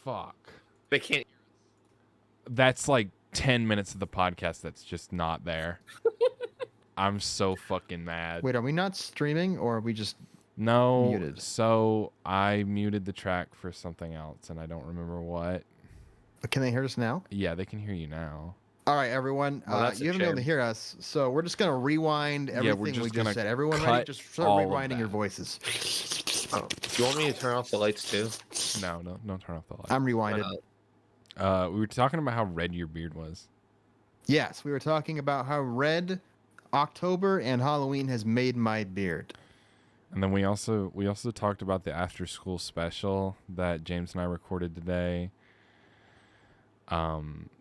fuck. They can't. That's like 10 minutes of the podcast that's just not there. I'm so fucking mad. Wait, are we not streaming or are we just muted? So I muted the track for something else and I don't remember what. Can they hear us now? Yeah, they can hear you now. All right, everyone. Well, that's you haven't been able to hear us, so we're just going to rewind everything we just said. Everyone ready? Just start rewinding your voices. Oh, do you want me to turn off the lights too? No, don't turn off the lights. I'm rewinded. We were talking about how red your beard was. Yes, we were talking about how red October and Halloween has made my beard. And then we also talked about the after school special that James and I recorded today.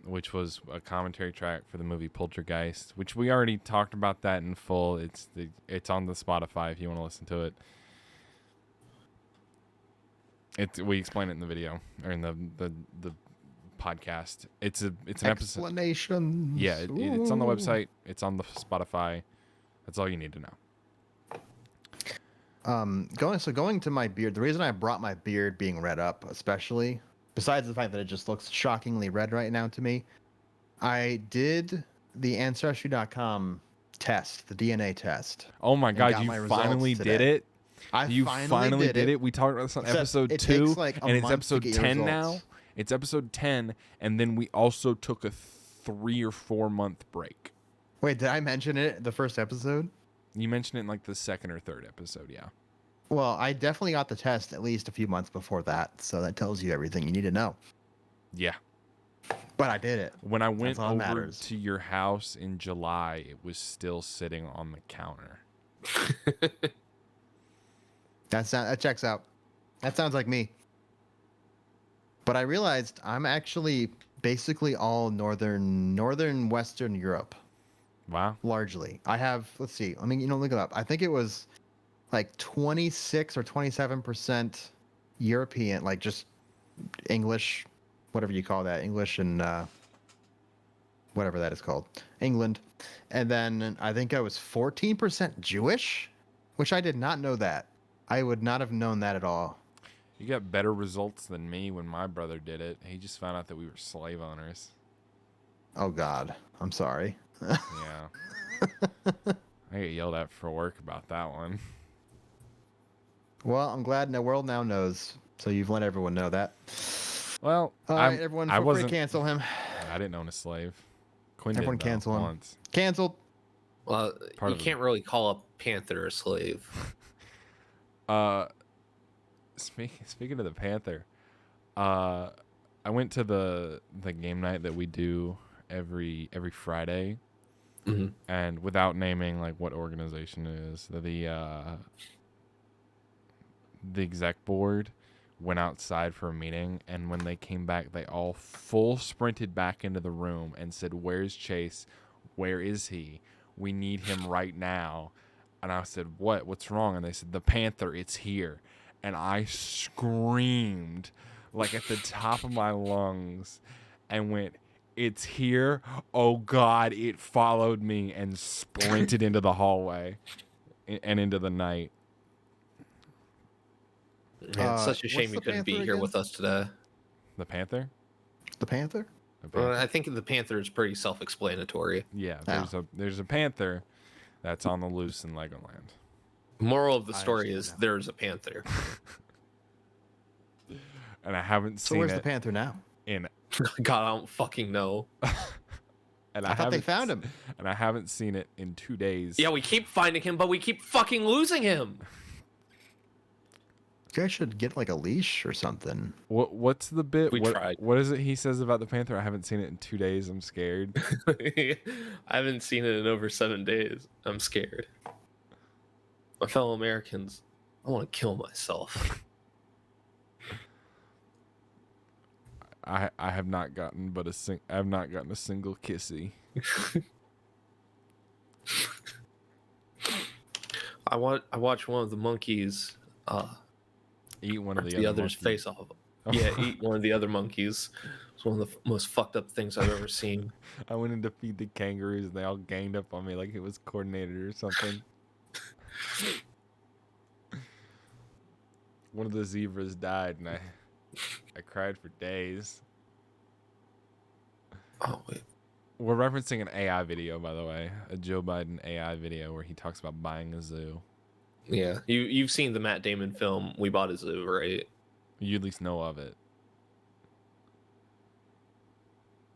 Which was a commentary track for the movie Poltergeist, which we already talked about that in full. It's on the Spotify if you want to listen to it. We explain it in the video or in the podcast. It's an explanation. Yeah, it's on the website. It's on the Spotify. That's all you need to know. Going to my beard. The reason I brought my beard being red up, especially. Besides the fact that it just looks shockingly red right now to me, I did the Ancestry.com test, the DNA test. Oh my God, you finally did it? You finally did it? We talked about this on episode 2, and it's episode 10 now. It's episode 10, and then we also took a 3 or 4 month break. Wait, did I mention it the first episode? You mentioned it in like the second or third episode, yeah. Well, I definitely got the test at least a few months before that, so that tells you everything you need to know. Yeah. But I did it. When I went over to your house in July, it was still sitting on the counter. That checks out. That sounds like me. But I realized I'm actually basically all northern Western Europe. Wow. Largely. I have, let's see. I mean, look it up. I think it was like 26 or 27% European, like just English, whatever you call that, English and whatever that is called, England. And then I think I was 14% Jewish, which I did not know that. I would not have known that at all. You got better results than me when my brother did it. He just found out that we were slave owners. Oh, God. I'm sorry. Yeah. I get yelled at for work about that one. Well, I'm glad the world now knows. So you've let everyone know that. Well, all right, everyone, feel free to cancel him. I didn't own a slave. Quinn everyone did, cancel him. Once. Canceled. Well, you can't really call a panther a slave. Speaking of the panther, I went to the game night that we do every Friday, and without naming like what organization it is, the exec board went outside for a meeting, and when they came back, they all full sprinted back into the room and said, "Where's Chase? Where is he? We need him right now." And I said, what's wrong? And they said, "The panther, it's here." And I screamed like at the top of my lungs and went, "It's here. Oh God." It followed me and sprinted into the hallway and into the night. Man, it's such a shame you couldn't be here with us today. The panther? The panther? Well, I think the panther is pretty self-explanatory. Yeah, there's a panther that's on the loose in Legoland. Moral of the story is there's a panther. And I haven't seen it. So where's the panther now? God, I don't fucking know. And I thought they found him. And I haven't seen it in 2 days. Yeah, we keep finding him, but we keep fucking losing him. You guys should get like a leash or something. What's the bit? We tried. What is it he says about the panther? I haven't seen it in 2 days. I'm scared. I haven't seen it in over 7 days. I'm scared. My fellow Americans, I want to kill myself. I have not gotten a single kissy. I watched one of the monkeys eat one of the other's face off. Yeah, eat one of the other monkeys. It's one of the most fucked up things I've ever seen. I went in to feed the kangaroos and they all ganged up on me like it was coordinated or something. One of the zebras died and I I cried for days. Oh wait. We're referencing an AI video, by the way, a Joe Biden AI video where he talks about buying a zoo. Yeah, you've seen the Matt Damon film We Bought a Zoo, right? You at least know of it.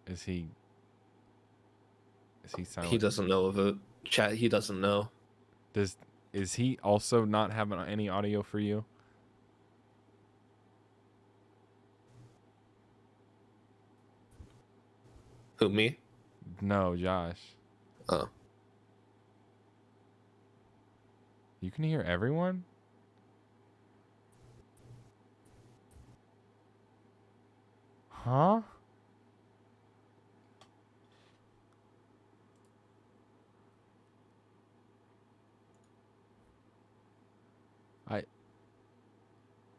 Is he silent? He doesn't know of it. Chat, he doesn't know. Is he also not having any audio for you? Who, me? No, Josh. Oh. You can hear everyone? Huh?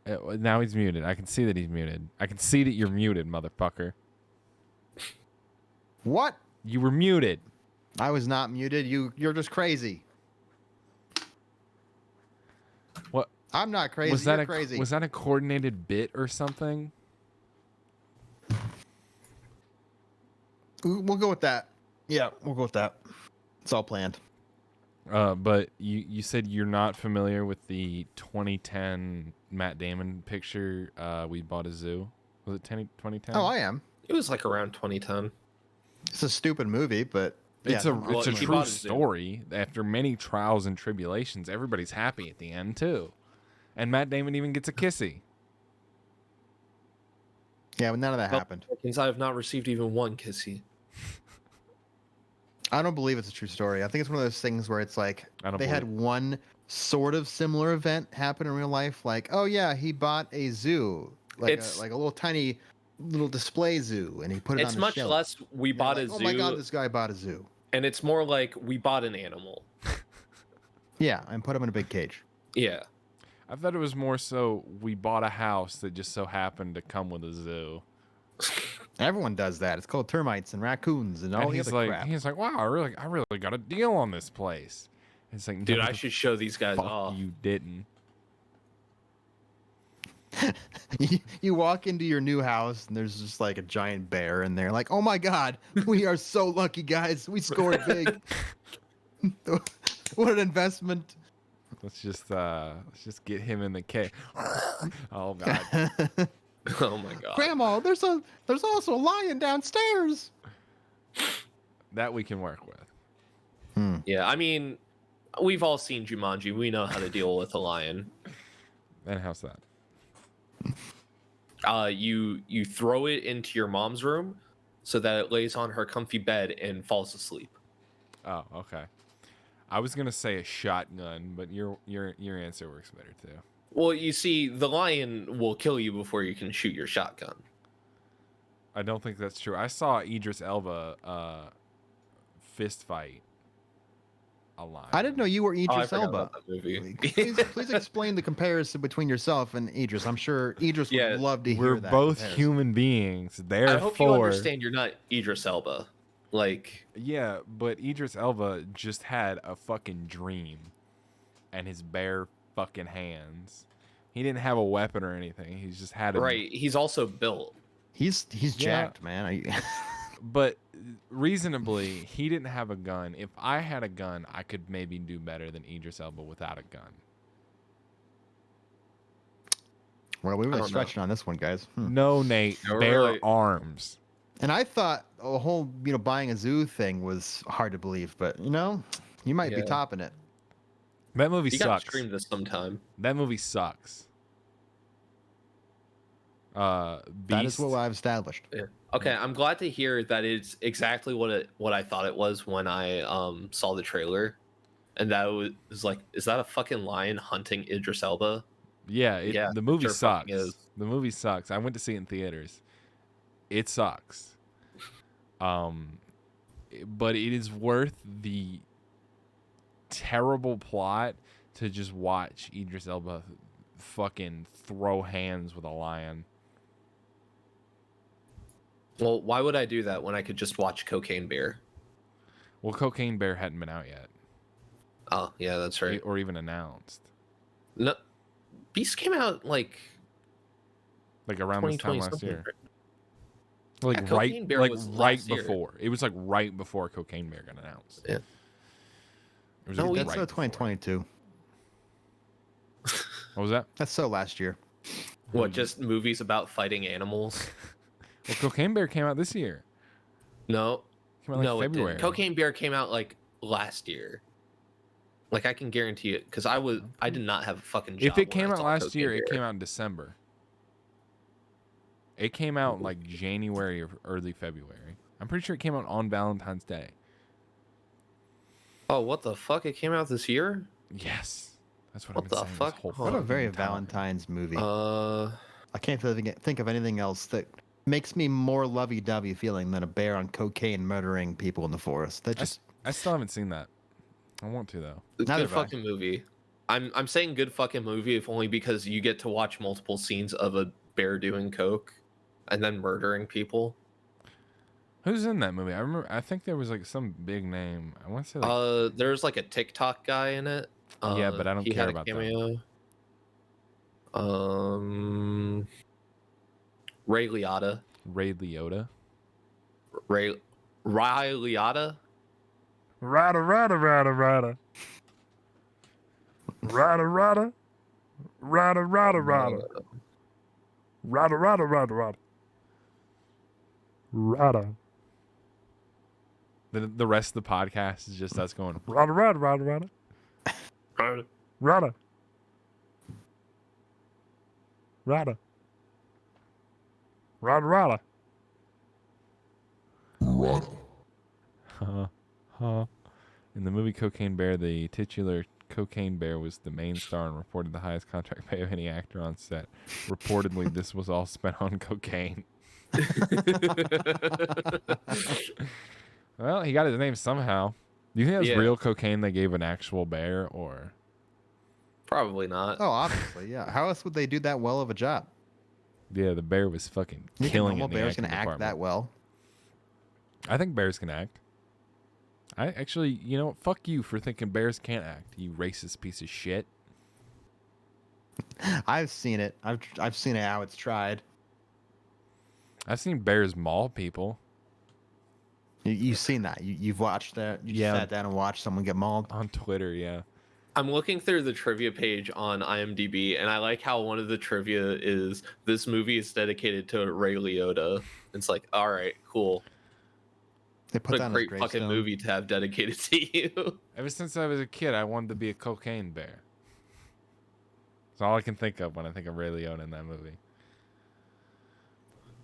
Now he's muted. I can see that he's muted. I can see that you're muted, motherfucker. What? You were muted. I was not muted. You're just crazy. What? I'm not crazy. Was that You're crazy. Was that a coordinated bit or something? We'll go with that. Yeah, we'll go with that. It's all planned. But you said you're not familiar with the 2010 Matt Damon picture, We Bought a Zoo. Was it 2010? Oh, I am. It was like around 2010. It's a stupid movie, but It's yeah, a Well, he true bought a zoo. story. After many trials and tribulations, everybody's happy at the end too, and Matt Damon even gets a kissy. yeah, but none of that happened. Since I have not received even one kissy. I don't believe it's a true story. I think it's one of those things where it's like I don't they had one sort of similar event happen in real life. Like, oh yeah, he bought a zoo, like It's- a little tiny little display zoo, and he put it on It's the much shelf. less we And they're bought like, a oh zoo, my god, this guy bought a zoo. and it's more like we bought an animal. Yeah, and put him in a big cage. Yeah. I thought it was more so we bought a house that just so happened to come with a zoo. Everyone does that. It's called termites and raccoons and all And the he's other like, crap. he's like, wow, I really got a deal on this place. It's like, Dude, no, I the should show these guys fuck off. you didn't. You walk into your new house and there's just like a giant bear in there. Like, oh my god, we are so lucky, guys. We scored big. What an investment. Let's just get him in the cave. Oh god. Oh my god. Grandma, there's also a lion downstairs. That we can work with. Yeah, I mean, we've all seen Jumanji. We know how to deal with a lion. And how's that? You throw it into your mom's room so that it lays on her comfy bed and falls asleep. Oh, okay. I was gonna say a shotgun, but your answer works better too. Well, you see, the lion will kill you before you can shoot your shotgun. I don't think that's true. I saw Idris Elba fist fight a lion. I didn't know you were Oh, I Idris forgot Elba. about that movie. Please explain the comparison between yourself and Idris. I'm sure Idris Yeah, would love to hear We're that. both comparison. human beings. I Therefore, hope you understand you're not Idris Elba. Like, yeah, but Idris Elba just had a fucking dream, and his bare fucking hands. He didn't have a weapon or anything. He's just had a right, he's also built. He's Yeah. jacked, man. But reasonably, he didn't have a gun. If I had a gun, I could maybe do better than Idris Elba without a gun. Well, we I were don't know. stretching on this one, guys. No, Nate, No, bare really. arms. And I thought a whole, buying a zoo thing was hard to believe, but you might be Yeah. topping it. That movie You gotta sucks. stream this sometime. That movie sucks. That is Beast. what I've established. Yeah. Okay, I'm glad to hear that it's exactly what I thought it was when I saw the trailer, and that was like, is that a fucking lion hunting Idris Elba? Yeah, Yeah, the movie sure sucks. fucking is. The movie sucks. I went to see it in theaters. It sucks. But it is worth the terrible plot to just watch Idris Elba fucking throw hands with a lion. Well, why would I do that when I could just watch Cocaine Bear? Well, Cocaine Bear hadn't been out yet, Oh, yeah, that's right. or even announced. No, Beast came out like like around this time 2020 last something. year. Like Yeah, Cocaine Bear like was right last year. before. It was like right before Cocaine Bear got announced. Yeah. It was No, like That's right so before. 2022. What was that? That's so last year. What, just movies about fighting animals? Well, Cocaine Bear came out this year. No. Came out like No, it February. didn't. Cocaine Bear came out like last year. Like I can guarantee it because I did not have a fucking job. If it when came I out saw last Cocaine year, it Bear. came out in December. It came out like January or early February. I'm pretty sure it came out on Valentine's Day. Oh, what the fuck? It came out this year? Yes. That's what What I've been the saying. fuck? This whole What a very fucking time. Valentine's movie. Uh, I can't think of anything else that makes me more lovey-dovey feeling than a bear on cocaine murdering people in the forest. That just I still haven't seen that. I want to though. Neither good have I. fucking movie. I'm saying good fucking movie if only because you get to watch multiple scenes of a bear doing coke and then murdering people. Who's in that movie? I remember. I think there was like some big name. I want to say like There's like a TikTok guy in it. Yeah, but I don't he care had a about that. cameo. Ray Liotta. Ray Liotta. Ray Liotta. Rada rada rada rada. Rada rada. Rada rada rada. Rada rada rada rada. Rada. The rest of the podcast is just us going rada rada rada rada. Rada. Rada. Rada rada. In the movie Cocaine Bear, the titular Cocaine Bear was the main star and reported the highest contract pay of any actor on set. Reportedly, this was all spent on cocaine. Well, he got his name somehow. Do you think that's Yeah. real cocaine they gave an actual bear, or? Probably not. oh, obviously, yeah. How else would they do that well of a job? Yeah, the bear was fucking You think a killing it. normal in the bear's acting gonna act department. that well? I think bears can act. I actually, you know what? Fuck you for thinking bears can't act, you racist piece of shit. I've seen it. I've seen it how it's tried. I've seen bears maul people You've seen that. You've watched that. You Yeah. sat down and watched someone get mauled. on Twitter, yeah. I'm looking through the trivia page on IMDb, and I like how one of the trivia is this movie is dedicated to Ray Liotta. It's like, all right, cool. They put What that a on great his fucking gravestone. movie to have dedicated to you. Ever since I was a kid, I wanted to be a cocaine bear. That's all I can think of when I think of Ray Liotta in that movie.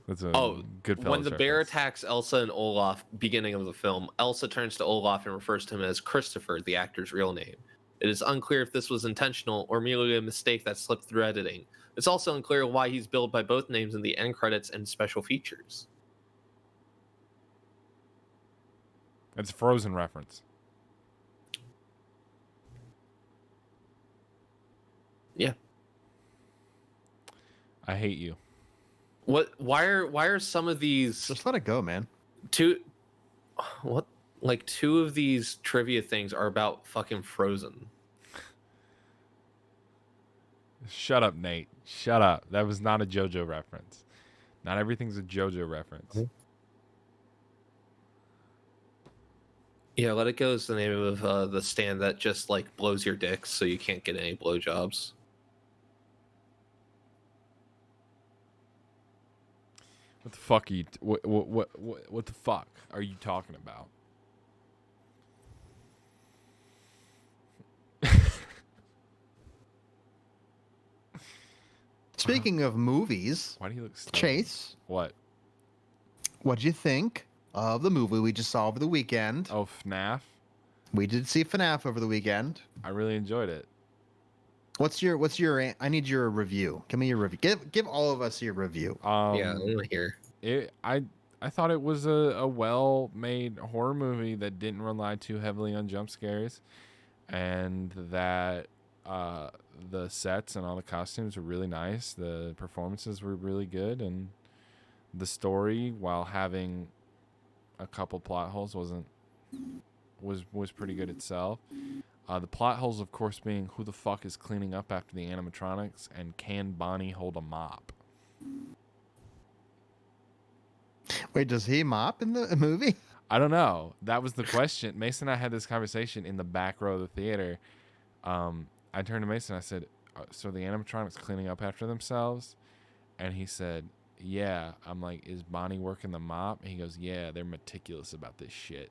That's a good when the bear reference. attacks Elsa and Olaf, beginning of the film, Elsa turns to Olaf and refers to him as Christopher, the actor's real name. It is unclear if this was intentional or merely a mistake that slipped through editing. It's also unclear why he's billed by both names in the end credits and special features. It's a Frozen reference. Yeah. I hate you. What? Why are some of these Just let it go, man. two? What? Like two of these trivia things are about fucking Frozen. Shut up, Nate. Shut up. That was not a JoJo reference. Not everything's a JoJo reference. Yeah, Let It Go is the name of the stand that just like blows your dick, so you can't get any blowjobs. What the fuck are you? What the fuck are you talking about? Speaking of movies, Why do you look stupid? Chase, What? what'd you think of the movie we just saw over the weekend? Oh, FNAF. We did see FNAF over the weekend. I really enjoyed it. What's your? I need your review. Give me your review. Give all of us your review. Yeah, I want to hear. I thought it was a well-made horror movie that didn't rely too heavily on jump scares, and that the sets and all the costumes were really nice. The performances were really good, and the story, while having a couple plot holes, was pretty good itself. The plot holes, of course, being who the fuck is cleaning up after the animatronics, and can Bonnie hold a mop? Wait, does he mop in the movie? I don't know. That was the question. Mason and I had this conversation in the back row of the theater. I turned to Mason. I said, "So the animatronics cleaning up after themselves?" And he said, "Yeah." I'm like, "Is Bonnie working the mop?" And he goes, "Yeah, they're meticulous about this shit."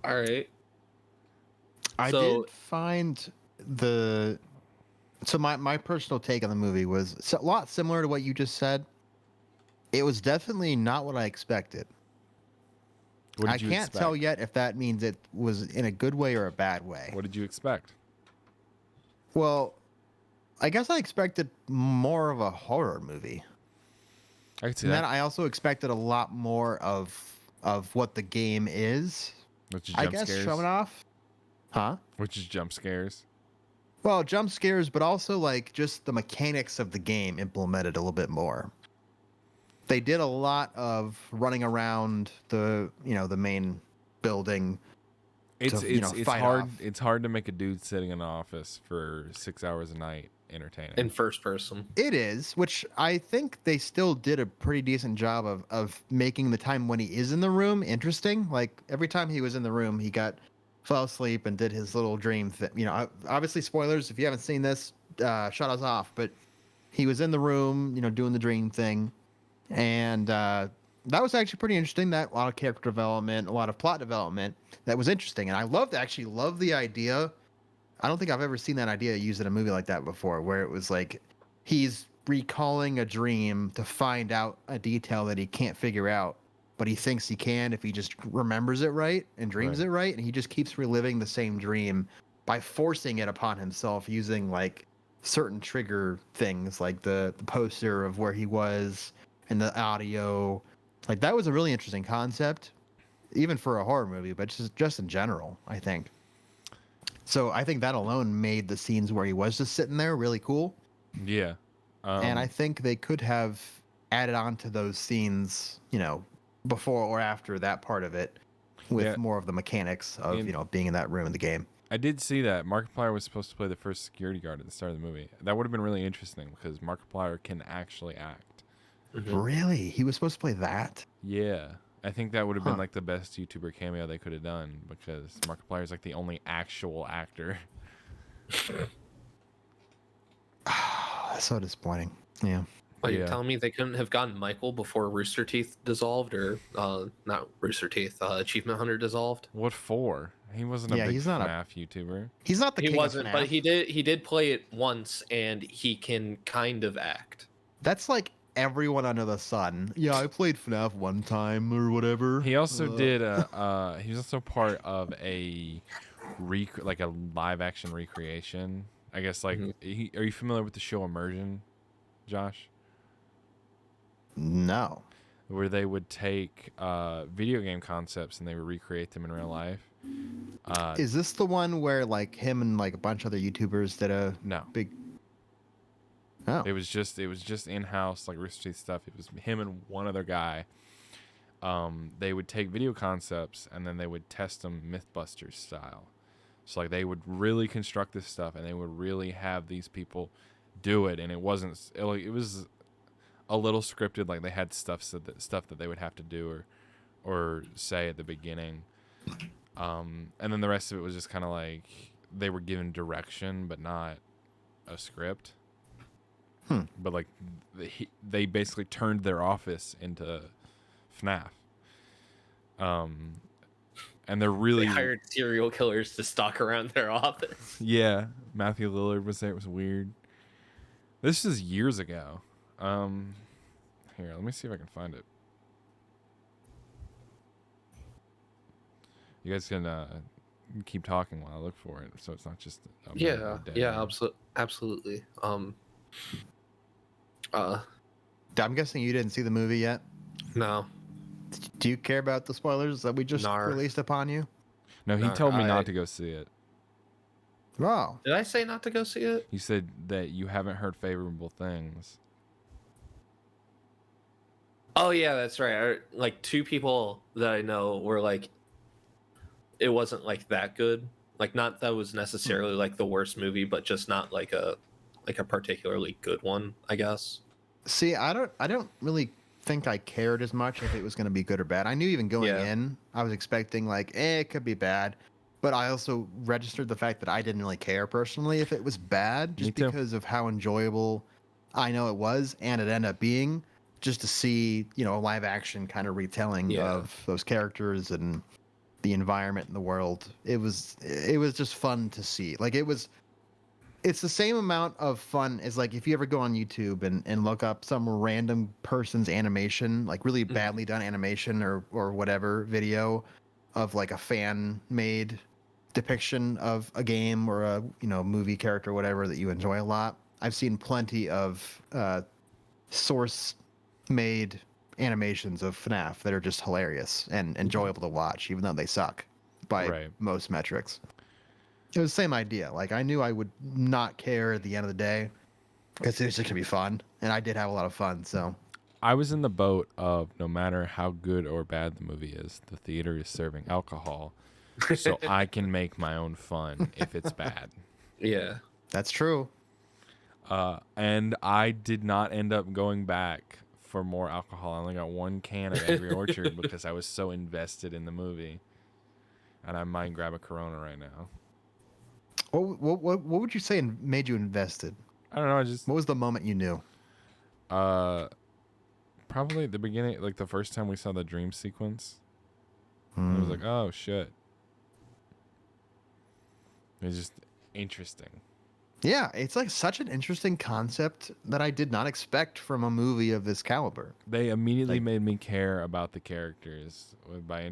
All right. I So- did find the. So my personal take on the movie was a lot similar to what you just said. It was definitely not what I expected. What did I you can't expect? tell yet if that means it was in a good way or a bad way. What did you expect? Well, I guess I expected more of a horror movie. I could see And then that. I also expected a lot more of what the game is. Which is I jump guess scares. showing off. Huh? Which is jump scares. Well, jump scares, but also like just the mechanics of the game implemented a little bit more. They did a lot of running around the the main building. It's To, you know, it's fight hard. off. It's hard to make a dude sitting in an office for 6 hours a night entertaining. In first person. It is, which I think they still did a pretty decent job of making the time when he is in the room interesting. Like every time he was in the room, he fell asleep and did his little dream thing. Obviously spoilers if you haven't seen this, shut us off. But he was in the room, doing the dream thing, and that was actually pretty interesting. That a lot of character development, a lot of plot development that was interesting, and I actually love the idea. I don't think I've ever seen that idea used in a movie like that before, where it was like he's recalling a dream to find out a detail that he can't figure out, but he thinks he can if he just remembers it right and dreams Right. it right, and he just keeps reliving the same dream by forcing it upon himself using like certain trigger things, like the poster of where he was and the audio. Like that was a really interesting concept, even for a horror movie, but just in general, I think. So I think that alone made the scenes where he was just sitting there really cool. Yeah. And I think they could have added on to those scenes, before or after that part of it with Yeah. more of the mechanics of, And- being in that room in the game. I did see that Markiplier was supposed to play the first security guard at the start of the movie. That would have been really interesting because Markiplier can actually act. Mhm. Really? He was supposed to play that? Yeah. I think that would have been Huh. like the best YouTuber cameo they could have done because Markiplier is like the only actual actor. That's so disappointing. Yeah. Are you Yeah. telling me they couldn't have gotten Michael before Rooster Teeth dissolved, or not Rooster Teeth, Achievement Hunter dissolved? What for? He wasn't a Yeah, big he's not a- FNAF YouTuber. He's not the He king wasn't, of but FNAF. he did play it once, and he can kind of act. That's like everyone under the sun. Yeah, I played FNAF one time or whatever. He also did he was also part of a like a live action recreation. I guess like Mhm. are you familiar with the show Immersion, Josh? No. Where they would take video game concepts and they would recreate them in real life. Is this the one where like him and like a bunch of other YouTubers did a No. big? Oh, It was just in house like Rooster Teeth stuff. It was him and one other guy. They would take video concepts and then they would test them MythBusters style. So like they would really construct this stuff and they would really have these people do it, and it wasn't. It was a little scripted. Like they had stuff that they would have to do or say at the beginning. And then the rest of it was just kind of like they were given direction but not a script. But like they basically turned their office into FNAF. And they're really They hired serial killers to stalk around their office. yeah. Matthew Lillard was there. It was weird. This is years ago. Here, let me see if I can find it. You guys can keep talking while I look for it, so it's not just a minute of dead air. Absolutely. I'm guessing you didn't see the movie yet. No, Do you care about the spoilers that we just Nar. released upon you? No, he No, told me I- not to go see it. Oh, did I say not to go see it? He said that you haven't heard favorable things. Oh yeah, that's right. Like two people that I know were like, it wasn't like that good. Like, not that was necessarily like the worst movie, but just not like a particularly good one, I guess. See, I don't really think I cared as much if it was going to be good or bad. I knew even going Yeah. in, I was expecting like, it could be bad. But I also registered the fact that I didn't really care personally if it was bad, just too. because of how enjoyable I know it was, and it ended up being, just to see, a live action kind of retelling Yeah. of those characters and the environment and the world. It was just fun to see. Like it's the same amount of fun as like if you ever go on YouTube and look up some random person's animation, like really Mhm. badly done animation or whatever video of like a fan made depiction of a game or a movie character or whatever that you enjoy a lot. I've seen plenty of source made animations of FNAF that are just hilarious and enjoyable to watch, even though they suck by Right. most metrics. It was the same idea. Like I knew I would not care at the end of the day because it was just gonna be fun, and I did have a lot of fun. So I was in the boat of no matter how good or bad the movie is, the theater is serving alcohol, so I can make my own fun if it's bad. Yeah. that's true. And I did not end up going back for more alcohol. I only got one can of Angry Orchard because I was so invested in the movie. And I might grab a Corona right now. What would you say made you invested? I don't know. I just What was the moment you knew? probably at the beginning, like the first time we saw the dream sequence. It Hmm. was like, oh shit. It was just interesting. Yeah, it's like such an interesting concept that I did not expect from a movie of this caliber. They immediately Like- made me care about the characters by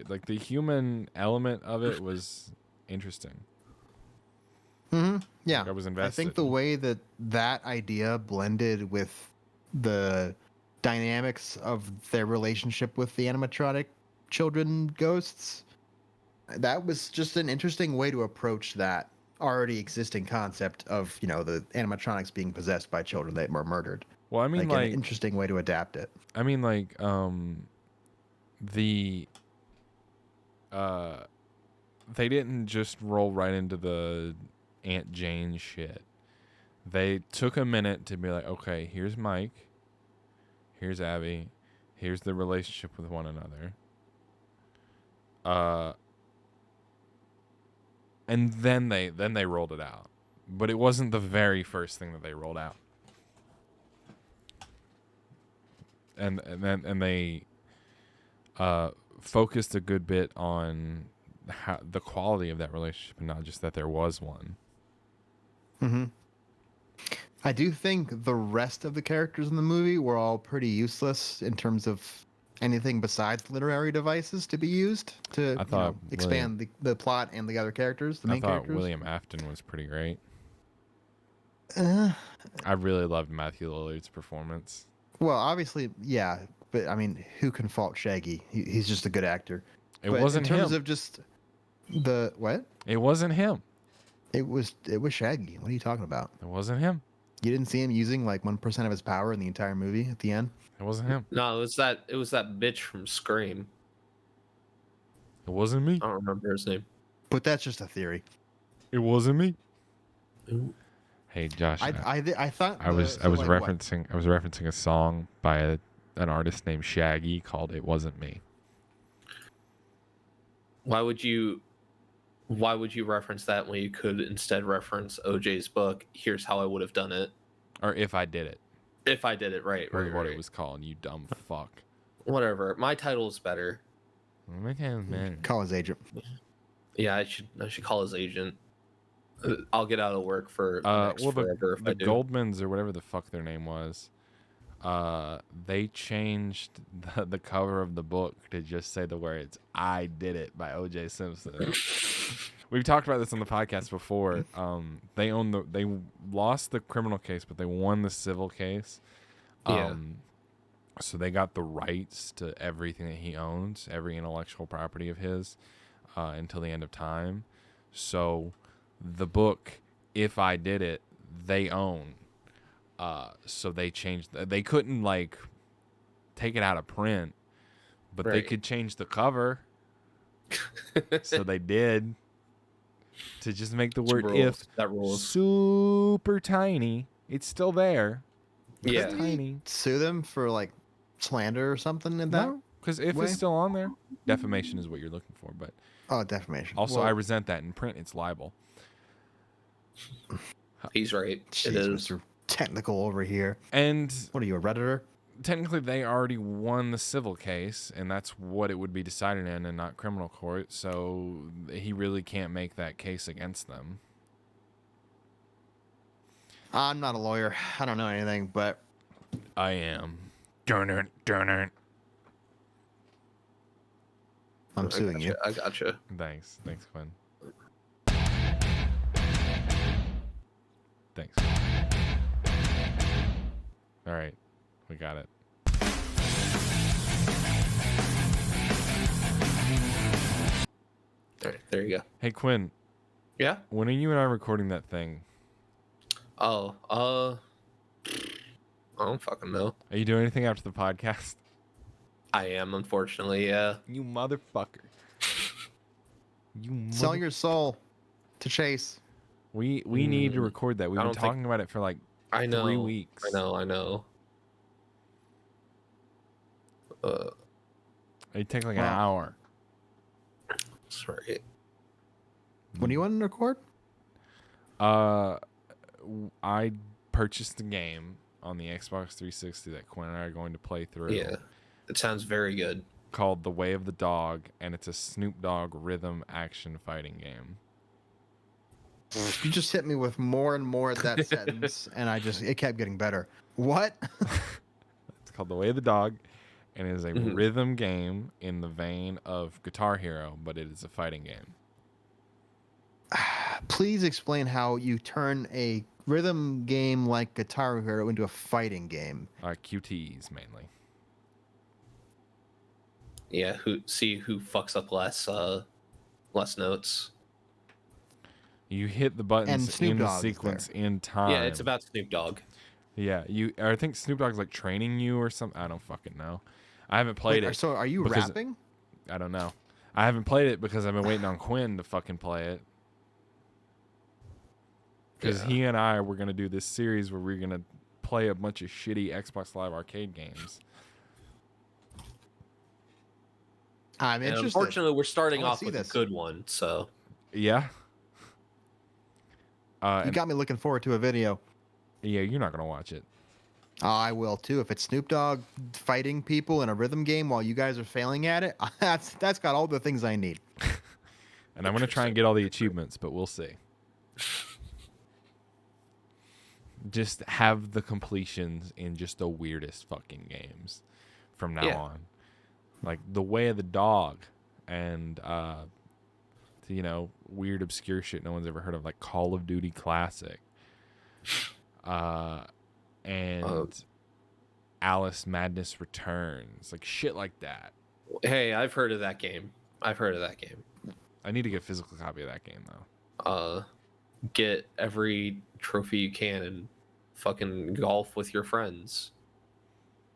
like the human element of it was interesting. Yeah, Like I was I invested. think the way that idea blended with the dynamics of their relationship with the animatronic children ghosts, that was just an interesting way to approach that already existing concept of the animatronics being possessed by children that were murdered. Well, I mean, An like interesting way to adapt it. the they didn't just roll right into the Aunt Jane shit. They took a minute to be like, okay, here's Mike, here's Abby, here's the relationship with one another. And then they rolled it out. But it wasn't the very first thing that they rolled out. And they focused a good bit on the quality of that relationship and not just that there was one. Mm-hmm. I do think the rest of the characters in the movie were all pretty useless in terms of anything besides literary devices to be used to I thought expand the plot and the other characters, the I main thought characters. William Afton was pretty great. Uh, I really loved Matthew Lillard's performance. well, obviously, yeah, but I mean, who can fault Shaggy? He's just a good actor. It But wasn't in terms him. of just the what? It wasn't him. It was Shaggy. What are you talking about? It wasn't him. You didn't see him using like 1% of his power in the entire movie at the end? It wasn't him. No, it was that bitch from Scream. It wasn't me. I don't remember his name. But that's just a theory. It wasn't me. Ooh. Hey Josh, I thought I was so, like, what? referencing a song by an artist named Shaggy called "It Wasn't Me." Why would you reference that when you could instead reference OJ's book, Here's How I Would Have Done It? Or "If I Did It," If I did it right, or right, what right. it was called. You dumb fuck. Whatever. My title is better. Call his agent. Yeah, I should call his agent. I'll get out of work for next well, forever if the I do. Goldmans or whatever the fuck their name was, they changed the cover of the book to just say the words "I did it" by O.J. Simpson. We've talked about this on the podcast before. They lost the criminal case, but they won the civil case. Yeah. So they got the rights to everything that he owns, every intellectual property of his, until the end of time. So the book, If I Did It, they own. So they changed. They couldn't like take it out of print, but they Right. could change the cover. So they did. to just make the word rules. if That rules. super tiny. It's still there. But Yeah. it's tiny. Sue them for like slander or something in that? No, because if way? it's still on there, defamation is what you're looking for. But Oh, defamation. also, Well, I resent that. In print, it's libel. He's right. jeez, It is. Mr. Technical over here. And What are you, a Redditor? technically, they already won the civil case, and that's what it would be decided in, and not criminal court. So he really can't make that case against them. I'm not a lawyer. I don't know anything, but I am. Darn it. I'm suing you. I gotcha. Thanks, Quinn. Thanks. All right, we got it. All right, there you go. Hey, Quinn, Yeah. when are you and I recording that thing? Oh, I don't fucking know. Are you doing anything after the podcast? I am, unfortunately. Yeah. You motherfucker. Sell your soul to Chase. We need to record that. We've I been don't think- talking about it for like I know. 3 weeks. I know. It'd take like an Wow. hour. Sorry. When do you want to record? I purchased the game on the Xbox 360 that Quinn and I are going to play through. Yeah. It sounds very good. Called The Way of the Dog, and it's a Snoop Dogg rhythm action fighting game. You just hit me with more and more of that sentence, and it kept getting better. What? It's called The Way of the Dog, and it is a Mhm. rhythm game in the vein of Guitar Hero, but it is a fighting game. Please explain how you turn a rhythm game like Guitar Hero into a fighting game. QTEs mainly. Yeah. Who fucks up less notes. You hit the buttons Snoop in the Dogg is sequence in time. Yeah, it's about Snoop Dogg. Yeah, I think Snoop Dogg's like training you or something. I don't fucking know. I haven't played it. So are you because- rapping? I don't know. I haven't played it because I've been waiting on Quinn to fucking play it. Because Yeah. he and I were going to do this series where we're going to play a bunch of shitty Xbox Live Arcade games. I'm And interested. unfortunately, we're starting I wanna off see with this. a good one. So Yeah. You And- got me looking forward to a video. yeah, you're not going to watch it. Oh, I will too. If it's Snoop Dogg fighting people in a rhythm game while you guys are failing at it, that's got all the things I need. And I'm going to try and get all the achievements, but we'll see. Just have the completions in just the weirdest fucking games from now Yeah. on. Like The Way of the Dog and, weird obscure shit no one's ever heard of, like Call of Duty Classic. And Alice Madness Returns. Like shit like that. hey, I've heard of that game. I need to get a physical copy of that game, though. Get every trophy you can and fucking golf with your friends.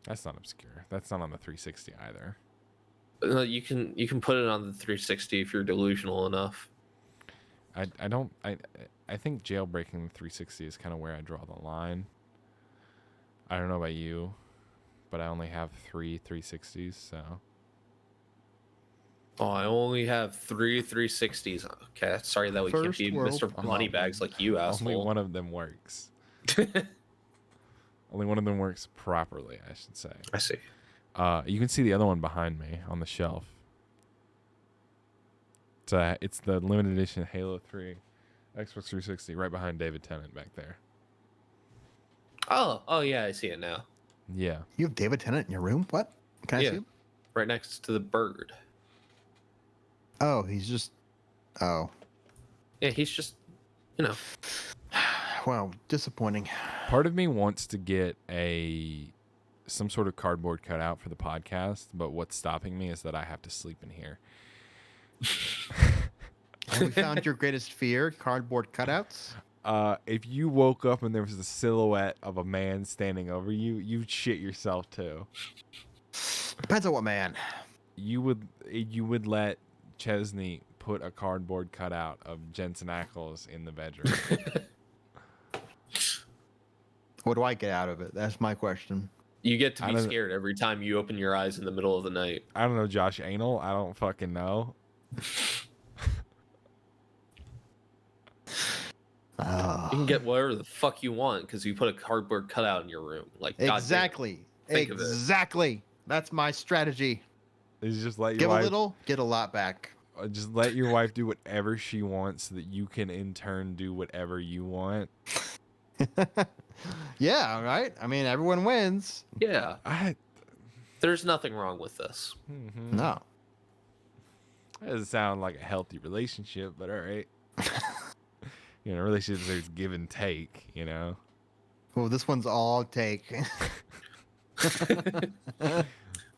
That's not obscure. That's not on the 360 either. You can put it on the 360 if you're delusional enough. I think jailbreaking the 360 is kind of where I draw the line. I don't know about you, but I only have 3 360s, so Oh, I only have 3 360s. Okay, sorry that we can't First be world Mr. Moneybags like you, asshole. only one of them works. Only one of them works properly, I should say. I see. You can see the other one behind me on the shelf. It's the limited edition Halo 3 Xbox 360 right behind David Tennant back there. Oh yeah, I see it now. Yeah. You have David Tennant in your room? What? Can I Yeah. see him? Right next to the bird. Oh, he's just. Oh. Yeah, he's just, Wow, disappointing. Part of me wants to get some sort of cardboard cutout for the podcast, but what's stopping me is that I have to sleep in here. Have we found your greatest fear? Cardboard cutouts? If you woke up and there was a silhouette of a man standing over you, you'd shit yourself too. Depends on what man. You would let Chesney put a cardboard cutout of Jensen Ackles in the bedroom? What do I get out of it? That's my question. You get to I be don't- scared every time you open your eyes in the middle of the night. I don't know, Josh Anal. I don't fucking know. Ah. You can get whatever the fuck you want because you put a cardboard cutout in your room. Like goddamn. Exactly. Think of it. Exactly. That's my strategy. It's just let your Give a wife, little, get a lot back. just let your wife do whatever she wants, so that you can in turn do whatever you want. Yeah, right? I mean, everyone wins. Yeah, I there's nothing wrong with this. No. That doesn't sound like a healthy relationship, but all right. You know, relationships there's give and take. You know. Well, this one's all take.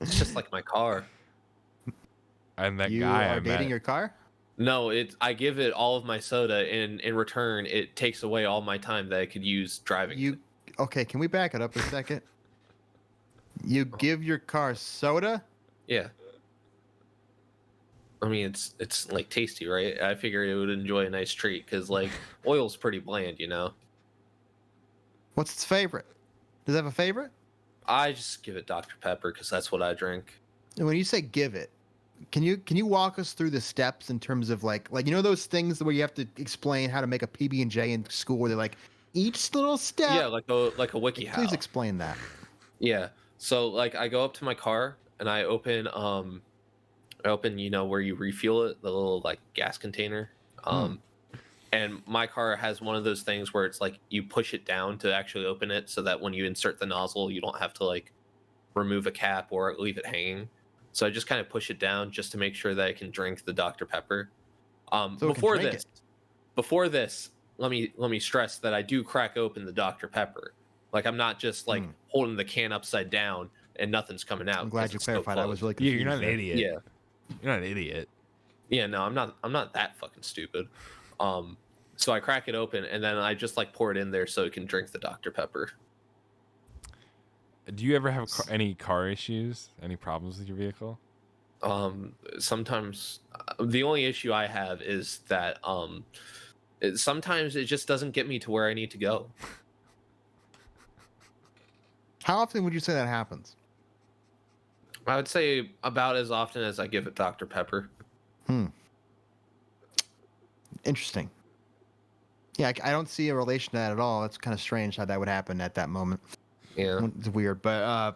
It's just like my car. And that You guy are I dating met, your car? No, I give it all of my soda, and in return, it takes away all my time that I could use driving. Okay, can we back it up a second? You give your car soda? Yeah. I mean, it's like tasty, right? I figured it would enjoy a nice treat because like oil's pretty bland, you know. What's its favorite? Does it have a favorite? I just give it Dr Pepper because that's what I drink. And when you say give it, can you walk us through the steps in terms of like you know those things where you have to explain how to make a PB&J in school where they're like each little step? Yeah, like a wiki how. Please explain that. Yeah. So like I go up to my car and I open you know where you refuel it, the little like gas container. And my car has one of those things where it's like you push it down to actually open it so that when you insert the nozzle you don't have to like remove a cap or leave it hanging. So I just kind of push it down just to make sure that I can drink the Dr Pepper. So it can drink it. Before this, let me stress that I do crack open the Dr Pepper. Like I'm not just like holding the can upside down and nothing's coming out. I'm glad 'cause you it's so clarified. I was close. really Yeah, confused. you're not an there. idiot. Yeah. You're not an idiot. Yeah, no, I'm not that fucking stupid. So I crack it open and then I just like pour it in there so it can drink the Dr Pepper. Do you ever have any car issues? Any problems with your vehicle? Sometimes the only issue I have is that sometimes it just doesn't get me to where I need to go. How often would you say that happens? I would say about as often as I give it Dr Pepper. Interesting. Yeah, I don't see a relation to that at all. It's kind of strange how that would happen at that moment. Yeah. It's weird, but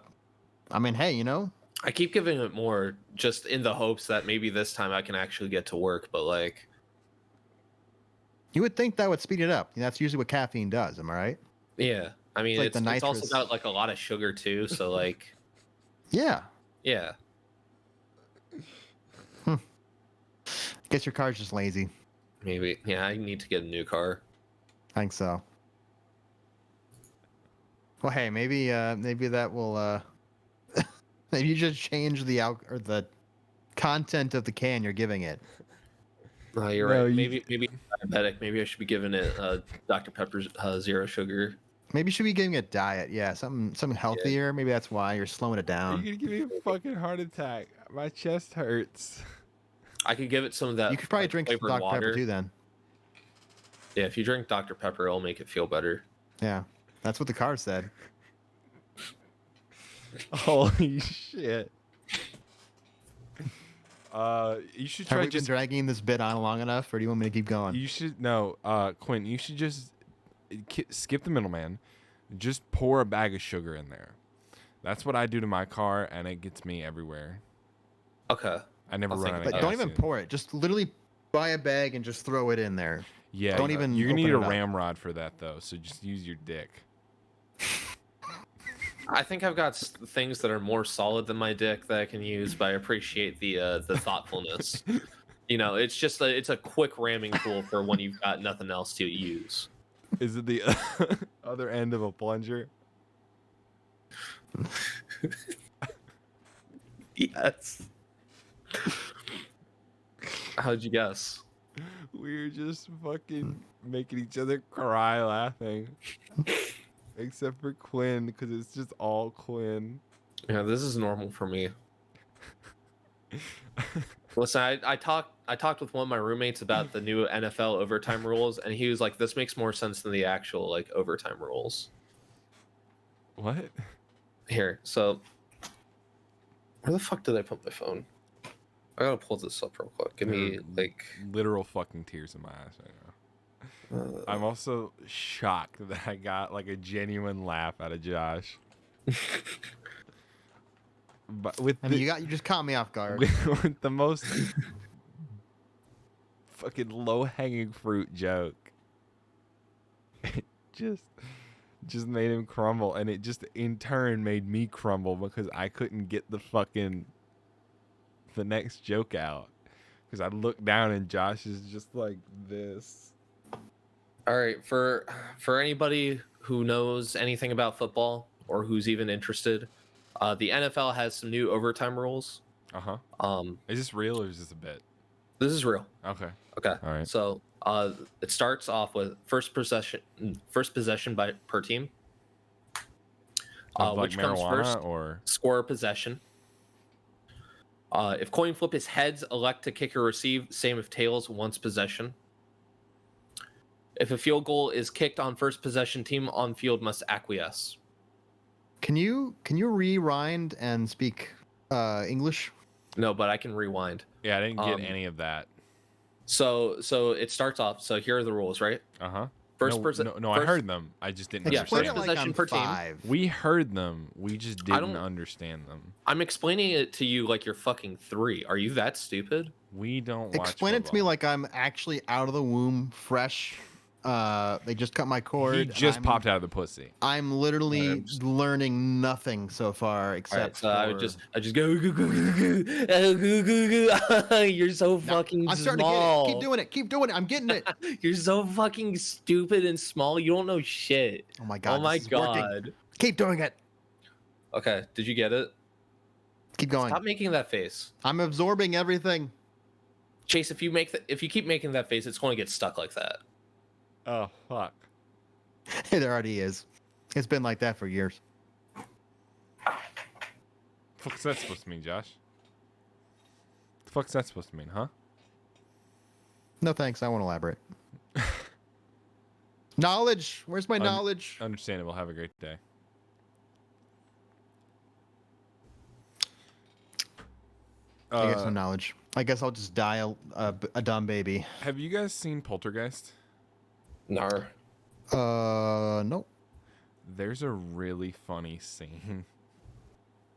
I mean, hey, you know, I keep giving it more just in the hopes that maybe this time I can actually get to work, but like you would think that would speed it up. That's usually what caffeine does. Am I right? yeah. I mean, It's like the it's also nitrous. got like a lot of sugar too, so like Yeah. yeah. Guess your car's just lazy. Maybe. Yeah, I need to get a new car. I think so. Well, hey, maybe that will maybe you just change the or the content of the can you're giving it. You're No, right. you- Maybe I'm diabetic. Maybe I should be giving it Dr Pepper's zero sugar. Maybe you should be giving it diet. Yeah, something healthier. Maybe that's why you're slowing it You're down. gonna give me a fucking heart attack. My chest hurts. I could give it some of that. You could probably like, drink some flavored Dr. Pepper too then. Yeah, if you drink Dr Pepper, it'll make it feel better. Yeah, that's what the car said. Holy shit. You should Have try we been just. dragging this bit on long enough, or do you want me to keep going? You should no, Quinn. You should just skip the middleman. Just pour a bag of sugar in there. That's what I do to my car, and it gets me everywhere. Okay. I never I'll run think out of But gas. don't even soon. pour it. Just literally buy a bag and just throw it in there. Yeah, don't even You're gonna need a open it up. ramrod for that though, so just use your dick. I think I've got things that are more solid than my dick that I can use, but I appreciate the thoughtfulness. You know, it's just it's a quick ramming tool for when you've got nothing else to use. Is it the other end of a plunger? Yes. How'd you guess? We're just fucking making each other cry laughing. Except for Quinn, because it's just all Quinn. Yeah, this is normal for me. Listen, I talked with one of my roommates about the new NFL overtime rules, and he was like, "This makes more sense than the actual like overtime rules." What? Here, so where the fuck did I put my phone? I gotta pull this up real quick. Give me There are like. literal fucking tears in my eyes right now. I'm also shocked that I got like a genuine laugh out of Josh. But with I mean, you just caught me off guard. with the most fucking low hanging fruit joke, it just made him crumble, and it just in turn made me crumble because I couldn't get the next joke out because I looked down and Josh is just like this. All right, for anybody who knows anything about football or who's even interested, the NFL has some new overtime rules. Is this real or is this a bit? This is real. Okay. Okay. All right. So it starts off with first possession per team. Of, like, which comes first? or Score possession. If coin flip is heads, elect to kick or receive. Same if tails, once possession. If a field goal is kicked on first possession, team on field must acquiesce. Can you rewind and speak English? No, but I can rewind. Yeah, I didn't get any of that. So it starts off. So here are the rules, right? First person. No, I heard them. I just didn't Explain understand. it like possession per team. We heard them. We just didn't understand them. I'm explaining it to you like you're fucking 3. Are you that stupid? We don't watch Explain it to me football. like I'm actually out of the womb, fresh. They just cut my cord. He just popped out of the pussy. I'm literally learning nothing so far except. So I just go goo goo goo goo goo goo goo. You're so fucking I'm starting small. to get it. Keep doing it. I'm getting it. You're so fucking stupid and small. You don't know shit. Oh my god. Oh my this is working. god. Keep doing it. Okay, did you get it? Keep going. Stop making that face. I'm absorbing everything. Chase, if you keep making that face, it's going to get stuck like that. Oh fuck! It already is. It's been like that for years. What's that supposed to mean, Josh? The fuck's that supposed to mean, huh? No thanks. I won't elaborate. Knowledge. Where's my knowledge? Understandable. Have a great day. I guess no knowledge. I guess I'll just die a dumb baby. Have you guys seen Poltergeist? Nar. Nope. There's a really funny scene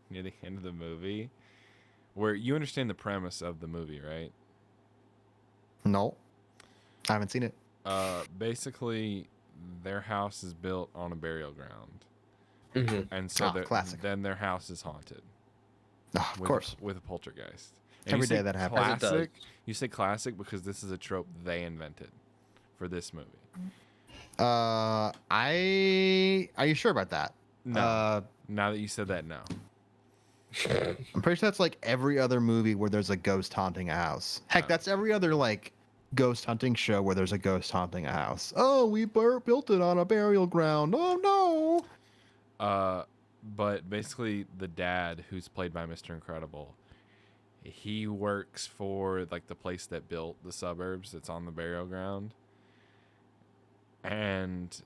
near the end of the movie where you understand the premise of the movie, right? No. I haven't seen it. Basically, their house is built on a burial ground. Mm-hmm. And so classic. then their house is haunted. Of course. With a poltergeist. And Every you say day that happens. Classic. You say classic because this is a trope they invented for this movie. Are you sure about that? No. Now that you said that, no. I'm pretty sure that's like every other movie where there's a ghost haunting a house. Heck, that's every other like ghost hunting show where there's a ghost haunting a house. Oh, we built it on a burial ground. Oh no. But basically the dad, who's played by Mr. Incredible, he works for like the place that built the suburbs that's on the burial ground. And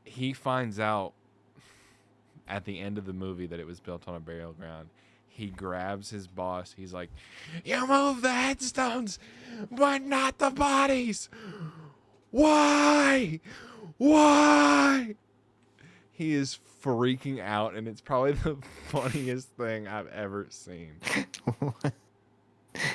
he finds out at the end of the movie that it was built on a burial ground. He grabs his boss. He's like, "You move the headstones, but not the bodies. Why? Why?" He is freaking out, and it's probably the funniest thing I've ever seen.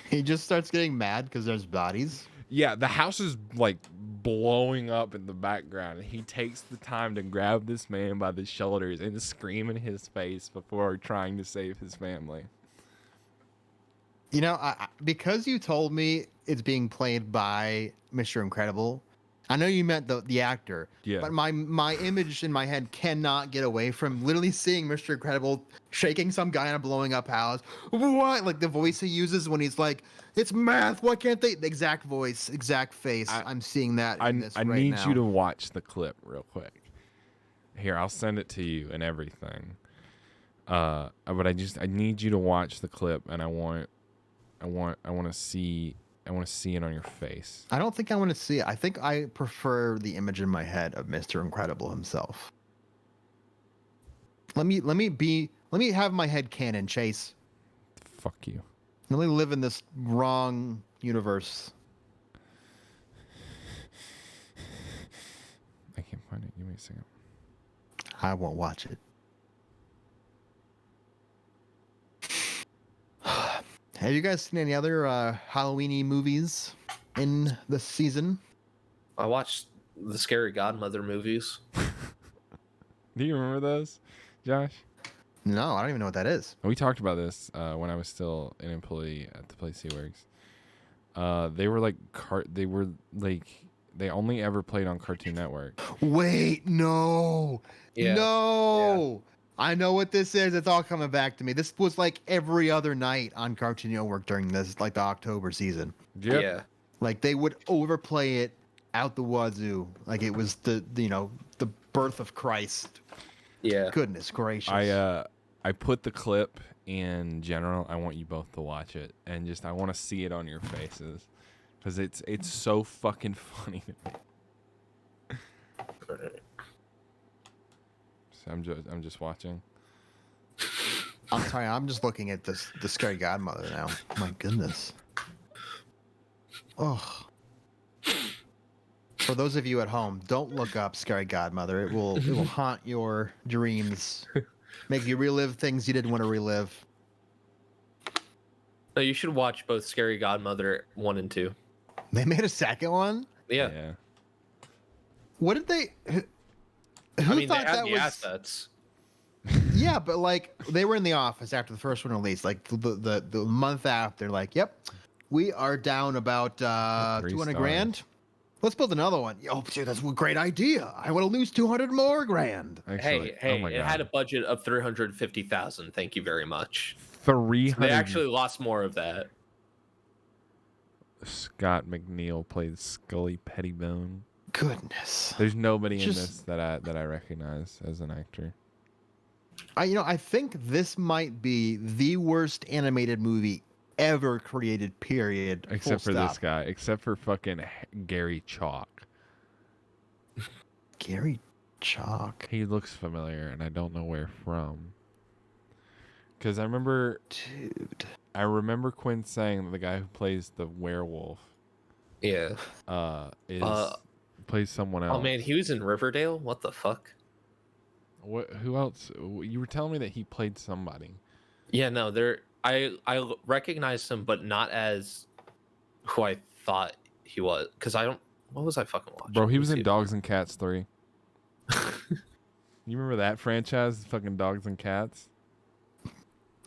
He just starts getting mad because there's bodies. Yeah, the house is like blowing up in the background, and he takes the time to grab this man by the shoulders and scream in his face before trying to save his family. You know, because you told me it's being played by Mr. Incredible, I know you meant the actor. Yeah. But my image in my head cannot get away from literally seeing Mr. Incredible shaking some guy in a blowing up house. What? Like the voice he uses when he's like, "It's math. Why can't they?" The exact voice, exact face. I'm seeing that in this I right need now. you to watch the clip real quick. Here, I'll send it to you and everything. But I need you to watch the clip, and I want I want to see it on your face. I don't think I want to see it. I think I prefer the image in my head of Mr. Incredible himself. Let me have my head canon, Chase. Fuck you. Let me live in this wrong universe. I can't find it. Give me a second. I won't watch it. Have you guys seen any other Halloween-y movies in this season? I watched the Scary Godmother movies. Do you remember those, Josh? No, I don't even know what that is. We talked about this when I was still an employee at the place he works. They were like they only ever played on Cartoon Network. Wait, no. Yeah. No. Yeah. I know what this is. It's all coming back to me. This was like every other night on Cartoon Network during this, like the October season. Yep. Yeah. Like they would overplay it out the wazoo. Like it was the birth of Christ. Yeah. Goodness gracious. I put the clip in general. I want you both to watch it, and just I want to see it on your faces, because it's so fucking funny. So I'm just watching. I'm sorry. I'm just looking at the Scary Godmother now. My goodness. Oh. For those of you at home, don't look up Scary Godmother. It will haunt your dreams, make you relive things you didn't want to relive. No, you should watch both Scary Godmother 1 and 2. They made a second one. Yeah. What did they? Who I mean, they thought had that the was? assets. Yeah, but like they were in the office after the first one released. Like the month after, like, yep, we are down about 200 grand. Let's build another one. Oh, dude, that's a great idea. I want to lose 200 more grand. Actually, Hey, oh my it God. had a budget of 350,000. Thank you very much. 300. They actually lost more of that. Scott McNeil played Scully Pettibone. Goodness. There's nobody in Just- this that I recognize as an actor. I think this might be the worst animated movie ever created. Period. Except for Full this stop. guy. Except for fucking Gary Chalk. Gary Chalk. He looks familiar, and I don't know where from. Because I remember Quinn saying that the guy who plays the werewolf, Yeah. plays someone else. Oh man, he was in Riverdale. What the fuck? Who else? You were telling me that he played somebody. Yeah, no, I recognized him, but not as who I thought he was. Because I don't. What was I fucking watching? Bro, he was Let me in Dogs and Cats 3. You remember that franchise? Fucking Dogs and Cats?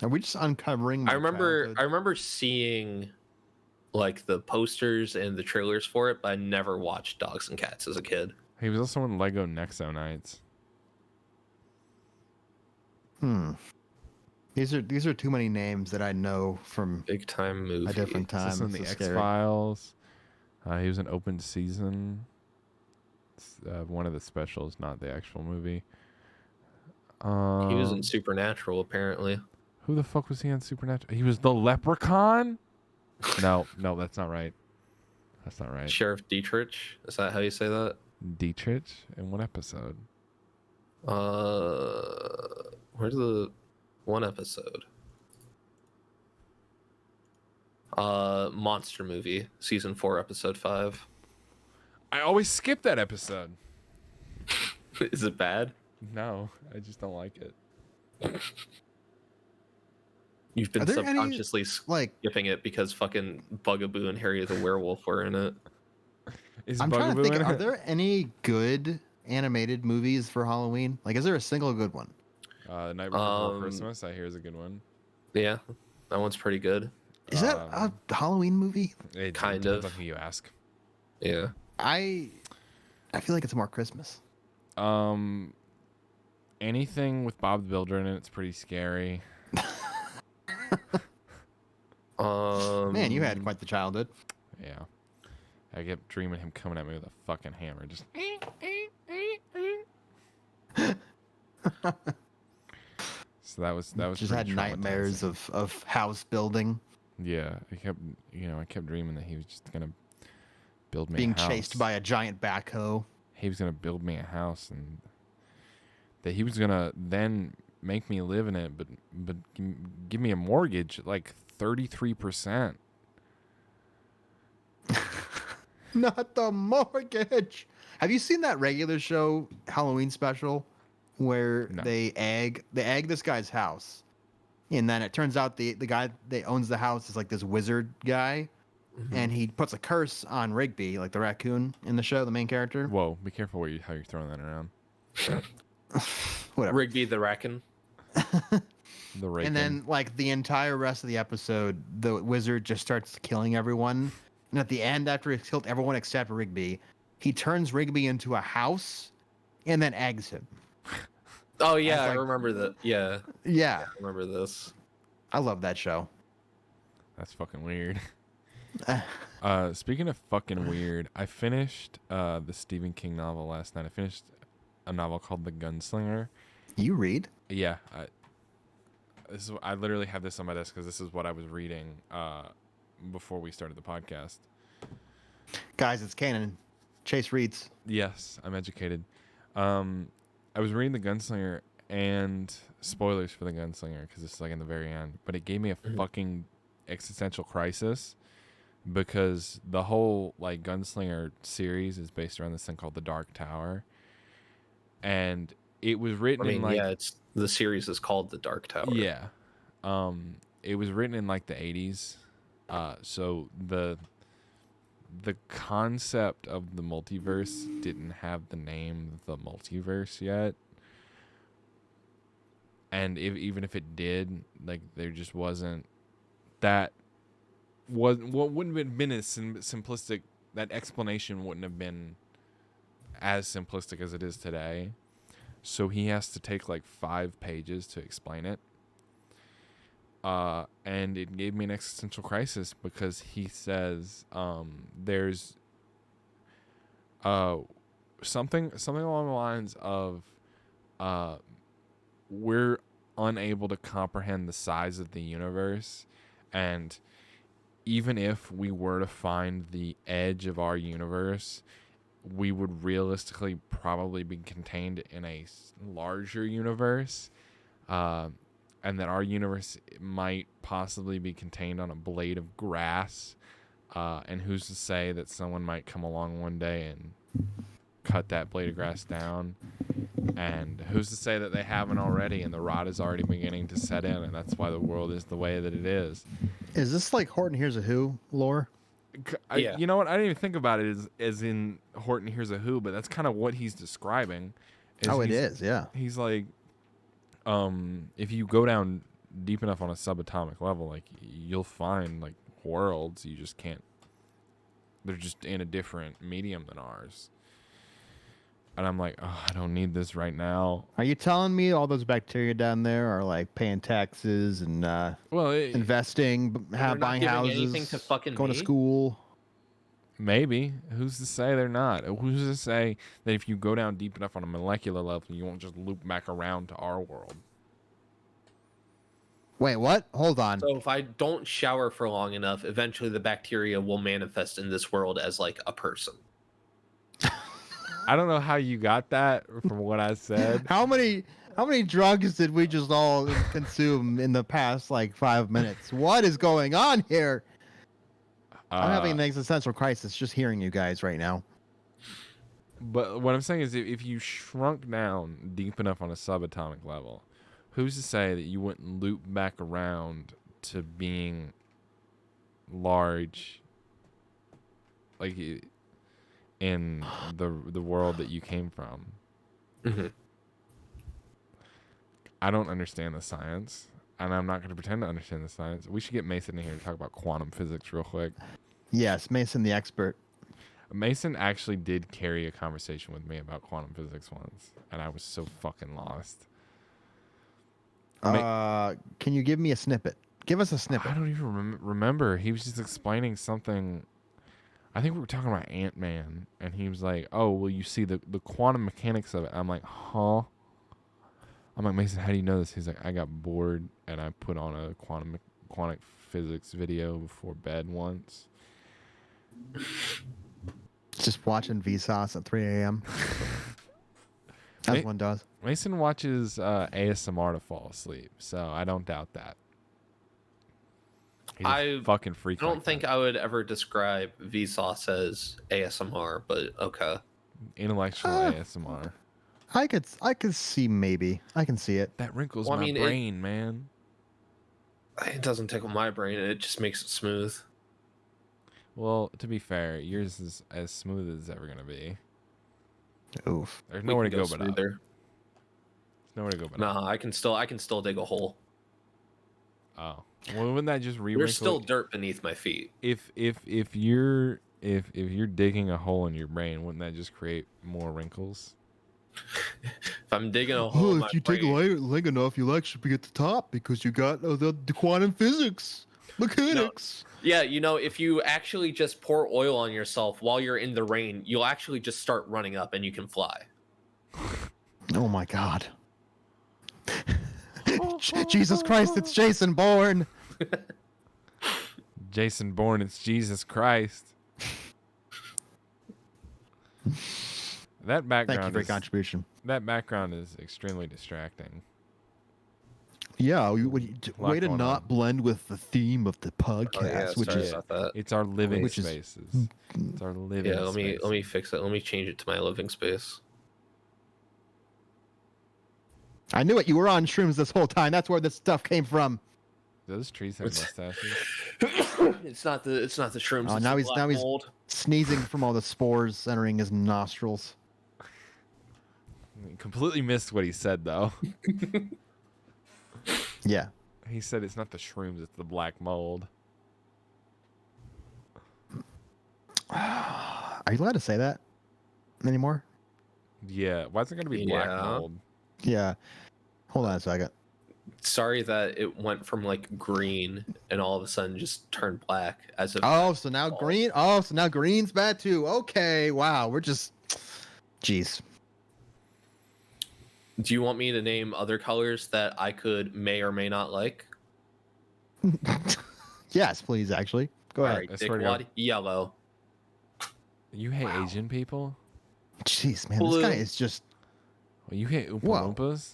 Are we just uncovering? I remember seeing like the posters and the trailers for it, but I never watched Dogs and Cats as a kid. He was also in Lego Nexo Nights. These are too many names that I know from Big time movie. a different time. He's in the This is X scary. Files. He was in Open Season. It's, one of the specials, not the actual movie. He was in Supernatural, apparently. Who the fuck was he in Supernatural? He was the Leprechaun? No, that's not right. That's not right. Sheriff Dietrich. Is that how you say that? Dietrich? In what episode? Where's the one episode? Monster Movie, season 4, episode 5. I always skip that episode. Is it bad? No, I just don't like it. You've been Are there any, subconsciously like, skipping it because fucking Bugaboo and Harry the Werewolf were in it. Is I'm trying to Bugaboo think. in Are it? there any good animated movies for Halloween? Like, is there a single good one? The Night Before Christmas, I hear, is a good one. Yeah, that one's pretty good. Is that a Halloween movie? It Kind depends of. on who you ask. Yeah. I feel like it's more Christmas. Anything with Bob the Builder in it, it's pretty scary. Man, you had quite the childhood. Yeah. I kept dreaming him coming at me with a fucking hammer. Just. So that was Just pretty had nightmares traumatizing. of house building. Yeah, I kept dreaming that he was just gonna build me Being a house. chased by a giant backhoe. He was gonna build me a house, and that he was gonna then make me live in it, but give me a mortgage at like 33%. Not the mortgage. Have you seen that regular show Halloween special where No. they egg this guy's house, and then it turns out the guy that owns the house is like this wizard guy, and he puts a curse on Rigby, like the raccoon in the show, the main character. Whoa, be careful how you're throwing that around. Whatever. Rigby the Raccoon. The rake. And then like the entire rest of the episode, the wizard just starts killing everyone. And at the end, after he's killed everyone except Rigby, he turns Rigby into a house and then eggs him. Oh yeah, I like- remember that. Yeah, Yeah, I remember this. I love that show. That's fucking weird. Speaking of fucking weird, I finished the Stephen King novel last night. I finished a novel called The Gunslinger. You read? Yeah, I literally have this on my desk because this is what I was reading before we started the podcast. Guys, it's canon. Chase reads. Yes, I'm educated. I was reading The Gunslinger, and spoilers for The Gunslinger because it's like in the very end, but it gave me a fucking existential crisis because the whole like Gunslinger series is based around this thing called the Dark Tower, and it was written in like it's the series is called The Dark Tower. yeah, it was written in like the 80s, so the concept of the multiverse didn't have the name the multiverse yet, and even if it did, like there just wasn't that wouldn't have been as simplistic. That explanation wouldn't have been as simplistic as it is today. So he has to take like 5 pages to explain it. And it gave me an existential crisis because he says there's something along the lines of we're unable to comprehend the size of the universe, and even if we were to find the edge of our universe, we would realistically probably be contained in a larger universe, and that our universe might possibly be contained on a blade of grass, and who's to say that someone might come along one day and cut that blade of grass down, and who's to say that they haven't already and the rot is already beginning to set in, and that's why the world is the way that it is. Is this like Horton Hears a Who lore? Yeah. You know what? I didn't even think about it as in Horton Hears a Who, but that's kind of what he's describing. It is, yeah. He's like, if you go down deep enough on a subatomic level, like you'll find like worlds. You just can't. They're just in a different medium than ours. And I'm like, oh, I don't need this right now. Are you telling me all those bacteria down there are like paying taxes and investing, They're not buying giving houses, anything to fucking going me? to school? Maybe. Who's to say they're not? Who's to say that if you go down deep enough on a molecular level, you won't just loop back around to our world? Wait, what? Hold on. So if I don't shower for long enough, eventually the bacteria will manifest in this world as like a person. I don't know how you got that from what I said. How many drugs did we just all consume in the past like 5 minutes? What is going on here? I'm having an existential crisis just hearing you guys right now. But what I'm saying is if you shrunk down deep enough on a subatomic level, who's to say that you wouldn't loop back around to being large, like in the world that you came from? Mm-hmm. I don't understand the science, and I'm not going to pretend to understand the science. We should get Mason in here to talk about quantum physics real quick. Yes, Mason the expert. Mason actually did carry a conversation with me about quantum physics once, and I was so fucking lost. Can you give me a snippet? Give us a snippet. I don't even remember. He was just explaining something. I think we were talking about Ant-Man, and he was like, oh, well, you see the quantum mechanics of it. I'm like, huh? I'm like, Mason, how do you know this? He's like, I got bored, and I put on a quantum physics video before bed once. Just watching Vsauce at 3 a.m. As one does. Mason watches ASMR to fall asleep, so I don't doubt that. He's a fucking freak. I don't think I would ever describe Vsauce as ASMR, but okay. Intellectual ASMR. I could see maybe. I can see it. That wrinkles my brain, man. It doesn't tickle my brain. It just makes it smooth. Well, to be fair, yours is as smooth as it's ever gonna be. Oof. There's nowhere to go but up. There's nowhere to go but up. Nah, I can still dig a hole. Oh, well, wouldn't that just re-wrinkle? There's still dirt beneath my feet. If you're digging a hole in your brain, wouldn't that just create more wrinkles? If I'm digging a hole in my if you dig long enough, you'll actually be at the top because you got the quantum physics mechanics. No. Yeah, if you actually just pour oil on yourself while you're in the rain, you'll actually just start running up and you can fly. Oh my God. Jesus Christ, it's Jason Bourne. Jason Bourne, it's Jesus Christ. That background. Thank you for your contribution. That background is extremely distracting. Yeah, way to not blend with the theme of the podcast, which is it's our living spaces. It's our living. Yeah, let me fix it. Let me change it to my living space. I knew it. You were on shrooms this whole time. That's where this stuff came from. Those trees have mustaches. It's not the shrooms. Oh, now he's sneezing from all the spores entering his nostrils. Completely missed what he said though. Yeah. He said it's not the shrooms, it's the black mold. Are you allowed to say that anymore? Yeah. Why is it going to be black mold? Yeah. Hold on a second. Sorry that it went from like green and all of a sudden just turned black as of. So now green. Oh, so now green's bad too. Okay. Wow. We're just. Jeez. Do you want me to name other colors that I may or may not like? Yes, please. Actually, go ahead. Right, dickwad, yellow. You hate Asian people? Jeez, man, this guy is just. Well, you hate Oompa Loompas?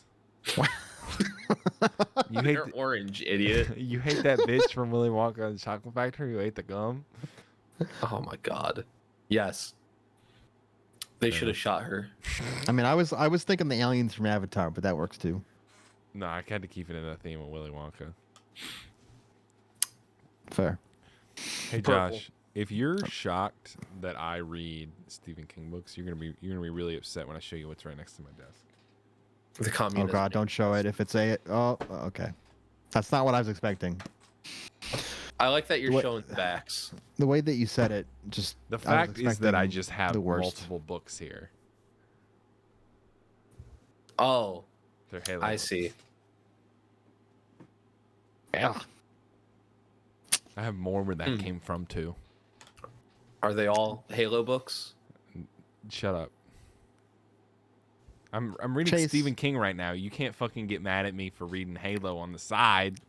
You hate orange, idiot. You hate that bitch from Willy Wonka and the Chocolate Factory who ate the gum? Oh my God. Yes. They should have shot her. I mean, I was thinking the aliens from Avatar, but that works too. No, I had to keep it in the theme of Willy Wonka. Fair. Hey Josh, if you're shocked that I read Stephen King books, you're gonna be really upset when I show you what's right next to my desk. The communist. Oh God, don't show it. If it's okay. That's not what I was expecting. I like that you're showing the backs. The way that you said it, just the fact is that I just have multiple books here. Oh, they're Halo. I see. Yeah. I have more where that came from too. Are they all Halo books? Shut up. I'm reading Chase. Stephen King right now. You can't fucking get mad at me for reading Halo on the side.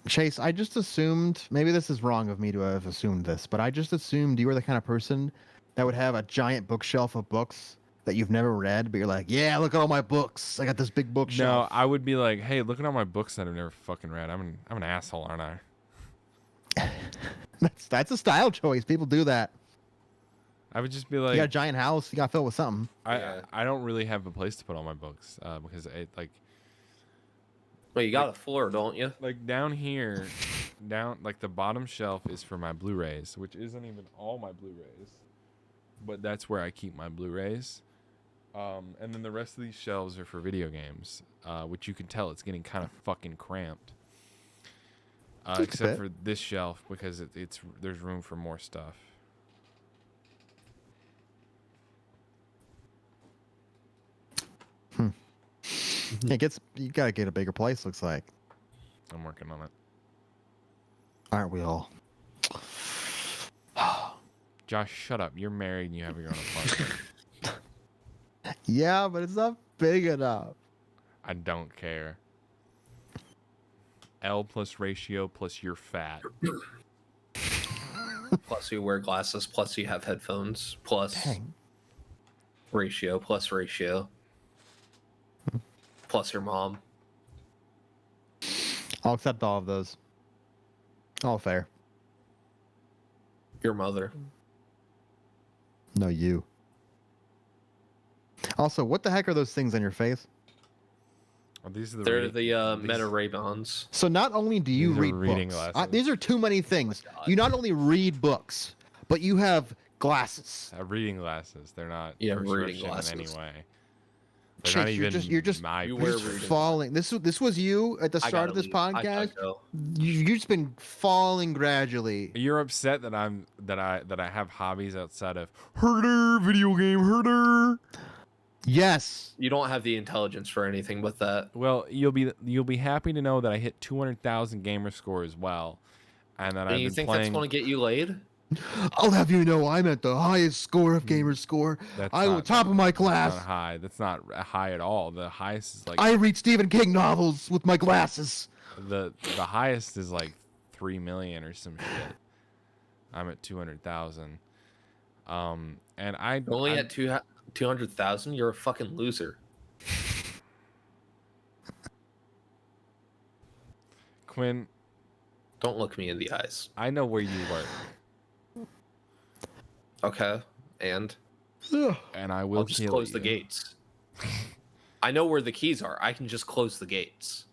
Chase, I just assumed, maybe this is wrong of me to have assumed this, but I just assumed you were the kind of person that would have a giant bookshelf of books that you've never read, but you're like, yeah, look at all my books. I got this big bookshelf. No, I would be like, hey, look at all my books that I've never fucking read. I'm an asshole, aren't I? That's a style choice. People do that. I would just be like, you got a giant house, you got to fill it with something. I don't really have a place to put all my books because it like. Well, you got a floor, don't you? Like down here, like the bottom shelf is for my Blu-rays, which isn't even all my Blu-rays, but that's where I keep my Blu-rays. And then the rest of these shelves are for video games, which you can tell it's getting kind of fucking cramped. Except for this shelf because there's room for more stuff. You gotta get a bigger place. Looks like. I'm working on it. Aren't we all? Josh, shut up. You're married and you have your own apartment. Yeah, but it's not big enough. I don't care. L plus ratio plus you're fat. Plus you wear glasses, plus you have headphones, plus Dang. ratio, plus your mom. I'll accept all of those. All fair. Your mother. No, you. Also, what the heck are those things on your face? Oh, these are the They're re- the these- Meta Ray-Bans. So not only do you These are read reading books, glasses. these are too many things. God. You not only read books, but you have glasses. reading glasses. They're not Yeah, reading prescription glasses. in any way. They're Chase, not even you're just my you you're wear just reading falling. This was you at the I start gotta of this leave. I gotta podcast. go. You've just been falling gradually. You're upset that I have hobbies outside of herder video game herder. Yes. You don't have the intelligence for anything but that. Well, you'll be happy to know that I hit 200,000 gamer score as well, and that And I've you been think playing. that's going to get you laid? I'll have you know I'm at the highest score of gamer score. That's I was not- top of my That's class. not high. That's not high at all. The highest is like I read Stephen King novels with my glasses. the highest is like 3 million or some shit. I'm at 200,000. And I Only I'm- at 200,000? You're a fucking loser. Quinn, Don't look me in the eyes. I know where you work, Okay? And and I will I'll just kill close you. the gates. I know where the keys are. I can just close the gates.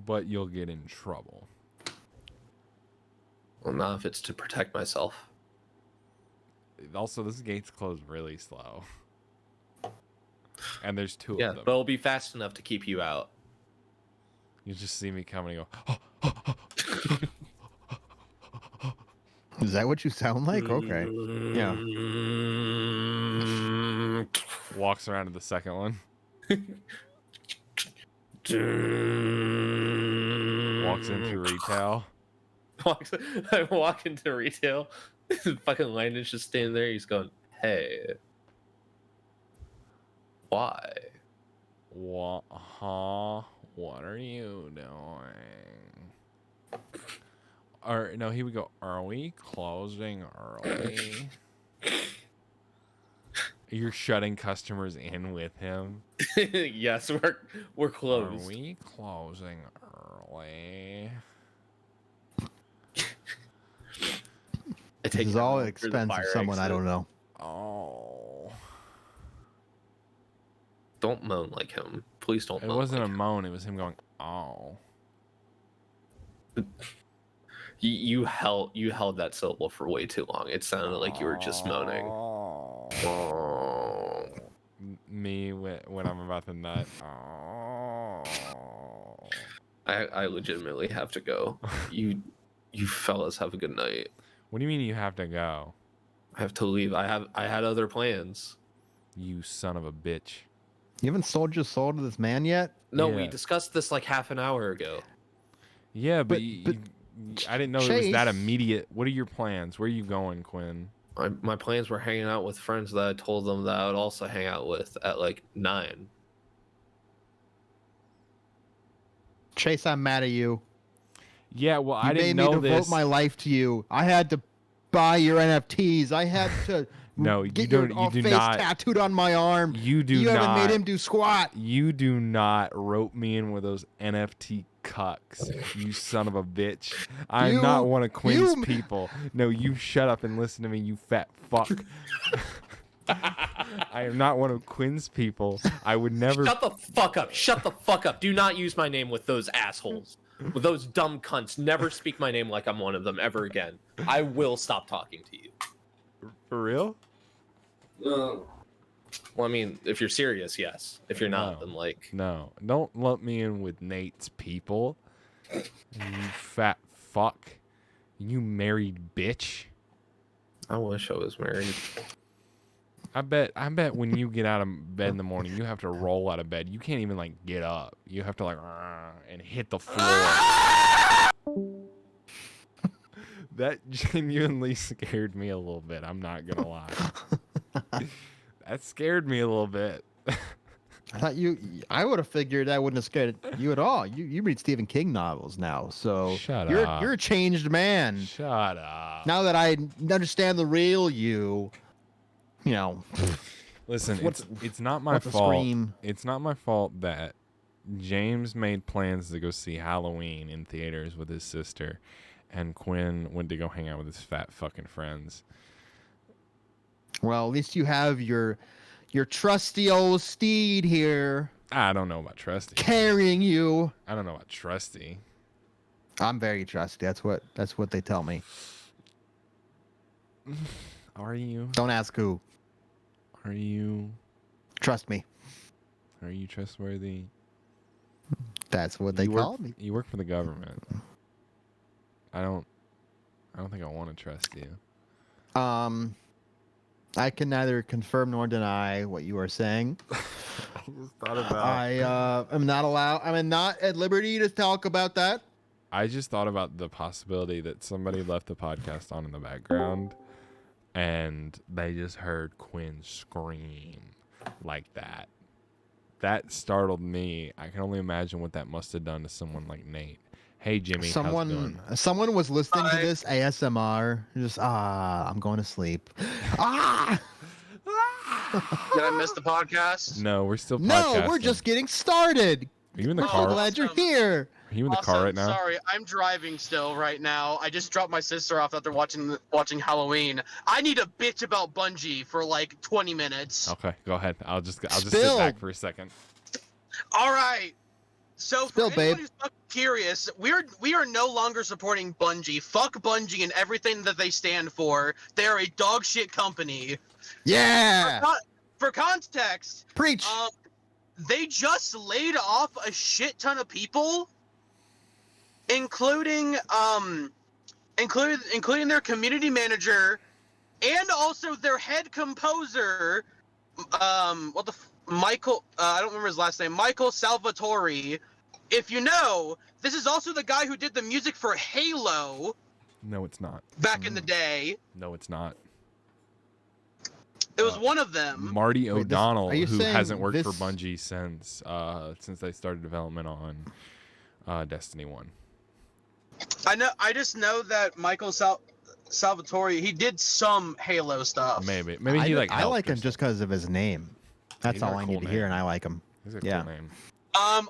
But you'll get in trouble. Well, not if it's to protect myself. Also, this gate's closed really slow. And there's two Yeah, of them. but it'll be fast enough to keep you out. You just see me coming and go, Is that what you sound like? Okay. Yeah. walks around to the second one, walks into retail. I walk into retail. Fucking Landon's just standing there. He's going, "Hey, why?" What? Huh? What are you doing? Or no, he would go, "Are we closing early?" You're shutting customers in with him. Yes, we're closed. Are we closing early? I This take is him all out at through the expense of fire someone I exit. don't know. Oh. Don't moan like him. Please don't. It moan wasn't like a moan, it was him going, "Oh." You held that syllable for way too long. It sounded like you were just moaning. Oh. Oh. Me when I'm about to nut. Oh. I legitimately have to go. You fellas have a good night. What do you mean you have to go? I have to leave. I had other plans. You son of a bitch. You haven't sold your soul to this man yet? No, we Yeah. discussed this like half an hour ago. Yeah, but, But- I didn't know it was that Chase- immediate. What are your plans? Where are you going, Quinn? My plans were hanging out with friends that I told them that I would also hang out with at like 9. Chase, I'm mad at you. Yeah, well, You I didn't made me know devote this. my life to you. I had to buy your NFTs. I had to No, you get don't. your You do face not. tattooed on my arm. You do you not. haven't made him do squat. You do not rope me in with those NFT cucks, you son of a bitch. I'm You- not one of Quinn's you- people. No, you shut up and listen to me, you fat fuck. I am not one of Quinn's people. I would never. Shut the fuck up. Shut the fuck up. Do not use my name with those assholes. With those dumb cunts. Never speak my name like I'm one of them ever again. I will stop talking to you. For real? Well, I mean, if you're serious, yes. If you're not, No. then like, No, don't lump me in with Nate's people. You fat fuck. You married bitch. I wish I was married. I bet when you get out of bed in the morning, you have to roll out of bed. You can't even like get up. You have to like and hit the floor. That genuinely scared me a little bit. I'm not gonna lie. That scared me a little bit. I thought I would have figured that wouldn't have scared you at all. You read Stephen King novels now, so Shut you're up. you're a changed man. Shut up. Now that I understand the real you, you know. Listen, What's- it's not my what's a fault. scream? It's not my fault that James made plans to go see Halloween in theaters with his sister, and Quinn went to go hang out with his fat fucking friends. Well, at least you have your trusty old steed here I don't know about trusty. carrying you. I don't know about trusty. I'm very trusty. That's what they tell me. Are you? Don't ask who. Are you? Trust me. Are you trustworthy? That's what they You call work, me. You work for the government. I don't think I want to trust you. I can neither confirm nor deny what you are saying. I just thought about. I am not allowed. I'm not at liberty to talk about that. I just thought about the possibility that somebody left the podcast on in the background, and they just heard Quinn scream like that. That startled me. I can only imagine what that must have done to someone like Nate. Hey Jimmy, how's it going? Someone was listening to Hi. this ASMR. Just I'm going to sleep. Ah! Did I miss the podcast? No, we're still No, podcasting. we're just getting started. Are you in the We're Oh, so car? glad you're awesome. here. Are you in the car right now? Sorry, I'm driving still right now. I just dropped my sister off after watching Halloween. I need a bitch about Bungie for like 20 minutes. Okay, go ahead. I'll just sit Spill. back for a second. All right. So for Spill, anyone babe. who's fucking curious, we are no longer supporting Bungie. Fuck Bungie and everything that they stand for. They are a dog shit company. Yeah. For context, Preach. they just laid off a shit ton of people, including their community manager and also their head composer. Michael? I don't remember his last name. Michael Salvatore. If you know, this is also the guy who did the music for Halo No, it's not. back in the day. No, it's not. It was one of them. Marty Wait, O'Donnell, are you who saying hasn't worked for this- Bungie since they started development on Destiny 1. I just know that Michael Salvatore, he did some Halo stuff. Maybe he like I helped like or him just because of his name. That's He's got all a I cool need to hear, name. and I like him. something. He's a Yeah. cool name.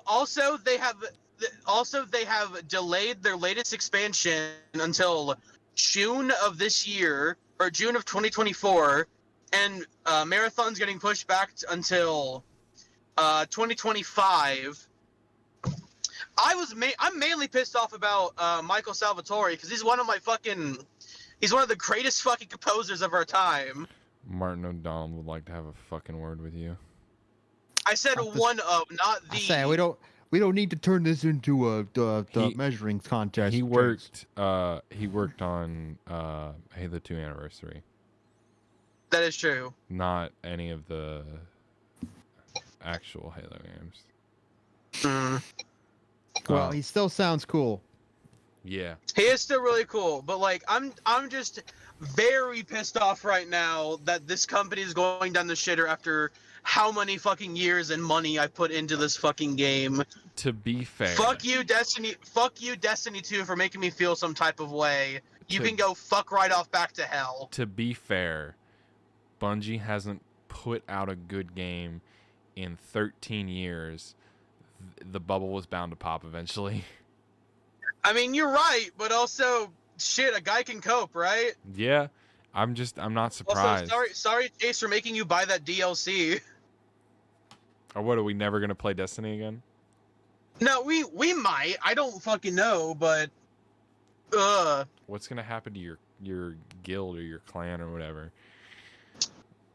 Also they have delayed their latest expansion until June of this year, or June of 2024, and Marathon's getting pushed back until 2025. I'm mainly pissed off about Michael Salvatore because he's one of the greatest fucking composers of our time. Martin O'Donnell would like to have a fucking word with you. I said Not this- one of, not the. I say we don't need to turn this into a He- measuring contest. He James. worked on Halo 2 Anniversary, That is true. not any of the actual Halo games. Mm. Well, Um, he still sounds cool. Yeah. He is still really cool, but like I'm just very pissed off right now that this company is going down the shitter after how many fucking years and money I put into this fucking game. To be fair, Fuck you, Destiny 2 for making me feel some type of way. You To- can go fuck right off back to hell. To be fair, Bungie hasn't put out a good game in 13 years. The bubble was bound to pop eventually. I mean, you're right, but also shit, a guy can cope, right? Yeah, I'm not surprised. Also, sorry, Chase, for making you buy that DLC. Or what, are we never gonna play Destiny again? No, we might. I don't fucking know, but What's gonna happen to your guild or your clan or whatever?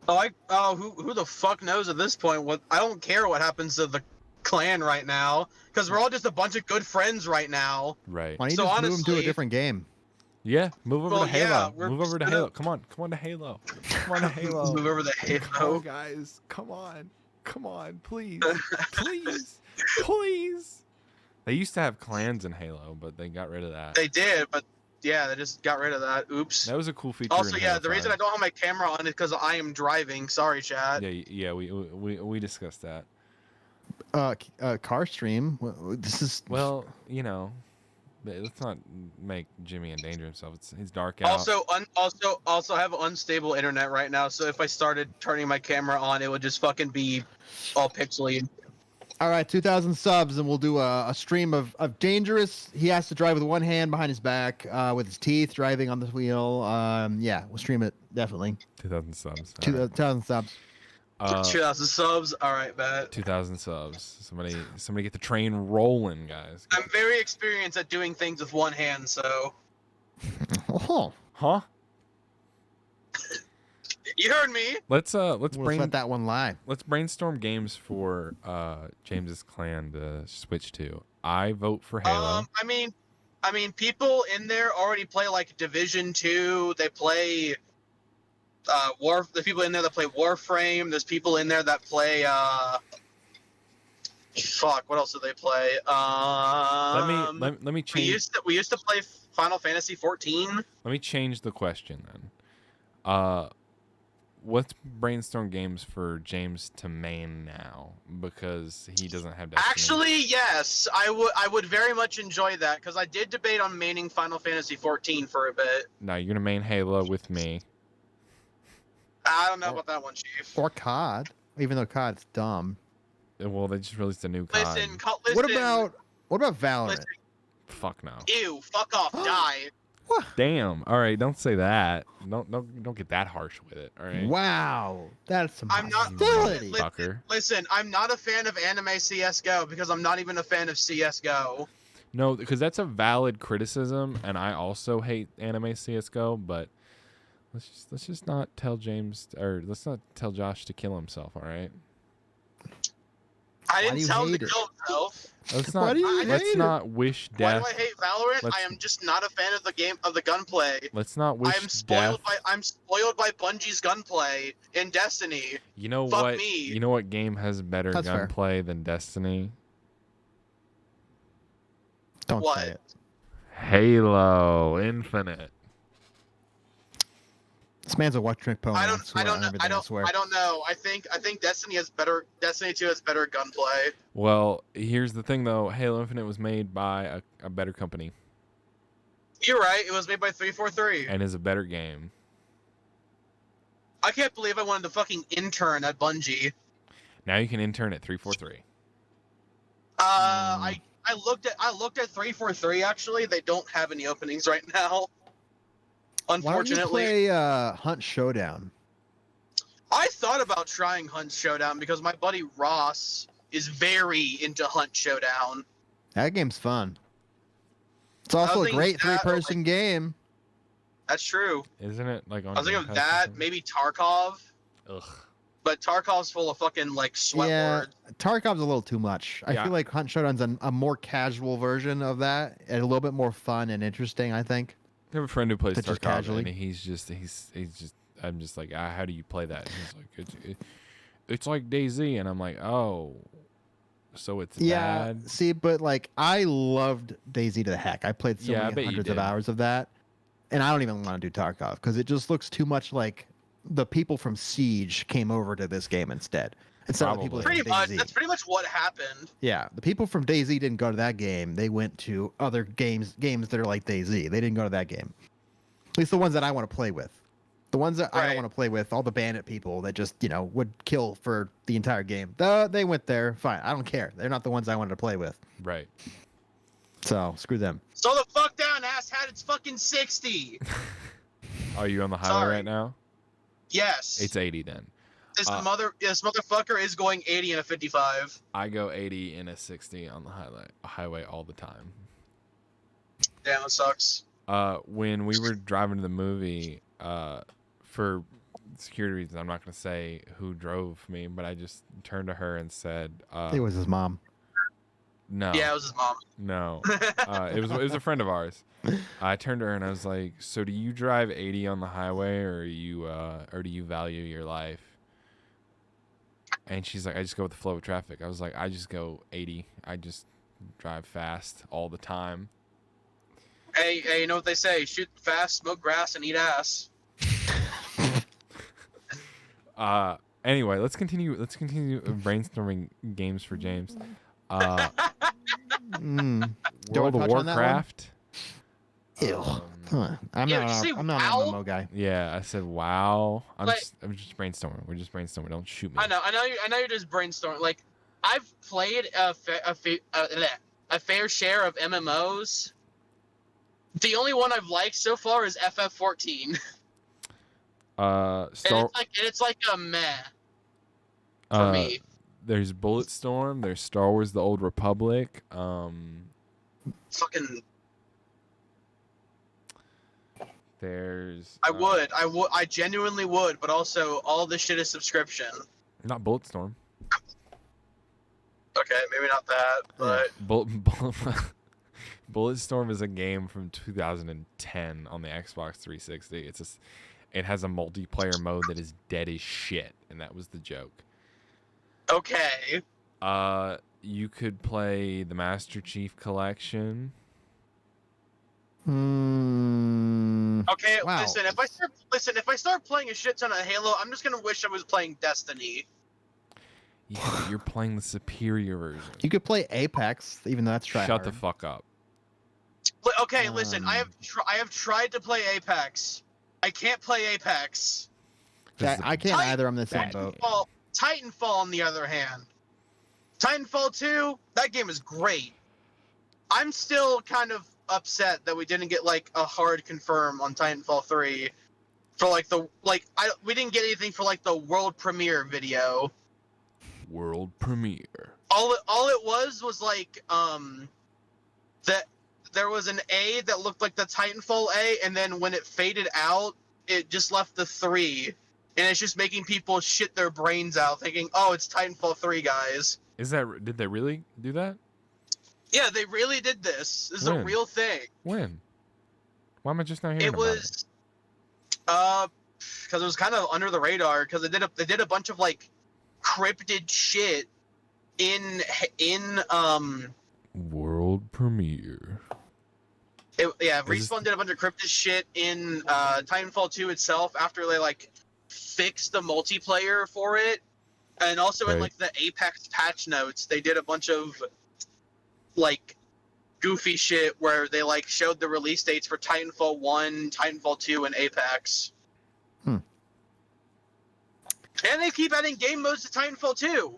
who the fuck knows at this point? What I don't care what happens to the clan right now, because we're all just a bunch of good friends right now. Right. Why don't you So just move him to a honestly- different game? Yeah, move over Well, to Halo. yeah, we're move over to gonna- Halo. Come on to Halo. Come on to Halo. Move over the Halo. guys. Come on, please, please. They used to have clans in Halo, but they got rid of that. They did, but yeah, they just got rid of that. Oops. That was a cool feature. Also, in yeah, Halo the reason 5. I don't have my camera on is because I am driving. Sorry, chat. Yeah, we discussed that. Car stream. This is Well, let's not make Jimmy endanger himself. It's dark out. Also have unstable internet right now, so if I started turning my camera on, it would just fucking be all pixely. all right. 2,000 subs, and we'll do a stream of dangerous. He has to drive with one hand behind his back, with his teeth, driving on the wheel. Yeah, we'll stream it definitely. 2,000 subs. 2,000 subs. 2,000 subs. All right, bet. 2,000 subs. Somebody get the train rolling, guys. I'm very experienced at doing things with one hand, so Oh, Huh? you heard me. Let's let that one lie. let's brainstorm games for James's clan to switch to. I vote for Halo. I mean, people in there already play like Division 2. They play the people in there that play Warframe. There's people in there that play what else do they play? let me change. We used to play Final Fantasy 14. Let me change the question then. Let's brainstorm games for James to main now because he doesn't have Destiny. Actually, yes, I would very much enjoy that because I did debate on maining Final Fantasy 14 for a bit. No, you're gonna main Halo with me. I don't know about that one, Chief. Or COD, even though COD's dumb. Well, they just released a new COD. Listen. What about Valorant? Listen, Fuck no. ew, fuck off, die. Damn. All right, don't say that. Don't get that harsh with it. All right. Wow, that's some I'm not- hostility. Fucker. Listen, I'm not a fan of anime CS:GO because I'm not even a fan of CS:GO. No, because that's a valid criticism, and I also hate anime CS:GO. But let's just not tell James, or let's not tell Josh to kill himself. All right. I do didn't you tell him to hate it? kill himself. Let's Why not. do you Let's hate not wish Why death. do I hate Valorant? Let's- I am just not a fan of the gunplay. Let's not wish I'm spoiled death. I'm spoiled by Bungie's gunplay in Destiny. You know Fuck what? me. You know what game has better That's fair. gunplay than Destiny? Don't What? say it. Halo Infinite. This man's a what trick pony. I don't know. everything, I don't swear. know. I think Destiny 2 has better gunplay. Well, here's the thing though. Halo Infinite was made by a better company You're right. It was made by 343. and is a better game. I can't believe I wanted to fucking intern at Bungie. Now you can intern at 343. I looked at 343 actually. They don't have any openings right now. Why don't you Unfortunately. play Hunt Showdown? I thought about trying Hunt Showdown because my buddy Ross is very into Hunt Showdown. That game's fun. It's also a thinking great that, three-person game. That's true. Isn't it like on I was thinking Game of Pass or that, something? maybe Tarkov, Ugh. but Tarkov's full of fucking like sweat Yeah, words. Tarkov's a little too much. I Yeah. feel like Hunt Showdown's a more casual version of that, and a little bit more fun and interesting, I think. I have a friend who plays But just Tarkov, casually? and he's just I'm just like, how do you play that? And he's like, it's like DayZ, and I'm like, oh, so it's Yeah, bad. see, but like I loved DayZ to the heck. I played so Yeah, I many bet you hundreds of did. hours of that, and I don't even want to do Tarkov because it just looks too much like the people from Siege came over to this game instead. Instead of the people Probably. from Pretty much. DayZ. That's pretty much what happened. Yeah, the people from DayZ didn't go to that game. They went to other games that are like DayZ. They didn't go to that game. At least the ones that I want to play with. The ones that I Right. don't want to play with, all the bandit people that just, would kill for the entire game. They went there. Fine. I don't care. They're not the ones I wanted to play with. Right. So, screw them. Slow the fuck down, asshat. It's fucking 60. Are you on the highway Sorry. right now? Yes. It's 80 then. This uh, this motherfucker is going 80 in a 55. I go 80 and a 60 on the highway all the time. Damn, it sucks. When we were driving to the movie, for security reasons, I'm not going to say who drove me, but I just turned to her and said, It was his mom. no, Yeah, it was his mom. no. It was a friend of ours. I turned to her and I was like, so do you drive 80 on the highway, or do you value your life? And she's like, I just go with the flow of traffic. I was like, I just go 80. I just drive fast all the time. Hey, you know what they say? Shoot fast, smoke grass, and eat ass. Anyway, let's continue brainstorming games for James. Mm. Do I World of touch on that one? Warcraft. Ew. Huh. I'm Yeah, did you not. say I'm not WoW? an MMO guy. Yeah, I said wow. I'm Like- just brainstorming. We're just brainstorming. Don't shoot me. I know you're just brainstorming. Like, I've played a fair share of MMOs. The only one I've liked so far is FF14, and it's like a meh for me. There's Bulletstorm. There's Star Wars: The Old Republic. Fucking, There's. I genuinely would, but also all this shit is subscription. Not Bulletstorm. Okay, maybe not that, but Bulletstorm is a game from 2010 on the Xbox 360. It has a multiplayer mode that is dead as shit, and that was the joke. okay. You could play the Master Chief Collection. Okay, Wow. listen. If I start playing a shit ton of Halo, I'm just gonna wish I was playing Destiny. Yeah, but you're playing the superior version. You could play Apex, even though that's try Shut the fuck up. Okay, listen. I have tried to play Apex. I can't play Apex. I can't Titan- either. I'm the same Titan- boat. Titanfall, on the other hand, Titanfall 2, that game is great. I'm still kind of upset that we didn't get like a hard confirm on Titanfall 3 for we didn't get anything for like the world premiere video. World premiere. All it was like that there was an A that looked like the Titanfall A, and then when it faded out, it just left the 3. And it's just making people shit their brains out, thinking, "Oh, it's Titanfall 3, guys." Did they really do that? Yeah, they really did this. This is a When? real thing. When? Why am I just not hearing It about was, because it was kind of under the radar. Because they did a bunch of like cryptid shit in World premiere. Respawn did a bunch of cryptid shit in Titanfall 2 itself after they like fixed the multiplayer for it, and also in Right. like the Apex patch notes they did a bunch of like goofy shit where they like showed the release dates for Titanfall 1, Titanfall 2, and Apex. Hmm. And they keep adding game modes to Titanfall 2.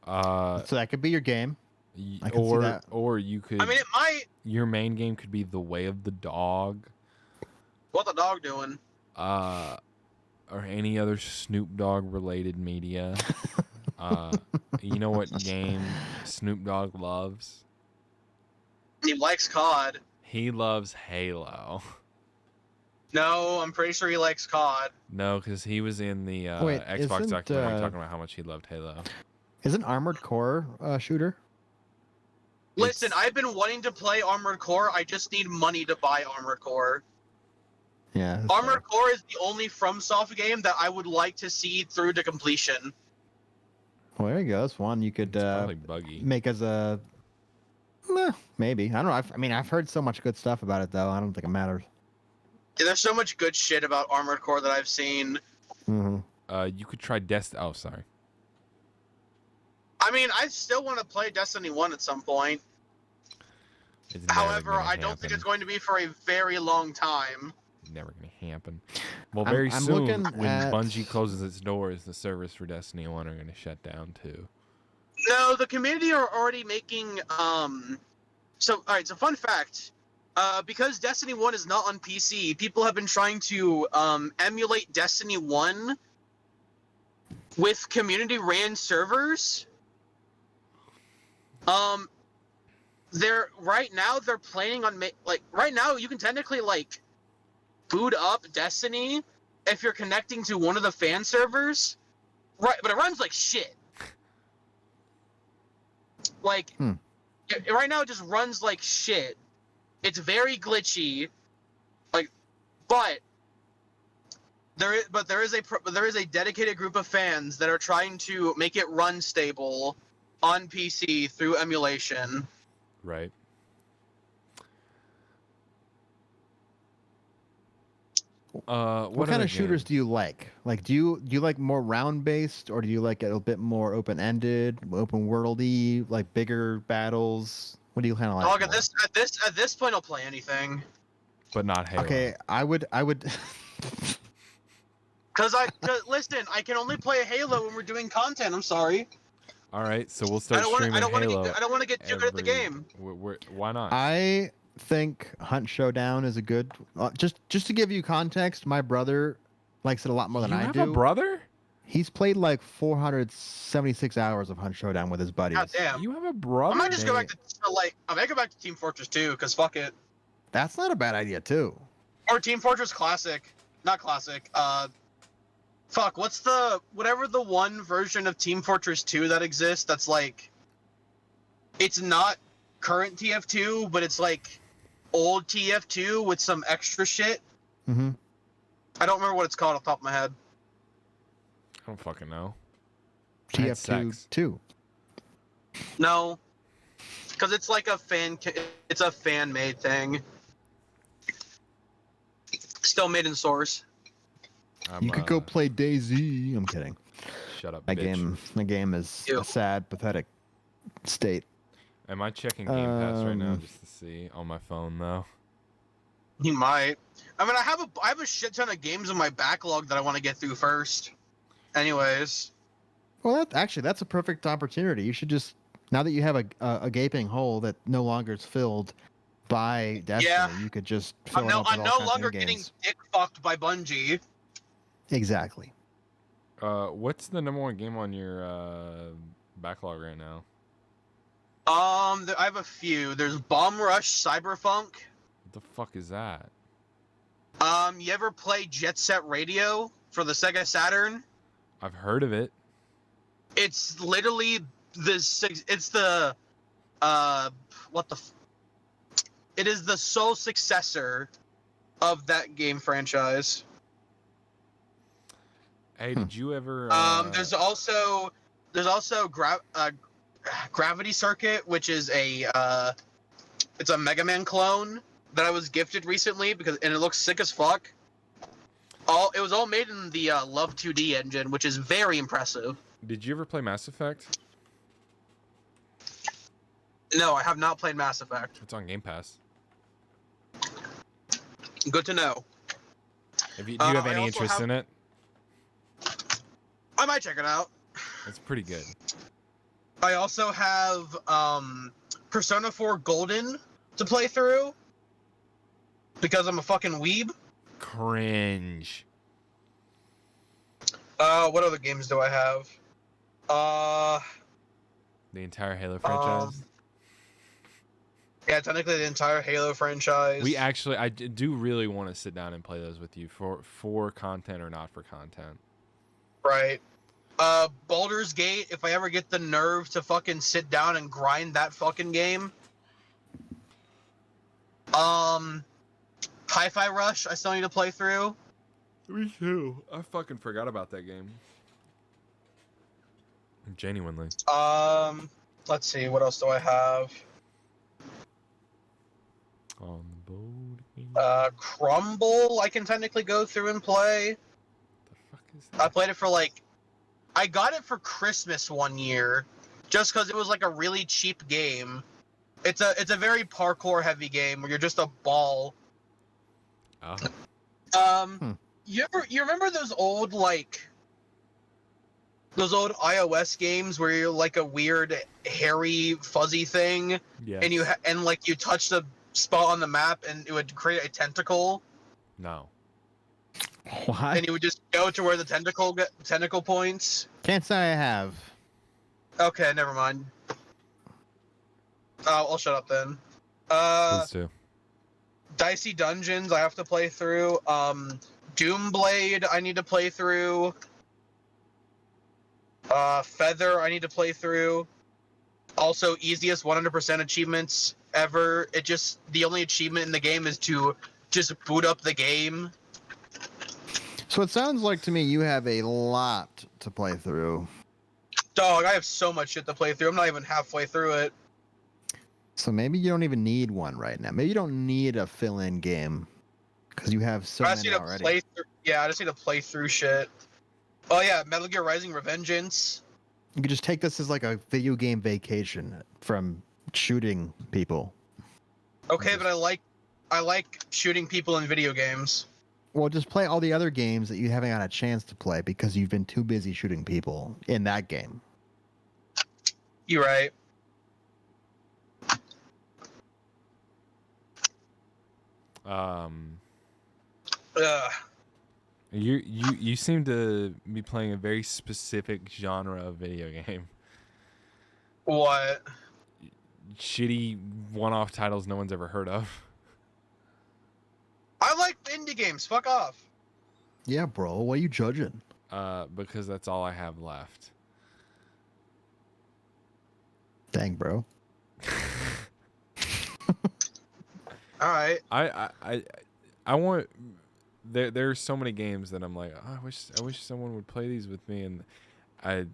So that could be your game. I can see that. Or you could. I mean, it might. Your main game could be The Way of the Dog. What the dog doing? Or any other Snoop Dogg related media. You know what game Snoop Dogg loves? He likes COD. He loves Halo. No, I'm pretty sure he likes COD. No, because he was in the Wait, Xbox isn't, documentary talking about how much he loved Halo. Isn't Armored Core a shooter? Listen, It's- I've been wanting to play Armored Core. I just need money to buy Armored Core. Yeah. that's Armored Core is the only FromSoft game that I would like to see through to completion. fair. Well, there you go. That's one you could It's probably buggy. make as a. Maybe. I don't know. I've heard so much good stuff about it, though. I don't think it matters. Yeah, there's so much good shit about Armored Core that I've seen. Mm-hmm. You could try Oh, sorry. I mean, I still want to play Destiny 1 at some point. It's never However, gonna I don't think happen. it's going to be for a very long time. Never gonna happen. Well, I'm- very I'm soon, looking when at- Bungie closes its doors, the servers for Destiny 1 are gonna shut down too. No, the community are already making so all right, so fun fact. Because Destiny 1 is not on PC, people have been trying to emulate Destiny 1 with community ran servers. They're planning on right now you can technically like boot up Destiny if you're connecting to one of the fan servers. Right, but it runs like shit. Like right now it just runs like shit. It's very glitchy. Like but there is a dedicated group of fans that are trying to make it run stable on PC through emulation. Right. What kind of shooters do you like? Like, do you like more round based, or do you like it a bit more open ended, open worldy, like bigger battles? What do you kind of like? Dog, more? at this point, I'll play anything. But not Halo. Okay, I would. Cause listen, I can only play Halo when we're doing content. I'm sorry. All right, so we'll start streaming I don't Halo. want to get too good at the game. Why not? I think Hunt Showdown is a good. Just to give you context, my brother likes it a lot more than you I have do. a brother? He's played like 476 hours of Hunt Showdown with his buddies. God damn. You have a brother? I might just go back to I might go back to Team Fortress 2, cause fuck it. That's not a bad idea too. Or Team Fortress Classic, not Classic. Fuck, whatever the one version of Team Fortress 2 that exists that's like, it's not current TF2, but it's like old TF2 with some extra shit. Mm-hmm. I don't remember what it's called off the top of my head. I don't fucking know. I had TF2 sex. 2. No, because it's like it's a fan-made thing. Still made in source. You could go play DayZ. I'm kidding. Shut up, That bitch. game is Ew. a sad, pathetic state. Am I checking Game Pass right now Um, just to see on my phone though? You might. I mean, I have a shit ton of games in my backlog that I want to get through first. Anyways, Well, that's a perfect opportunity. You should just, now that you have a gaping hole that no longer is filled by Destiny, Yeah. you could just fill I'm it no, up with I'm all no kinds of longer new getting games. dick fucked by Bungie. Exactly. What's the number one game on your backlog right now? I have a few. There's Bomb Rush Cyberpunk. What the fuck is that? You ever play Jet Set Radio for the Sega Saturn? I've heard of it. It's literally it's the it is the sole successor of that game franchise. Hey, did you ever? There's also Gravity Circuit, which is it's a Mega Man clone that I was gifted recently and it looks sick as fuck. It was all made in the Love 2D engine, which is very impressive. Did you ever play Mass Effect? No, I have not played Mass Effect. It's on Game Pass. Good to know. Do you have I any also interest have- in it? I might check it out. It's pretty good. I also have Persona 4 Golden to play through because I'm a fucking weeb. Cringe. What other games do I have? The entire Halo franchise. Yeah, technically the entire Halo franchise. I do really want to sit down and play those with you for content or not for content. Right. Baldur's Gate, if I ever get the nerve to fucking sit down and grind that fucking game. Hi-Fi Rush, I still need to play through. Me too. I fucking forgot about that game. Genuinely. Let's see, what else do I have? On the board. Crumble, I can technically go through and play. The fuck is that? I played it for I got it for Christmas one year, just because it was like a really cheap game. It's a very parkour heavy game where you're just a ball. Oh. You remember those old iOS games where you're like a weird hairy fuzzy thing, Yes. and you touch the spot on the map and it would create a tentacle, No. What? and you would just go to where the tentacle points. Can't say I have. Okay, never mind. I'll shut up then. Please do. Dicey Dungeons I have to play through. Doomblade I need to play through. Feather I need to play through. Also, easiest 100% achievements ever. The only achievement in the game is to just boot up the game. So it sounds like to me you have a lot to play through. Dog, I have so much shit to play through. I'm not even halfway through it. So maybe you don't even need one right now. Maybe you don't need a fill-in game. Because you have so I just many need to already. play through. Yeah, I just need to play through shit. Oh yeah, Metal Gear Rising: Revengeance. You could just take this as like a video game vacation from shooting people. Okay, but I like shooting people in video games. Well, just play all the other games that you haven't had a chance to play because you've been too busy shooting people in that game. You're right. Ugh. You seem to be playing a very specific genre of video game. What? Shitty one-off titles no one's ever heard of. I like indie games. Fuck off. Yeah, bro. What are you judging? Because that's all I have left. Dang, bro. All right. I want. There's so many games that I'm like, oh, I wish someone would play these with me, and I'm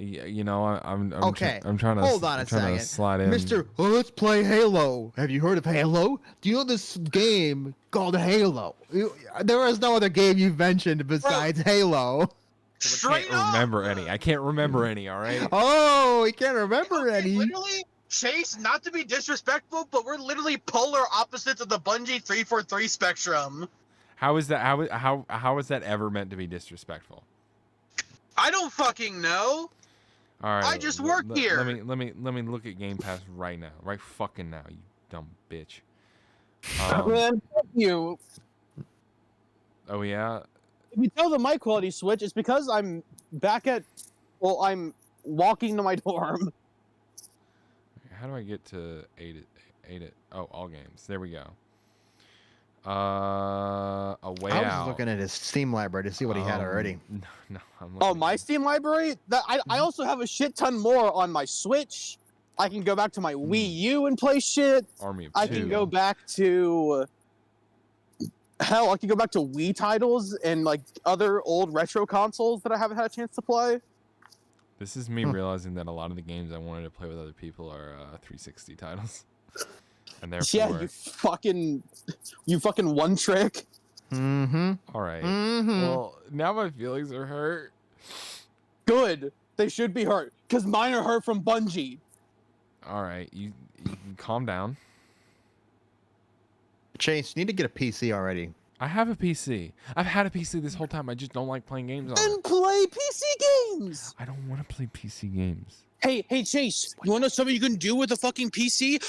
Okay, I'm trying to hold on a I'm trying to second. slide in. Mister, let's play Halo. Have you heard of Halo? Do you know this game called Halo? There is no other game you've mentioned besides Halo. I Straight can't up. remember any. I can't remember any. All right. Oh, he can't remember Okay, any. literally, Chase, not to be disrespectful, but we're literally polar opposites of the Bungie 343 spectrum. How is that? How is that ever meant to be disrespectful? I don't fucking know. All right. I just work here. Let me look at Game Pass right now. Right fucking now, you dumb bitch. Man, fuck you. Oh yeah. If you tell the mic quality switch, it's because I'm I'm walking to my dorm. How do I get to 8 it? Oh, all games. There we go. A way I was out. just looking at his Steam library to see what he had already. No, I'm Oh, looking my at- Steam library? I also have a shit ton more on my Switch. I can go back to my Wii U and play shit. Army of I Two. can go back to hell. I can go back to Wii titles and like other old retro consoles that I haven't had a chance to play. This is me realizing that a lot of the games I wanted to play with other people are 360 titles, and therefore, Yeah, you fucking one trick. Mm-hmm. all right. Mm-hmm. Well, now my feelings are hurt. Good. They should be hurt because mine are hurt from Bungie. All right, you can calm down. Chase, you need to get a PC already. I have a PC. I've had a PC this whole time. I just don't like playing games on Then it. play PC games. I don't want to play PC games. Hey, Chase, you want to know something you can do with a fucking PC?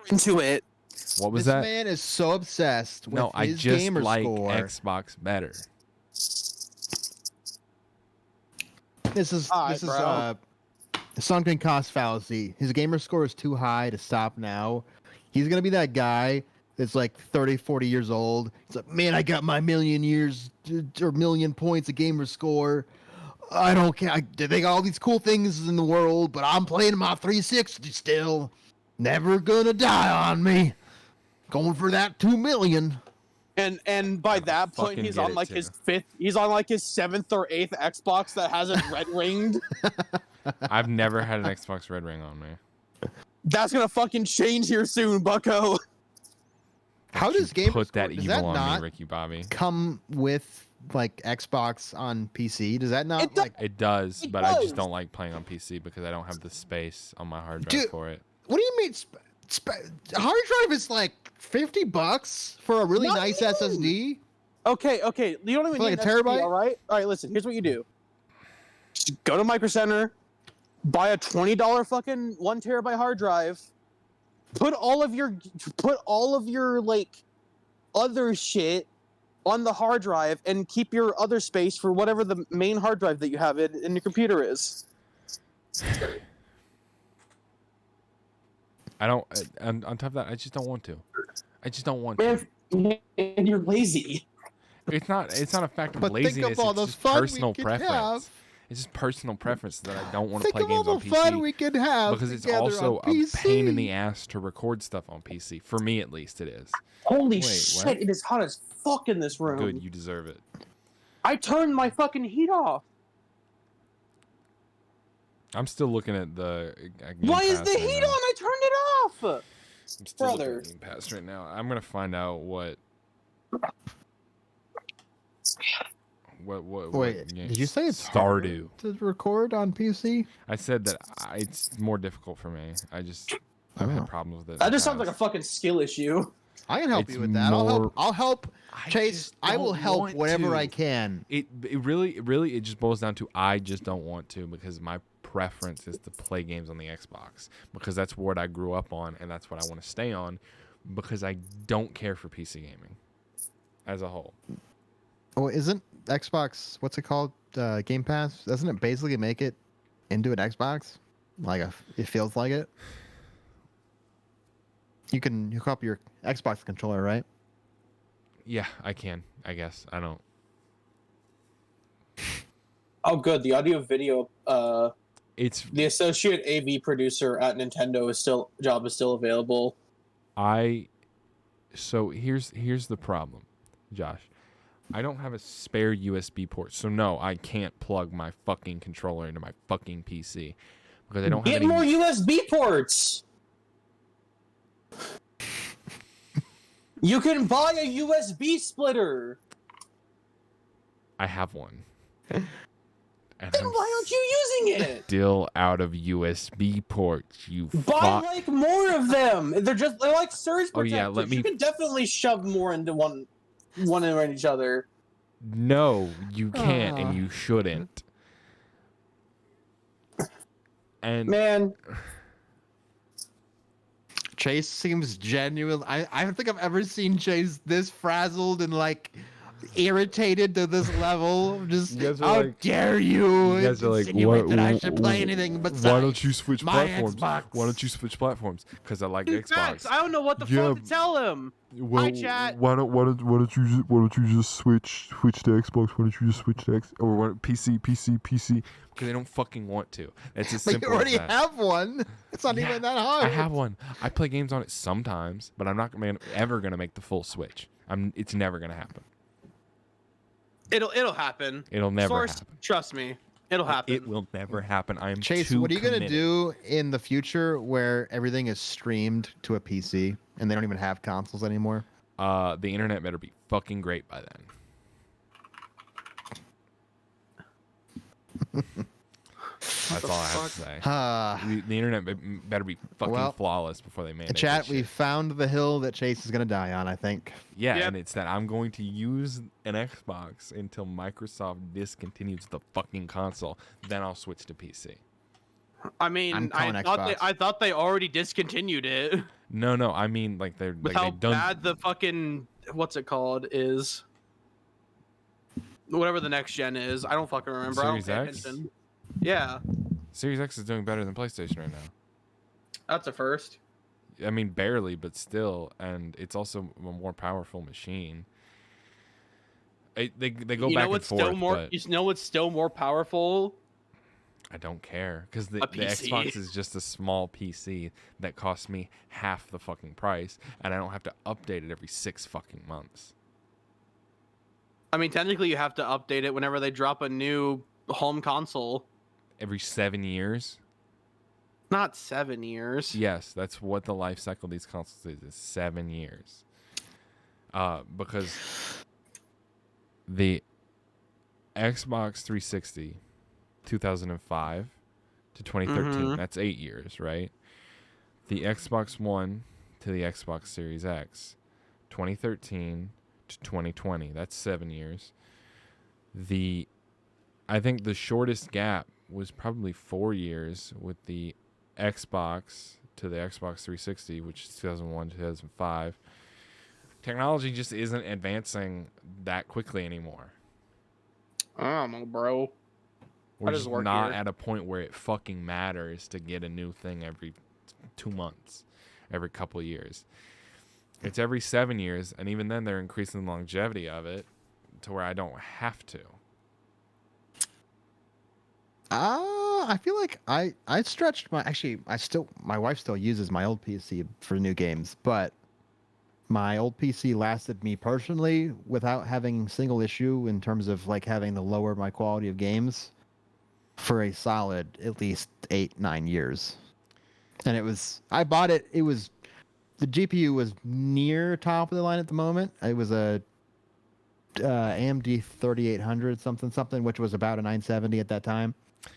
Into it. What was This that? man is so obsessed with No, I his just gamer like score. Xbox better. This is Alright, bro. sunken cost fallacy. His gamer score is too high to stop now. He's gonna be that guy that's like 30, 40 years old. He's like, man, I got my million points of gamer score. I don't care. They got all these cool things in the world, but I'm playing my 360 still. Never gonna die on me. Going for that 2 million. And by that point, fucking he's get on it, like too. his fifth. He's on like his 7th or 8th Xbox that hasn't red ringed. I've never had an Xbox Red Ring on me. That's gonna fucking change here soon, Bucko. How You does gamer put score, that does evil that on not me, Ricky Bobby? come with like Xbox on PC? Does that not It does. like It does, It but I does. just don't like playing on PC because I don't have the space on my hard drive Dude, for it. what do you mean hard drive is like $50 for a really No. nice SSD? Okay. You don't even For like need a terabyte? All right. Listen. Here's what you do. Just go to Micro Center, buy a $20 fucking 1 terabyte hard drive. Put all of your like other shit on the hard drive and keep your other space for whatever the main hard drive that you have in your computer is. I don't. And on top of that, I just don't want to. I just don't want to. Man, and you're lazy. It's not a fact of But think laziness. of all It's the just fun we personal could preference. have. It's just personal preference that I don't want to Think play of all games the on fun PC we could have because it's together also on a pain in PC. the ass to record stuff on PC. For me, at least, it is. Holy Wait, shit! what? It is hot as fuck in this room. Good, you deserve it. I turned my fucking heat off. I'm still looking at the. Game Why is Pass the right heat now. on? I turned it off. I'm still looking brother? at Game Pass right now. I'm gonna find out what What Wait, game? did you say it's Stardew? hard to record on PC? I said that it's more difficult for me. I've had problems with it. That just sounds like a fucking skill issue. I can help It's you with that. I'll help. I Chase, just I will don't help want whenever to. I can. It really it just boils down to I just don't want to, because my preference is to play games on the Xbox, because that's what I grew up on and that's what I want to stay on, because I don't care for PC gaming as a whole. Oh, isn't Xbox, what's it called? Game Pass? Doesn't it basically make it into an Xbox? It feels like it. You can hook up your Xbox controller, right? Yeah, I can. I guess I don't. Oh, good. The audio video. It's The associate AV producer at Nintendo is still available. So here's the problem, Josh. I don't have a spare USB port, so no, I can't plug my fucking controller into my fucking PC because I don't have Get any. more USB ports. You can buy a USB splitter. I have one. And Then why aren't you using it? still out of USB ports? You Buy fuck. like more of them. They're like surge protectors. Oh, yeah, let me- You can definitely shove more into one in each other. No, you can't, and you shouldn't. And Man, Chase seems genuine. I don't think I've ever seen Chase this frazzled and like irritated to this level. Just You guys are how like- dare you? you guys are like, insinuate that I should play anything besides why don't you switch my platforms? Xbox. Why don't you switch platforms? Because I like Xbox. Facts. I don't know what the Yeah, fuck to tell him. Well, Hi, chat. why don't you just switch to Xbox? Why don't you just switch to X or PC? Because they don't fucking want to. It's as But you simple already as that. have one. It's not Yeah, even that hard. I have one. I play games on it sometimes, but I'm not ever gonna make the full switch. It's never gonna happen. It'll happen. It'll never Source, happen. trust me, it'll happen. It will never happen. I am Chase, too what are you gonna committed. do in the future where everything is streamed to a PC and they don't even have consoles anymore? The internet better be fucking great by then. That's all I have to say. The internet better be fucking Well, flawless before they mandate Chat, that we shit. found the hill that Chase is gonna die on. I think. Yeah, Yep. and it's that I'm going to use an Xbox until Microsoft discontinues the fucking console. Then I'll switch to PC. I mean, I'm calling I thought they already discontinued it No, I mean like they're with like how they've done. bad the fucking what's it called is. Whatever the next gen is, I don't fucking remember. Series I don't pay X? attention. Yeah, Series X is doing better than PlayStation right now. that's a first. I mean, barely, but still, and it's also a more powerful machine. They go You back know and what's forth, still more? but You know what's still more powerful? I don't care because the A PC. Xbox is just a small PC that costs me half the fucking price, and I don't have to update it every 6 fucking months. I mean, technically, you have to update it whenever they drop a new home console. Every 7 years. Not 7 years. Yes, that's what the life cycle of these consoles is 7 years. Because the Xbox 360, 2005 to 2013, Mhm. that's 8 years, right? The Xbox One to the Xbox Series X, 2013 to 2020, that's 7 years. I think the shortest gap was probably 4 years with the Xbox to the Xbox 360, which is 2001 to 2005. Technology just isn't advancing that quickly anymore. I don't know, bro. We're just just work not here. at a point where it fucking matters to get a new thing every 2 months, every couple of years. It's every 7 years, and even then they're increasing the longevity of it to where I don't have to. I feel like I stretched my wife still uses my old PC for new games, but my old PC lasted me personally without having single issue in terms of like having to lower my quality of games for a solid at least 8-9 years. And I bought it, the GPU was near top of the line at the moment. It was a AMD 3800 something, which was about a 970 at that time.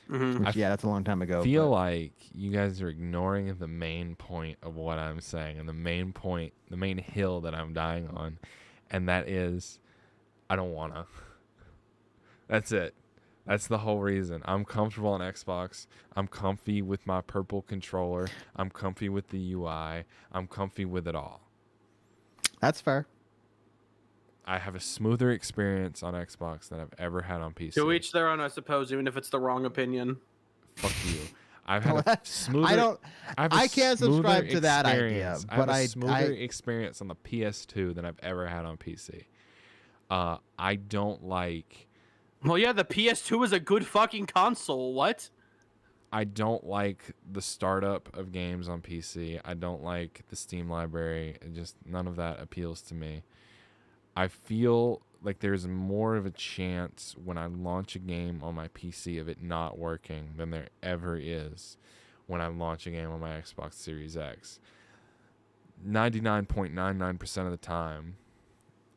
Mhm. Which, yeah, that's a long time ago. Feel but- like you guys are ignoring the main point of what I'm saying, and the main point, the main hill that I'm dying on, and that is, I don't wanna. That's it. That's the whole reason. I'm comfortable on Xbox. I'm comfy with my purple controller. I'm comfy with the UI. I'm comfy with it all. That's fair. I have a smoother experience on Xbox than I've ever had on PC. To each their own, I suppose, even if it's the wrong opinion. Fuck you. I've had a smoother. I don't. have a I can't smoother subscribe to that idea, experience. but I have a smoother experience on the PS2 than I've ever had on PC. I don't like. Well, yeah, the PS2 is a good fucking console. What? I don't like the startup of games on PC. I don't like the Steam library. Just none of that appeals to me. I feel like there's more of a chance when I launch a game on my PC of it not working than there ever is when I launch a game on my Xbox Series X. 99.99% of the time,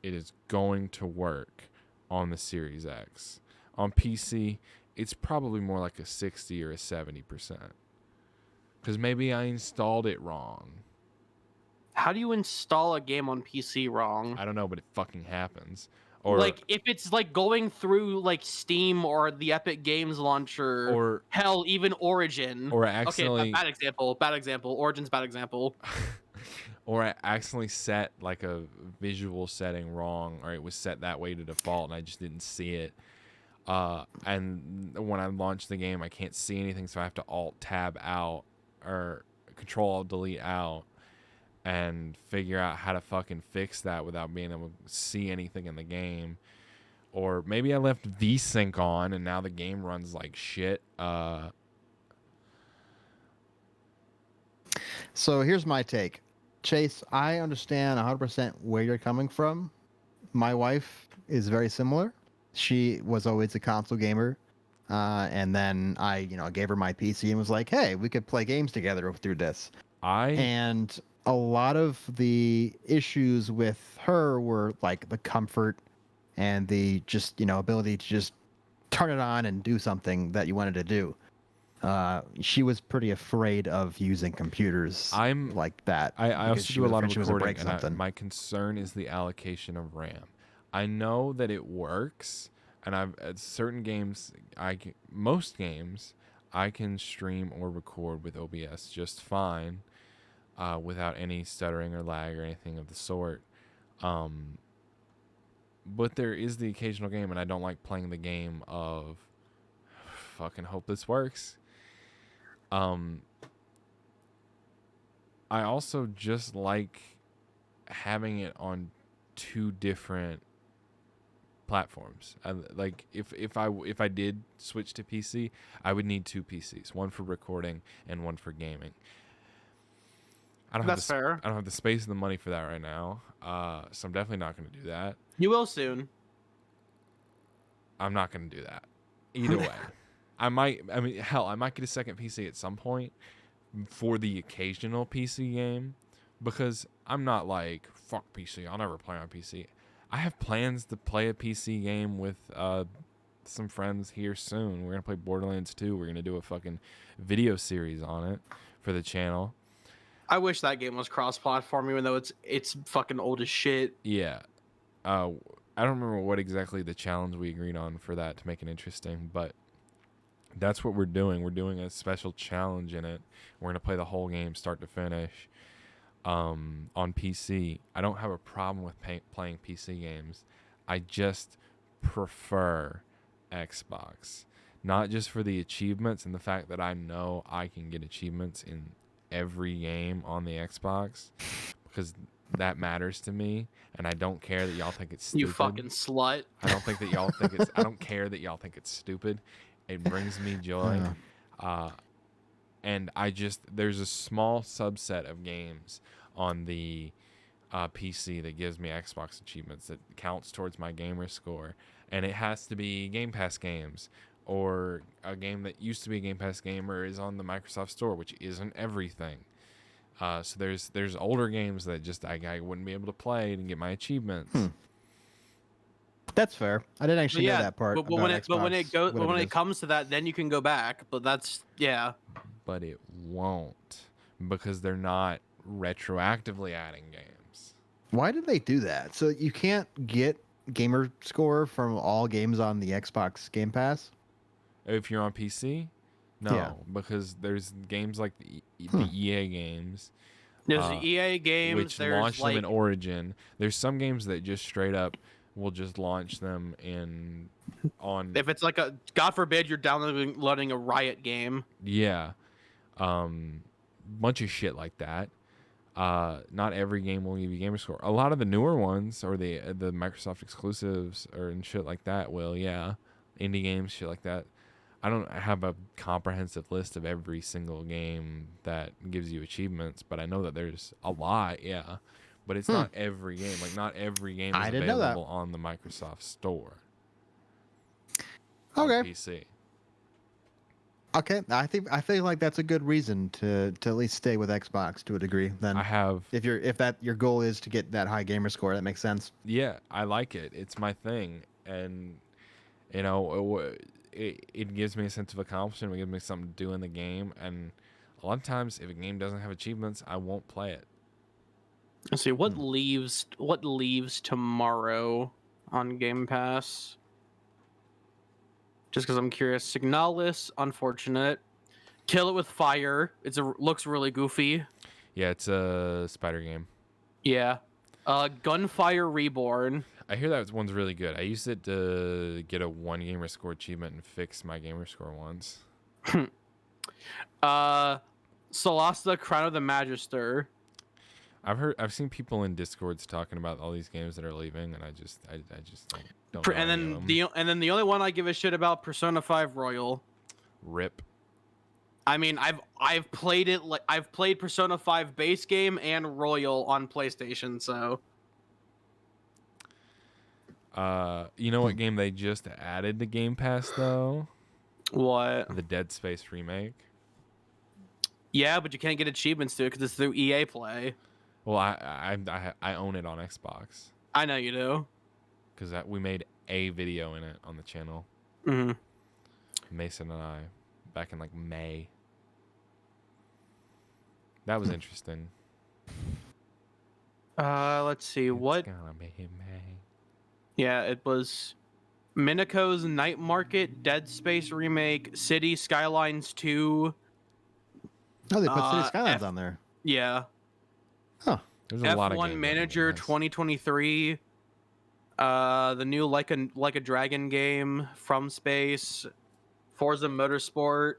it is going to work on the Series X. On PC, it's probably more like a 60 or a 70%. Because maybe I installed it wrong. How do you install a game on PC wrong? I don't know, but it fucking happens. Or Like, if it's like going through like Steam or the Epic Games launcher, or hell, even Origin. or I Okay, accidentally bad example. Bad example. Origin's bad example. or I accidentally set like a visual setting wrong, or it was set that way to default and I just didn't see it. And when I launch the game, I can't see anything, so I have to Alt Tab out or Control Alt Delete out and figure out how to fucking fix that without being able to see anything in the game. Or maybe I left VSync on and now the game runs like shit. So here's my take. Chase, I understand 100% where you're coming from. My wife is very similar. She was always a console gamer. And then I, gave her my PC and was like, hey, we could play games together through this. And a lot of the issues with her were like the comfort and the just, ability to just turn it on and do something that you wanted to do. She was pretty afraid of using computers like that. I because also she do a was lot afraid of she was gonna recording, break and something. my concern is the allocation of RAM. I know that it works, and I've at certain games, most games, I can stream or record with OBS just fine, without any stuttering or lag or anything of the sort. But there is the occasional game, and I don't like playing the game of fucking hope this works. I also just like having it on two different platforms. Like if I did switch to PC, I would need two PCs, one for recording and one for gaming. That's fair. I don't have the space and the money for that right now, so I'm definitely not going to do that. You will soon. I'm not going to do that. Either way. I might get a second PC at some point for the occasional PC game, because I'm not like, fuck PC, I'll never play on PC. I have plans to play a PC game with some friends here soon. We're going to play Borderlands 2. We're going to do a fucking video series on it for the channel. I wish that game was cross-platform, even though it's fucking old as shit. Yeah. I don't remember what exactly the challenge we agreed on for that to make it interesting, but that's what we're doing. We're doing a special challenge in it. We're going to play the whole game start to finish on PC. I don't have a problem with playing PC games. I just prefer Xbox. Not just for the achievements and the fact that I know I can get achievements in every game on the Xbox, because that matters to me, and I don't care that y'all think it's stupid. You fucking slut. I don't think that y'all think it's I don't care that y'all think it's stupid. It brings me joy. And there's a small subset of games on the PC that gives me Xbox achievements that counts towards my gamer score, and it has to be Game Pass games, or a game that used to be a Game Pass game or is on the Microsoft Store, which isn't everything. So there's older games that just I wouldn't be able to play and get my achievements. That's fair. I didn't But actually know that part. but about when Xbox, whatever when it it is. comes to that, then you can go back. But that's But it won't because they're not retroactively adding games. Why did they do that? So you can't get gamer score from all games on the Xbox Game Pass? If you're on PC, no, Yeah. because there's games like the EA games, There's the EA games. which There's launch like them in Origin. There's some games that just straight up will just launch them on if it's like a God forbid you're downloading a Riot game. yeah, bunch of shit like that. Not every game will give you gamer score. A lot of the newer ones or the Microsoft exclusives or and shit like that will, yeah, indie games, shit like that. I don't have a comprehensive list of every single game that gives you achievements, but I know that there's a lot, yeah. But it's not every game. Like not every game is I didn't know that. available on the Microsoft Store. Okay. On PC. Okay, I feel like that's a good reason to at least stay with Xbox to a degree. Then I have if your goal is to get that high gamer score, that makes sense. yeah, I like it. It's my thing, and you know, it gives me a sense of accomplishment. It gives me something to do in the game, and a lot of times, if a game doesn't have achievements, I won't play it. Let's see what leaves tomorrow on Game Pass. Just because I'm curious. Signalis, unfortunate. Kill It With Fire. Looks really goofy. Yeah, it's a spider game. Yeah. Gunfire Reborn. I hear that one's really good. I used it to get a 1 gamer score achievement and fix my gamer score once. Solasta, Crown of the Magister. I've seen people in Discords talking about all these games that are leaving, and I just don't know And any of them. then the only one I give a shit about, Persona 5 Royal. Rip. I mean, I've played it I've played Persona 5 base game and Royal on PlayStation, so You know what game they just added to Game Pass though? what? The Dead Space remake. Yeah, but you can't get achievements to it because it's through EA Play. Well, I own it on Xbox I know you do. because we made a video in it on the channel. Mm-hmm. Mason and I, back in like May. That was interesting. Let's see what. It's gonna be May. Yeah, it was Minako's Night Market, Dead Space remake, City Skylines 2. Oh, they put City Uh, Skylines on there. Yeah. There's a lot of F1 games Manager on this. 2023. The new Like a Dragon game from space. Forza Motorsport.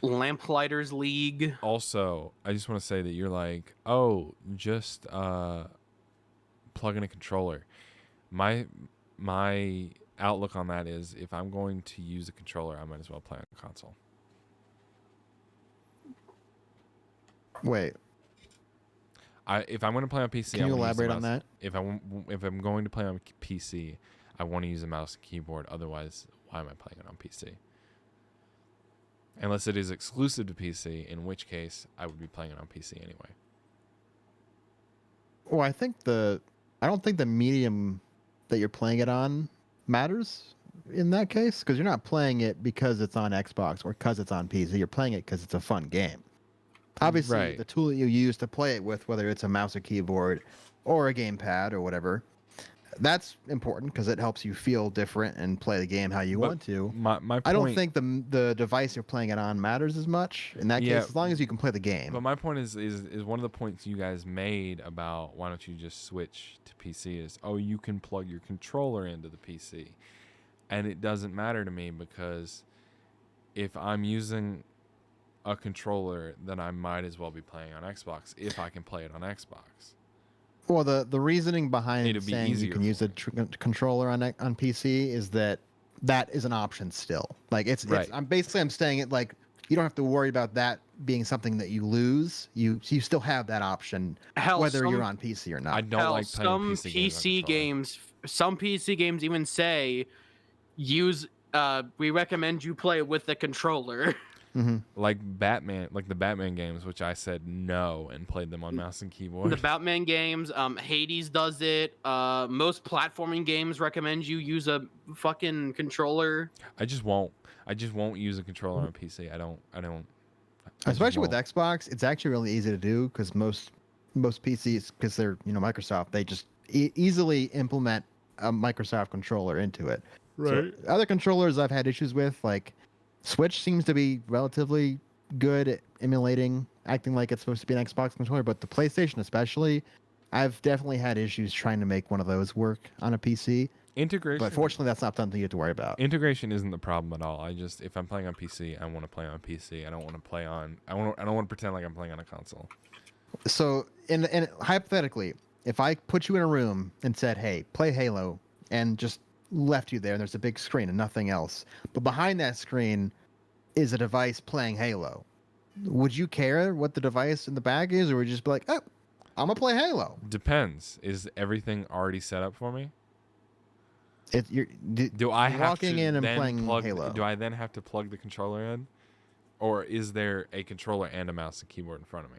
Lamplighters League. Also, I just want to say that you're like, oh, just plug in a controller. My outlook on that is if I'm going to use a controller, I might as well play on a console. Wait, If I'm going to play on PC, can I you wanna use the elaborate on mouse. that? If I'm going to play on PC, I want to use a mouse and keyboard. Otherwise, why am I playing it on PC? Unless it is exclusive to PC, in which case I would be playing it on PC anyway. Well, I don't think the medium that you're playing it on matters in that case, because you're not playing it because it's on Xbox or because it's on PC. You're playing it because it's a fun game. Obviously, Right. the tool that you use to play it with, whether it's a mouse or keyboard or a gamepad or whatever, that's important because it helps you feel different and play the game how you But want to. My point, I don't think the device you're playing it on matters as much in that Yeah. case, as long as you can play the game. But my point is one of the points you guys made about why don't you just switch to PC is, oh, you can plug your controller into the PC. And it doesn't matter to me because if I'm using a controller, then I might as well be playing on Xbox if I can play it on Xbox. Well, the reasoning behind It'd be saying you easier can use a controller on PC is that is an option still. Like it's Right. I'm saying it like you don't have to worry about that being something that you lose. You still have that option Hell, whether you're on PC or I not. don't Hell, like playing some PC games on controller. games, some PC games even say use. We recommend you play with the controller. Mm-hmm. like the Batman games, which I said no and played them on mouse and keyboard. The Batman games, Hades does it. Most platforming games recommend you use a fucking controller. I just won't use a controller on PC. I don't. I just Especially with won't. Xbox, it's actually really easy to do because most PCs, because they're Microsoft, they just easily implement a Microsoft controller into it. So other controllers I've had issues with, like Switch, seems to be relatively good at emulating, acting like it's supposed to be an Xbox controller, but the PlayStation especially, I've definitely had issues trying to make one of those work on a PC. Integration. But fortunately, that's not something you have to worry about. Integration isn't the problem at all. If I'm playing on PC, I want to play on PC. I don't want to play on. I don't want to pretend like I'm playing on a console. So, in hypothetically, if I put you in a room and said, "Hey, play Halo," and just left you there, and there's a big screen and nothing else, but behind that screen is a device playing Halo, would you care what the device in the back is, or would you just be like, "Oh, I'm gonna play Halo"? Depends. Is everything already set up for me? Do I have walking to in and then playing plug? Halo? Do I then have to plug the controller in, or is there a controller and a mouse and keyboard in front of me?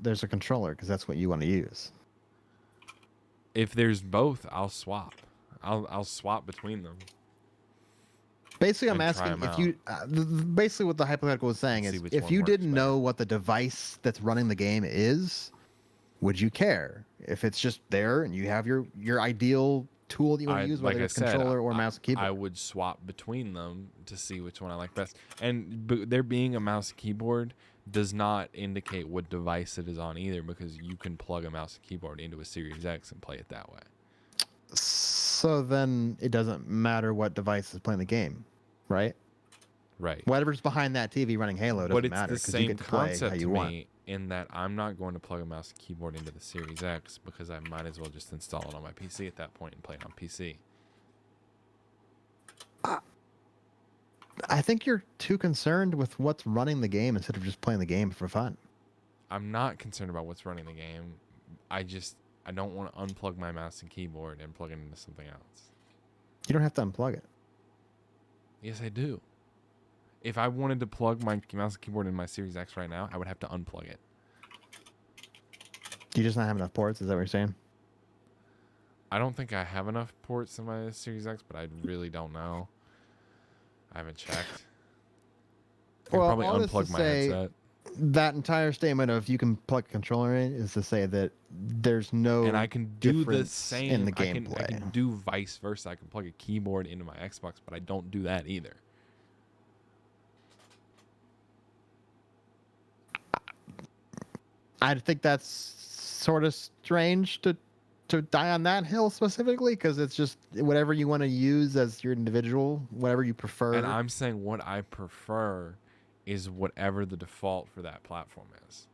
There's a controller because that's what you want to use. If there's both, I'll swap. I'll swap between them. Basically, I'm And try asking 'em if you. Basically, what the hypothetical was saying See is, which if one you works didn't better. know what the device that's running the game is, would you care? If it's just there and you have your ideal tool that you want to use, whether it's controller or mouse and keyboard. I would swap between them to see which one I like best. And there being a mouse and keyboard does not indicate what device it is on either, because you can plug a mouse and keyboard into a Series X and play it that way. So then it doesn't matter what device is playing the game, right? Right. Whatever's behind that TV running Halo doesn't But it's matter the because you same get to play how concept you to want. me, in that I'm not going to plug a mouse and keyboard into the Series X, because I might as well just install it on my PC at that point and play it on PC. I think you're too concerned with what's running the game instead of just playing the game for fun. I'm not concerned about what's running the game. I don't want to unplug my mouse and keyboard and plug it into something else. You don't have to unplug it. Yes, I do. If I wanted to plug my mouse and keyboard in my Series X right now, I would have to unplug it. Do you just not have enough ports? Is that what you're saying? I don't think I have enough ports in my Series X, but I really don't know. I haven't checked. I can Well, probably all this unplug to my say- headset. That entire statement of you can plug a controller in is to say that there's no And I can do the difference same in the I can gameplay. do vice versa. I can plug a keyboard into my Xbox, but I don't do that either. I think that's sort of strange to die on that hill specifically, because it's just whatever you want to use as your individual, whatever you prefer. And I'm saying what I prefer is whatever the default for that platform is.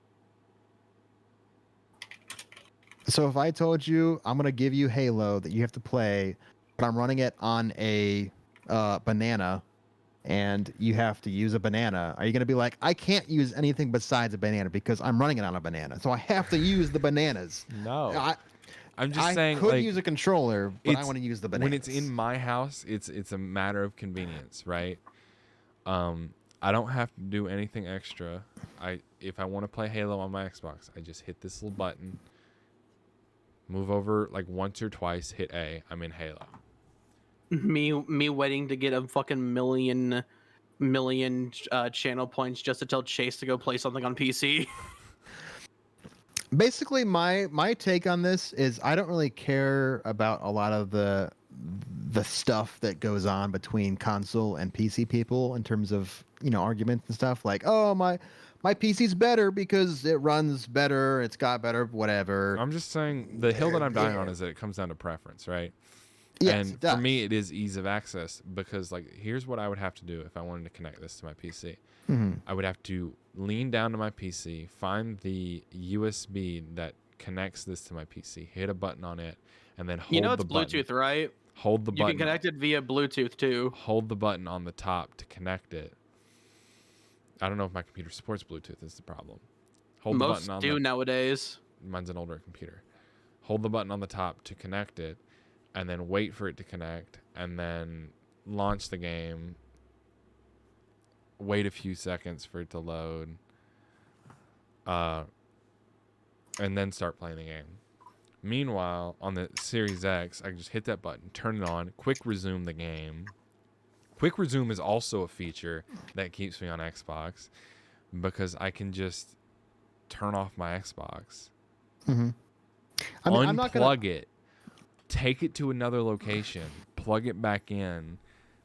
So if I told you I'm gonna give you Halo that you have to play, but I'm running it on a banana, and you have to use a banana, are you gonna be like, I can't use anything besides a banana because I'm running it on a banana, so I have to use the bananas? No. I'm just I saying, could like, use a controller, but I it's- want to use the bananas. when it's in my house, it's a matter of convenience, right? I don't have to do anything extra. If I want to play Halo on my Xbox, I just hit this little button, move over like once or twice, hit A, I'm in Halo. Me waiting to get a fucking million channel points just to tell Chase to go play something on PC. Basically, my take on this is I don't really care about a lot of the stuff that goes on between console and PC people in terms of arguments and stuff, like, oh, my PC's better because it runs better, it's got better whatever. I'm just saying the hill that I'm dying on is that it comes down to preference, right? Yes, And it does. for me, it is ease of access, because like here's what I would have to do if I wanted to connect this to my PC. Mhm. I would have to lean down to my PC, find the USB that connects this to my PC, hit a button on it, and then hold You know the it's button. Bluetooth, right? Hold the You button. can connect it via Bluetooth too. Hold the button on the top to connect it. I don't know if my computer supports Bluetooth is the problem. Hold the Most button on do nowadays. mine's an older computer. Hold the button on the top to connect it, and then wait for it to connect, and then launch the game, wait a few seconds for it to load, and then start playing the game. Meanwhile, on the Series X, I can just hit that button, turn it on, quick resume the game. Quick resume is also a feature that keeps me on Xbox because I can just turn off my Xbox, Mm-hmm. I mean, I'm not gonna. unplug it, take it to another location, plug it back in,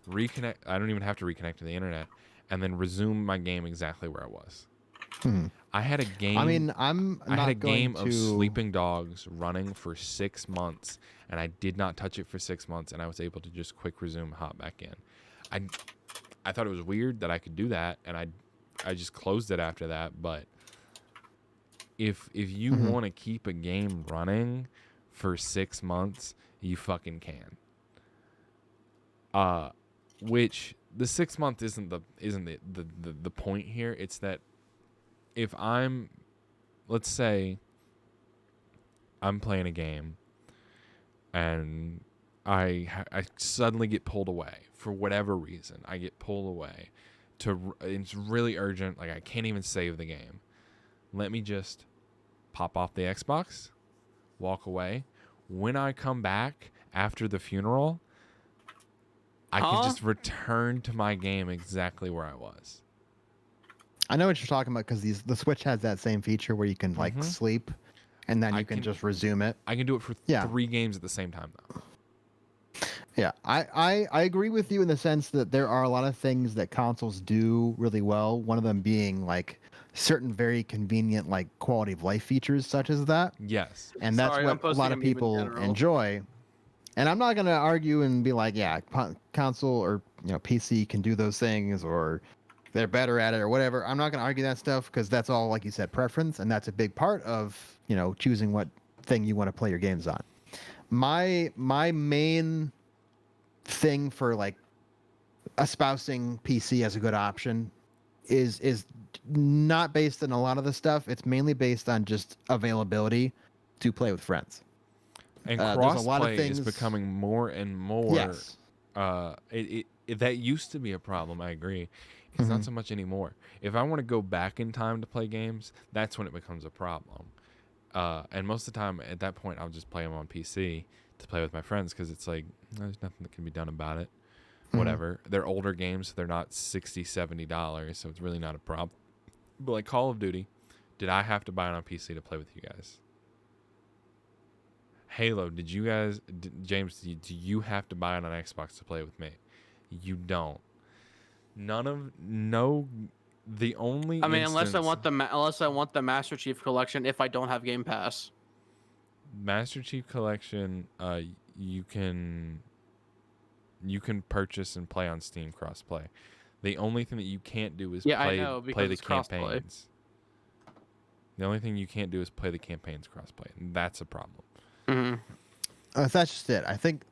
reconnect. I don't even have to reconnect to the internet, and then resume my game exactly where I was. Hmm. I had a game. I mean, I'm I had a not going game to. of Sleeping Dogs running for 6 months, and I did not touch it for 6 months, and I was able to just quick resume, hop back in. I thought it was weird that I could do that, and I just closed it after that. But if you Mhm. want to keep a game running for 6 months, you fucking can. Which the 6 month isn't the point here. It's that if let's say I'm playing a game and I suddenly get pulled away for whatever reason. I get pulled away it's really urgent. Like I can't even save the game. Let me just pop off the Xbox, walk away. When I come back after the funeral, I can just return to my game exactly where I was. I know what you're talking about because the Switch has that same feature where you can like Mhm. sleep, and then I you can can- just resume it. I can do it for Yeah. 3 games at the same time though. Yeah, I agree with you in the sense that there are a lot of things that consoles do really well. One of them being like certain very convenient like quality of life features such as that, Yes. and that's Sorry, I'm what a posting lot a of meme in people general. enjoy. And I'm not going to argue and be like, yeah, console or PC can do those things or they're better at it or whatever. I'm not going to argue that stuff because that's all, like you said, preference, and that's a big part of choosing what thing you want to play your games on. My main thing for like espousing PC as a good option is not based on a lot of the stuff. It's mainly based on just availability to play with friends. And There's a lot of crossplay is things- becoming more and more. Yes. That used to be a problem. I agree. It's not Mhm. so much anymore. If I want to go back in time to play games, that's when it becomes a problem. And most of the time, at that point, I'll just play them on PC to play with my friends because it's like there's nothing that can be done about it. Mhm. Whatever. They're older games, so they're not $60-$70, so it's really not a problem. But like Call of Duty, did I have to buy it on PC to play with you guys? Halo, James, do you have to buy it on Xbox to play with me? You don't. The only I mean, unless I instance- want the Master Chief Collection, if I don't have Game Pass. Master Chief Collection, you can purchase and play on Steam crossplay. The only thing that you can't do is Yeah, I play know, play because the it's crossplay. campaigns. The only thing you can't do is play the campaigns crossplay, and that's a problem. Mm-hmm. That's just it. I think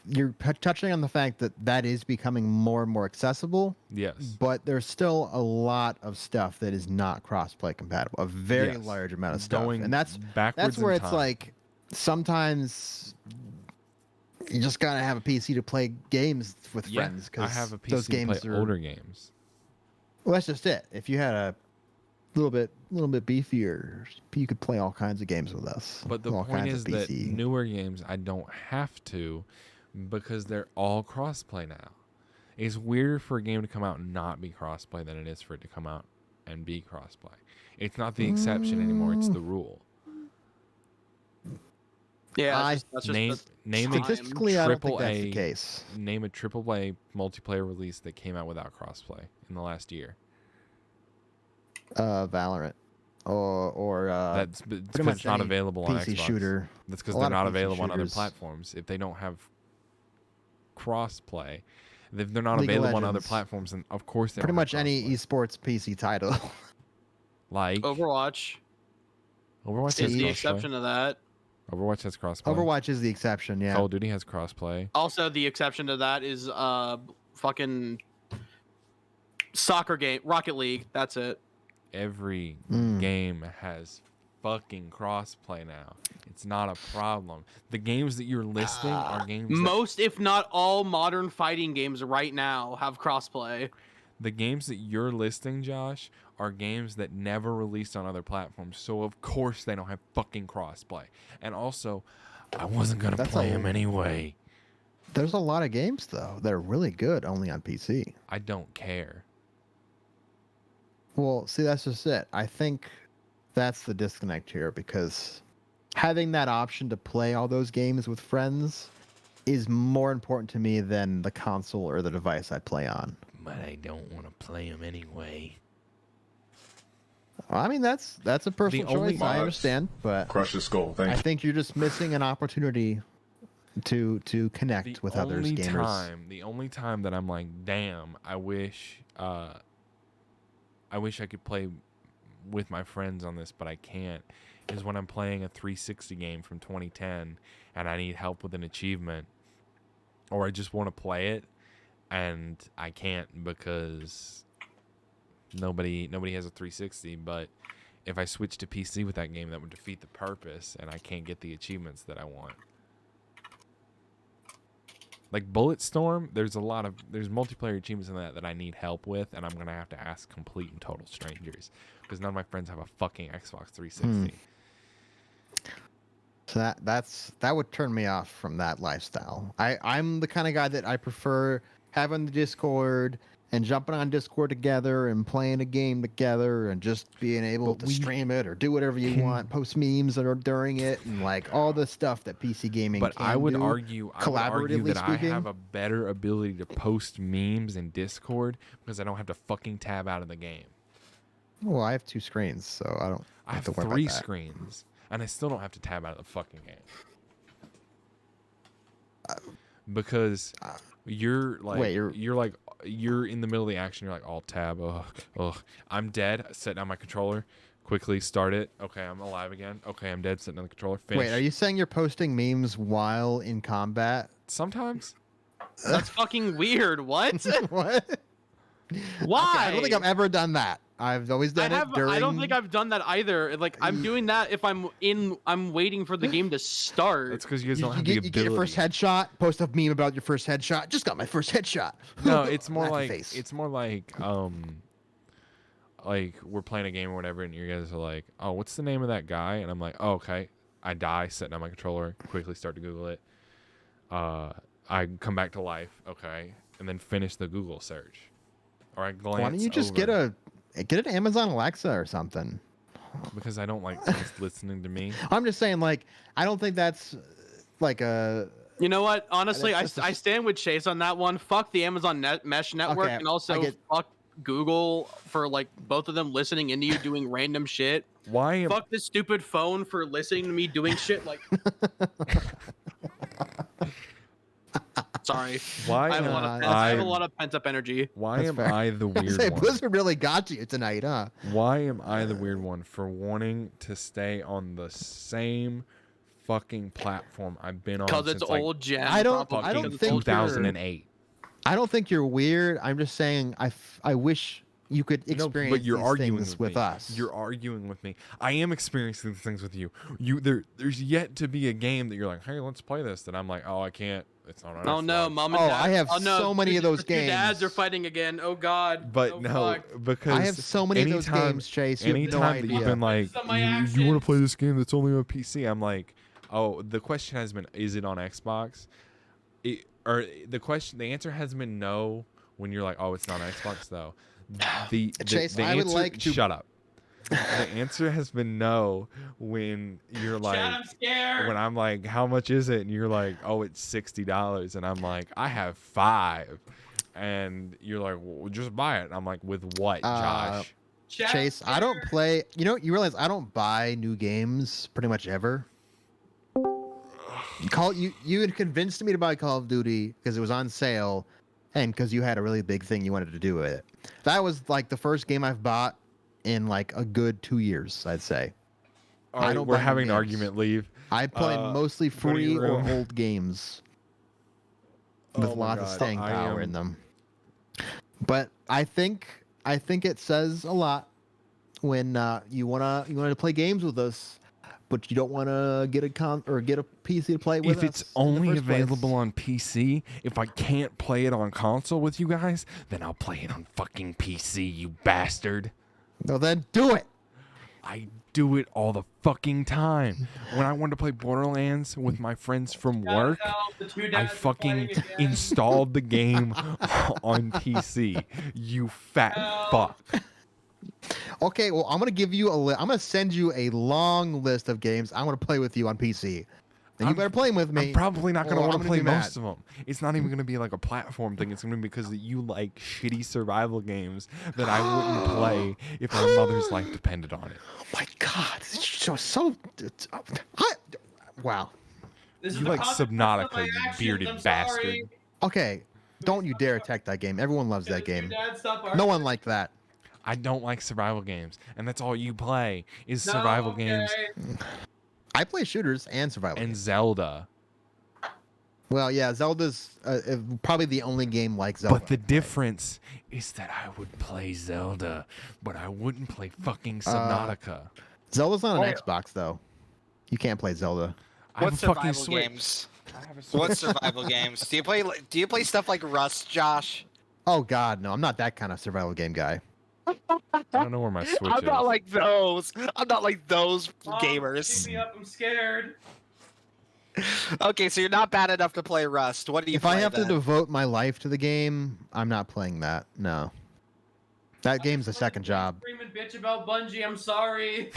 you're touching on the fact that is becoming more and more accessible, Yes. but there's still a lot of stuff that is not crossplay compatible. A very Yes. large amount of stuff, Going and that's backwards where in it's time. like sometimes you just gotta have a PC to play games with Yeah, friends I because have a PC those to games play are older games. Well, that's just it. If you had a little bit beefier, you could play all kinds of games with us. But the all point kinds is of that PC. newer games I don't have to because they're all crossplay now. It's weirder for a game to come out and not be crossplay than it is for it to come out and be crossplay. It's not the exception anymore, it's the rule. Yeah, name a Statistically, I don't think that's the AAA case. Name a AAA multiplayer release that came out without crossplay in the last year. Valorant, or That's pretty because much it's not any available on PC Xbox. shooter. That's because A they're lot of not PC available on other shooters. platforms. If they don't have crossplay, if they're not League of available on other Legends. platforms, then of course they Pretty don't much have any crossplay. esports PC title. Like Overwatch Overwatch has is the crossplay. exception to that. Overwatch has crossplay. Overwatch is the exception. Yeah. Call of Duty has crossplay. Also, the exception to that is fucking soccer game, Rocket League. That's it. Every Mm. game has fucking crossplay now. It's not a problem. The games that you're listing are games that Most, if not all, modern fighting games right now have crossplay. The games that you're listing, Josh, are games that never released on other platforms. So of course they don't have fucking crossplay. And also, I wasn't gonna That's play a- them anyway. There's a lot of games though that are really good only on PC. I don't care. Well, see, that's just it. I think that's the disconnect here because having that option to play all those games with friends is more important to me than the console or the device I play on. But I don't want to play them anyway. I mean, that's a personal only choice. I mods- understand, but Crush the skull. Thank I you. think you're just missing an opportunity to connect with others gamers. The only time that I'm like, damn, I wish I could play with my friends on this, but I can't, is when I'm playing a 360 game from 2010 and I need help with an achievement, or I just want to play it and I can't because nobody has a 360. But if I switch to PC with that game, that would defeat the purpose, and I can't get the achievements that I want. Like Bulletstorm, there's multiplayer achievements in that I need help with, and I'm gonna have to ask complete and total strangers because none of my friends have a fucking Xbox 360. So that would turn me off from that lifestyle. I'm the kind of guy that I prefer having the Discord and jumping on Discord together and playing a game together and just being able But to we stream it or do whatever you can- want, post memes that are during it and like all the stuff that PC gaming But can I would do. argue collaboratively that I speaking. have a better ability to post memes in Discord because I don't have to fucking tab out of the game. Well, I have 2 screens, so I don't I have to worry about 3 that. screens, and I still don't have to tab out of the fucking game. Because you're like, wait, you're in the middle of the action. You're like, alt tab. Ugh. I'm dead. Set down my controller. Quickly start it. Okay, I'm alive again. Okay, I'm dead. Setting down the controller. Finish. Wait, are you saying you're posting memes while in combat? Sometimes. That's fucking weird. What? What? Why? Okay, I don't think I've ever done that. I've always done it during. I don't think I've done that either. Like I'm doing that if I'm waiting for the game to start. That's because you guys You, don't you have get, the you get your ability. first headshot. Post a meme about your first headshot. Just got my first headshot. No, it's more Laugh like face. like we're playing a game or whatever, and you guys are like, "Oh, what's the name of that guy?" And I'm like, "Oh, okay." I die, set down my controller, quickly start to Google it. I come back to life, okay, and then finish the Google search. Or I glance. Why don't you just over, get an Amazon Alexa or something? because I don't like things listening to me. I'm just saying, like, I don't think that's like a. You know what? Honestly, That's just I stand with Chase on that one. Fuck the Amazon Mesh Network, Okay, and also fuck Google for like both of them listening into you doing random shit. Why am Fuck this stupid phone for listening to me doing shit like. Sorry, why I have, am I have a lot of pent up energy. why That's am fair. I the I weird say one? Blizzard really got you tonight, huh? Why am I the weird one for wanting to stay on the same fucking platform I've been on Because since it's like old gen. I don't probably. think you're- 2008? I don't think you're weird. I'm just saying I wish you could No, experience but you're these arguing things with with me. us. You're arguing with me. I am experiencing these things with you. There's yet to be a game that you're like, hey, let's play this. That I'm like, oh, I can't. It's not on. Oh no, Xbox. mom and Oh, dad. I have oh, no, so many of those the two dads games. are fighting again. Oh god. But oh, no, fuck. because I have so many of those anytime- games, Chase. You have no Anytime that idea. you've been like, Focus on my you want to actions. play this game that's only on PC, I'm like, oh, the question has been, is it on Xbox? The answer has been no. When you're like, oh, it's not on Xbox though. Chase, the I would answer, like to- shut up. The answer has been no when you're like, Chad, I'm scared. when I'm like, how much is it? And you're like, oh, it's $60. And I'm like, I have 5. And you're like, well, just buy it. And I'm like, with what, Josh? Chad, I'm Chase, I don't scared. play. You realize I don't buy new games pretty much ever. You had convinced me to buy Call of Duty because it was on sale, and because you had a really big thing you wanted to do with it. That was like the first game I've bought in like a good 2 years, I'd say. All right, don't we're buy new having an games. argument. Leave. I play mostly go to free your or room. old games with Oh my lots of God, staying I power am- in them. But I think it says a lot when you wanna play games with us, but you don't want to get a PC to play with If us. it's in the only first place. available on PC, if I can't play it on console with you guys, then I'll play it on fucking PC, you bastard. No, then do it. I do it all the fucking time. When I wanted to play Borderlands with my friends from work, I fucking installed the game on PC. You fat fuck. Okay, well, I'm gonna give you I'm gonna send you a long list of games I want to play with you on PC. And you better play them with me. I'm probably not going to or want I'm to gonna play be most of them. It's not even going to be like a platform thing. It's going to be because you like shitty survival games that I wouldn't play if my mother's life depended on it. Oh my god, wow. This is You the like consequence of Subnautica, my you actions, bearded I'm bastard. sorry. Okay, don't you dare attack that game. Everyone loves that Can the two game. dads stop No arguing? one liked that. I don't like survival games, and that's all you play is No, survival okay. games I play shooters and survival and games. Zelda. Well, yeah, Zelda's probably the only game like Zelda. But the difference is that I would play Zelda, but I wouldn't play fucking Subnautica. Zelda's not on Wait. Xbox though. You can't play Zelda. I have What a fucking survival Switch. games? I have a Switch. What survival games? Do you play stuff like Rust, Josh? Oh god, no, I'm not that kind of survival game guy. I don't know where my Switch I'm is. not like those. I'm not like those Mom, gamers. Pick me up. I'm scared. Okay, so you're not bad enough to play Rust. What do you If play I have to then? devote my life to the game, I'm not playing that. No. That game's a second job. Screaming bitch about Bungie. I'm sorry.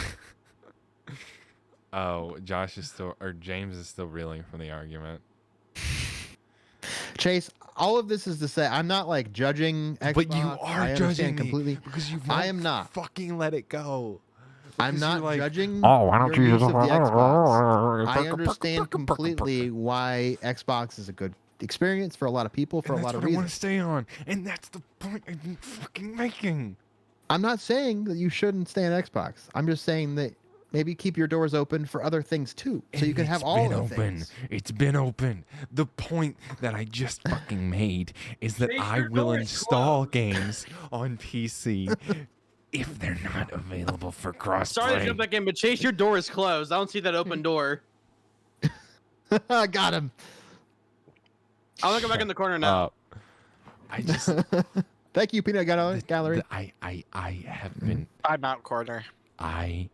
Oh, James is still reeling from the argument. Chase, all of this is to say I'm not like judging Xbox. But you I are judging understand me completely. because you I won't am not. fucking let it go. I'm Because not you're like, judging Oh, why don't your you use just of the Xbox. I understand completely why Xbox is a good experience for a lot of people for And a that's lot of what I want to reasons. stay on, and that's the point I'm fucking making. I'm not saying that you shouldn't stay on Xbox. I'm just saying that maybe keep your doors open for other things too, so you And can have it's all been of the open. things. It's been open. The point that I just fucking made is that Make I your will doors install closed. games on PC if they're not available for crossplay. Sorry to jump back in, but Chase, your door is closed. I don't see that open door. Got him. I'm gonna go back in the corner now. I just Thank you, Peanut Gallery. I have been I'm out corner. I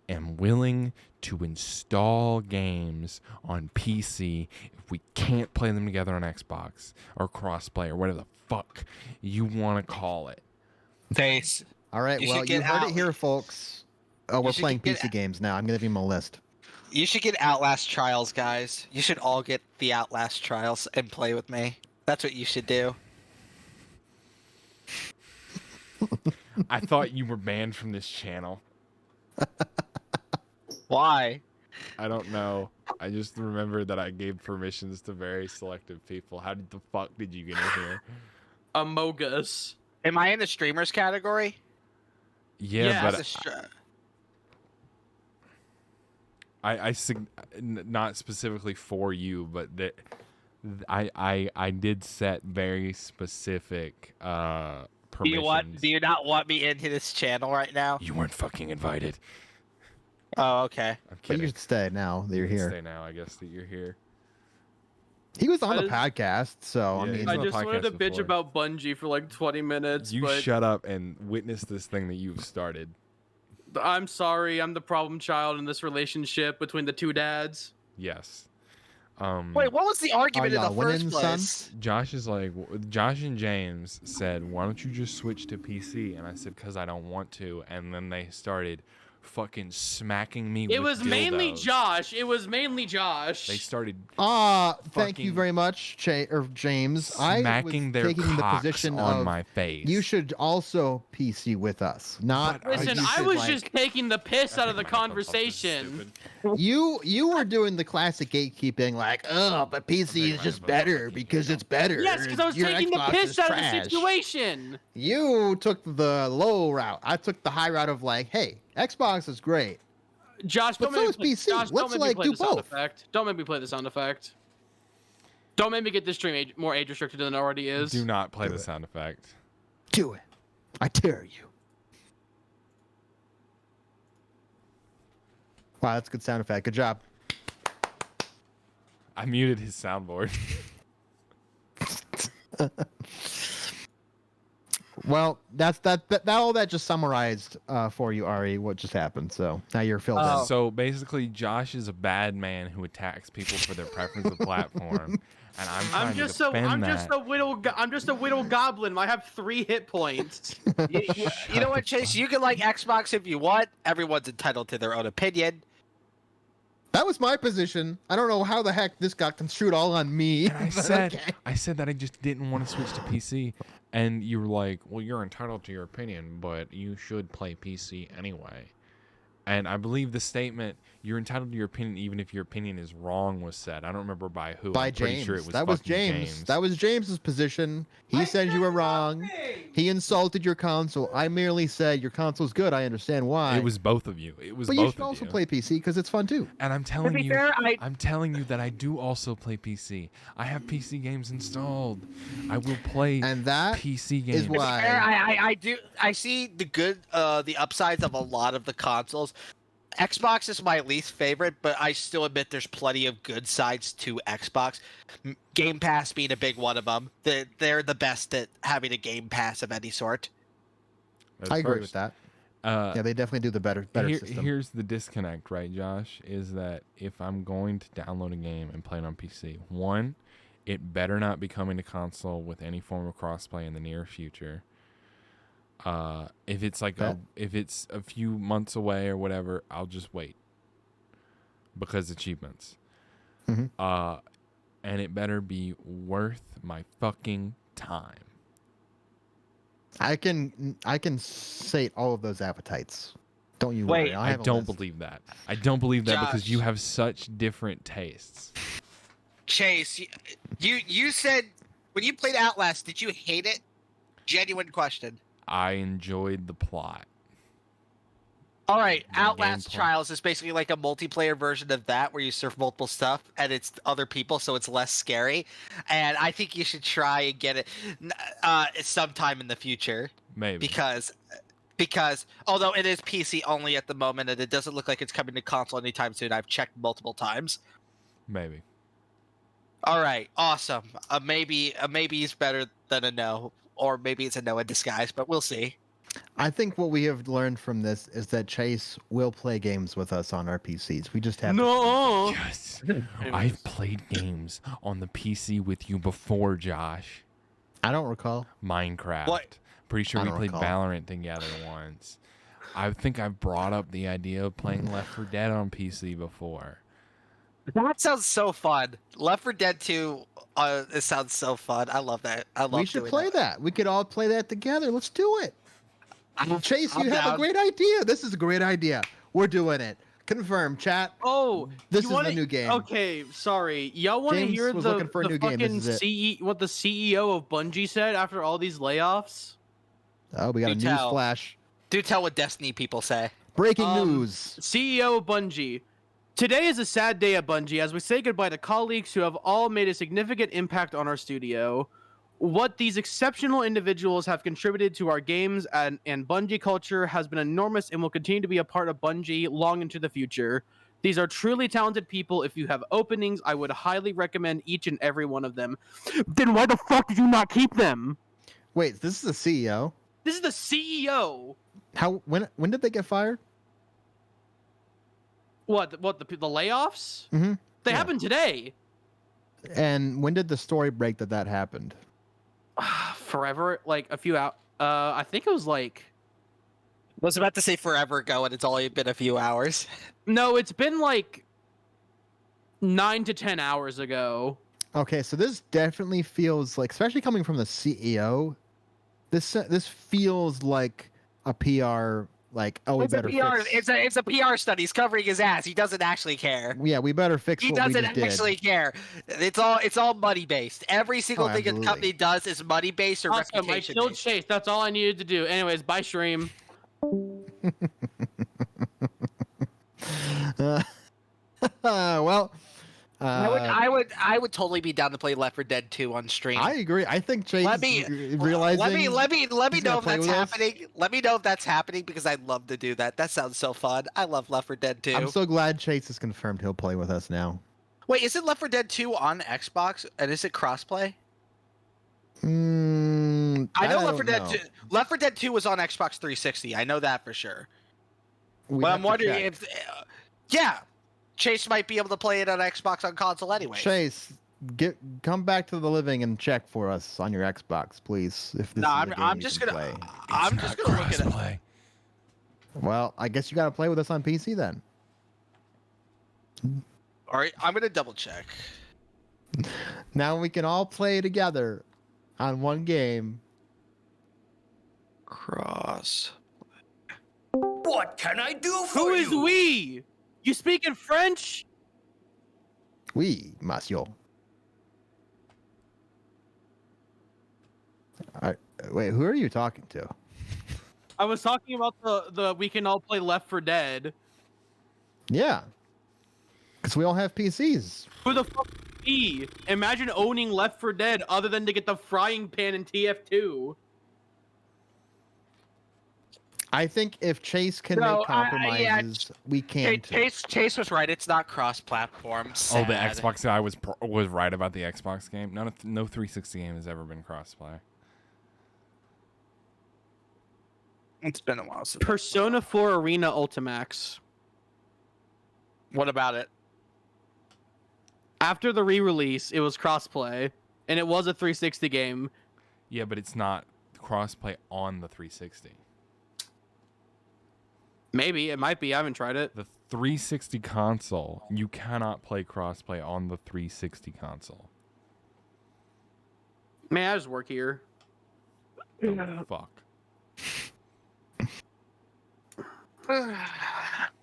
am willing to install games on PC if we can't play them together on Xbox or crossplay or whatever the fuck you want to call it. Face. All right, You well, should you get heard out. it here, folks. Oh, we're should playing get PC games now. I'm gonna give him a list. You should get Outlast Trials, guys. You should all get the Outlast Trials and play with me. That's what you should do. I thought you were banned from this channel. Why? I don't know. I just remember that I gave permissions to very selective people. How the fuck did you get in here? Amogus. Am I in the streamers category? Yeah, Yeah, but As a str- not specifically for you, but that I did set very specific do permissions. you not want me into this channel right now? You weren't fucking invited. Oh, okay. I'm But kidding. you should stay now that you're You can here. Stay now, I guess that you're here. He was on I the just- podcast, so I Yeah, mean, he's I on the just wanted to podcast bitch before. about Bungie for like 20 minutes, You but shut up and witness this thing that you've started. I'm sorry. I'm the problem child in this relationship between the two dads. Yes. Wait, what was the argument in y'all the first winning, place? Josh is like, Josh and James said, why don't you just switch to PC? And I said, because I don't want to. And then they started fucking smacking me It with was mainly dildos. Josh. It was mainly Josh. They started thank you fucking very much, James. I smacking was their taking the cocks position on of my face. you should also PC with us, not. But Listen, you I should, was like- just taking the piss out of the My headphones off, this is conversation. stupid. You were doing the classic gatekeeping, like, oh, but PC taking is my just headphones off, better I can't because hear it's better. Yes, because I was Your taking the Xbox piss is out of trash. the situation. You took the low route. I took the high route of like, hey, Xbox is great. Josh, But don't so make is me play, PC. Josh, Let's, don't make me like, play do the sound both. effect. Don't make me play the sound effect. Don't make me get this stream more age restricted than it already is. Do not play Do the it. sound effect. Do it. I dare you. Wow, that's a good sound effect. Good job. I muted his soundboard. Well, that all that just summarized for you, Ari, what just happened. So now you're filled in. So basically, Josh is a bad man who attacks people for their preference of platform, and I'm trying I'm to just defend that. I'm just a widow goblin. I have 3 hit points. You know what, Chase? You can like Xbox if you want. Everyone's entitled to their own opinion. That was my position. I don't know how the heck this got construed all on me. And but okay. I said that I just didn't want to switch to PC, and you were like, "Well, you're entitled to your opinion, but you should play PC anyway." And I believe the statement, "You're entitled to your opinion even if your opinion is wrong," was said. I don't remember by who. By I'm pretty James. sure it was That was fucking James. That was James's position. He said you were wrong. He insulted your console. I merely said your console's good. I understand why. It was both of you. It was but both you should of also you. play PC because it's fun too. And I'm To telling be you, fair, I'm telling you that I do also play PC. I have PC games installed. I will play And that PC games. is why. fair, I do. I see the upsides of a lot of the consoles. Xbox is my least favorite, but I still admit there's plenty of good sides to Xbox. Game Pass being a big one of them. They're the best at having a Game Pass of any sort. That's I agree with first. that. Uh, Yeah, they definitely do the better system. Here's the disconnect, right, Josh? Is that if I'm going to download a game and play it on PC, one, it better not be coming to console with any form of crossplay in the near future. If it's like if it's a few months away or whatever, I'll just wait because achievements. Mhm. And it better be worth my fucking time. I can sate all of those appetites. Don't you Wait, worry. I have a don't list. believe that. I don't believe that because you Josh. have such different tastes. Chase, you said when you played Outlast, did you hate it? Genuine question. I enjoyed the plot. All right, The Outlast gameplay. Trials is basically like a multiplayer version of that, where you surf multiple stuff and it's other people, so it's less scary. And I think you should try and get it sometime in the future Maybe. because although it is PC only at the moment and it doesn't look like it's coming to console anytime soon, I've checked multiple times. Maybe. All right, awesome. Maybe is better than a no, or maybe it's a no in disguise, but we'll see. I think what we have learned from this is that Chase will play games with us on our PCs. We just have No. Yes. I've played games on the PC with you before, Josh. I don't recall. Minecraft. What? Pretty sure I we don't played recall. Valorant together once. I think I've brought up the idea of playing Left 4 Dead on PC before. That sounds so fun. Left 4 Dead 2, it sounds so fun. I love that. I love We should doing play that. We could all play that together. Let's do it. Chase, I'm you have a down. great idea. This is a great idea. We're doing it. Confirm, chat. Oh, This you is wanna, the new game. Okay, sorry. Y'all want to James hear was the, looking for a the new game. fucking This is it. what the CEO of Bungie said after all these layoffs? Oh, we got a Do news tell. flash. Do tell what Destiny people say. Breaking Um, news. CEO of Bungie. Today is a sad day at Bungie as we say goodbye to colleagues who have all made a significant impact on our studio. What these exceptional individuals have contributed to our games and Bungie culture has been enormous and will continue to be a part of Bungie long into the future. These are truly talented people. If you have openings, I would highly recommend each and every one of them. Then why the fuck did you not keep them? Wait, this is the CEO. This is the CEO. How? When did they get fired? What the layoffs? Mhm. They Yeah. happened today. And when did the story break that happened? Forever, like a few out. I think it was like I was about to say forever ago, and it's only been a few hours. no, it's been like 9 to 10 hours ago. Okay, so this definitely feels like, especially coming from the CEO, this feels like a PR. Like, oh, we It's a better PR. fix. It's a PR study. He's covering his ass. He doesn't actually care. Yeah, we better fix He what we doesn't just did. actually care. It's all money based. Every single thing a absolutely. company does is money based or Awesome, I reputation killed based. Chase. That's all I needed to do. Anyways, bye, stream. Well, I would totally be down to play Left 4 Dead 2 on stream. I agree. I think Chase Let me realizing. let me he's know gonna if play that's with us. happening. Let me know if that's happening because I'd love to do that. That sounds so fun. I love Left 4 Dead 2. I'm so glad Chase is confirmed he'll play with us now. Wait, is it Left 4 Dead 2 on Xbox and is it crossplay? I know Left 4 Dead 2. Left 4 Dead 2 was on Xbox 360. I know that for sure. But I'm wondering if, yeah, Chase might be able to play it on Xbox on console anyway. Chase, come back to the living and check for us on your Xbox, please. If this No, is a I'm game you just can gonna. play. I'm just gonna look at it. Crossplay. Well, I guess you got to play with us on PC then. All right, I'm gonna double check. Now we can all play together on one game. Cross. What can I do for Who you? is we? You speak in French? Oui, monsieur. Wait, who are you talking to? I was talking about the we can all play Left 4 Dead. Yeah. Because we all have PCs. Who the fuck is we? Imagine owning Left 4 Dead other than to get the frying pan in TF2. I think if Chase can No, make compromises, we can too. Chase was right. It's not cross-platform. Oh, the Sad. Xbox guy was right about the Xbox game. No 360 game has ever been crossplay. It's been a while since. Persona 4 Arena Ultimax. What about it? After the re-release, it was crossplay, and it was a 360 game. Yeah, but it's not crossplay on the 360. Maybe it might be. I haven't tried it. The 360 console, you cannot play crossplay on the 360 console. Man, I just work here. The fuck.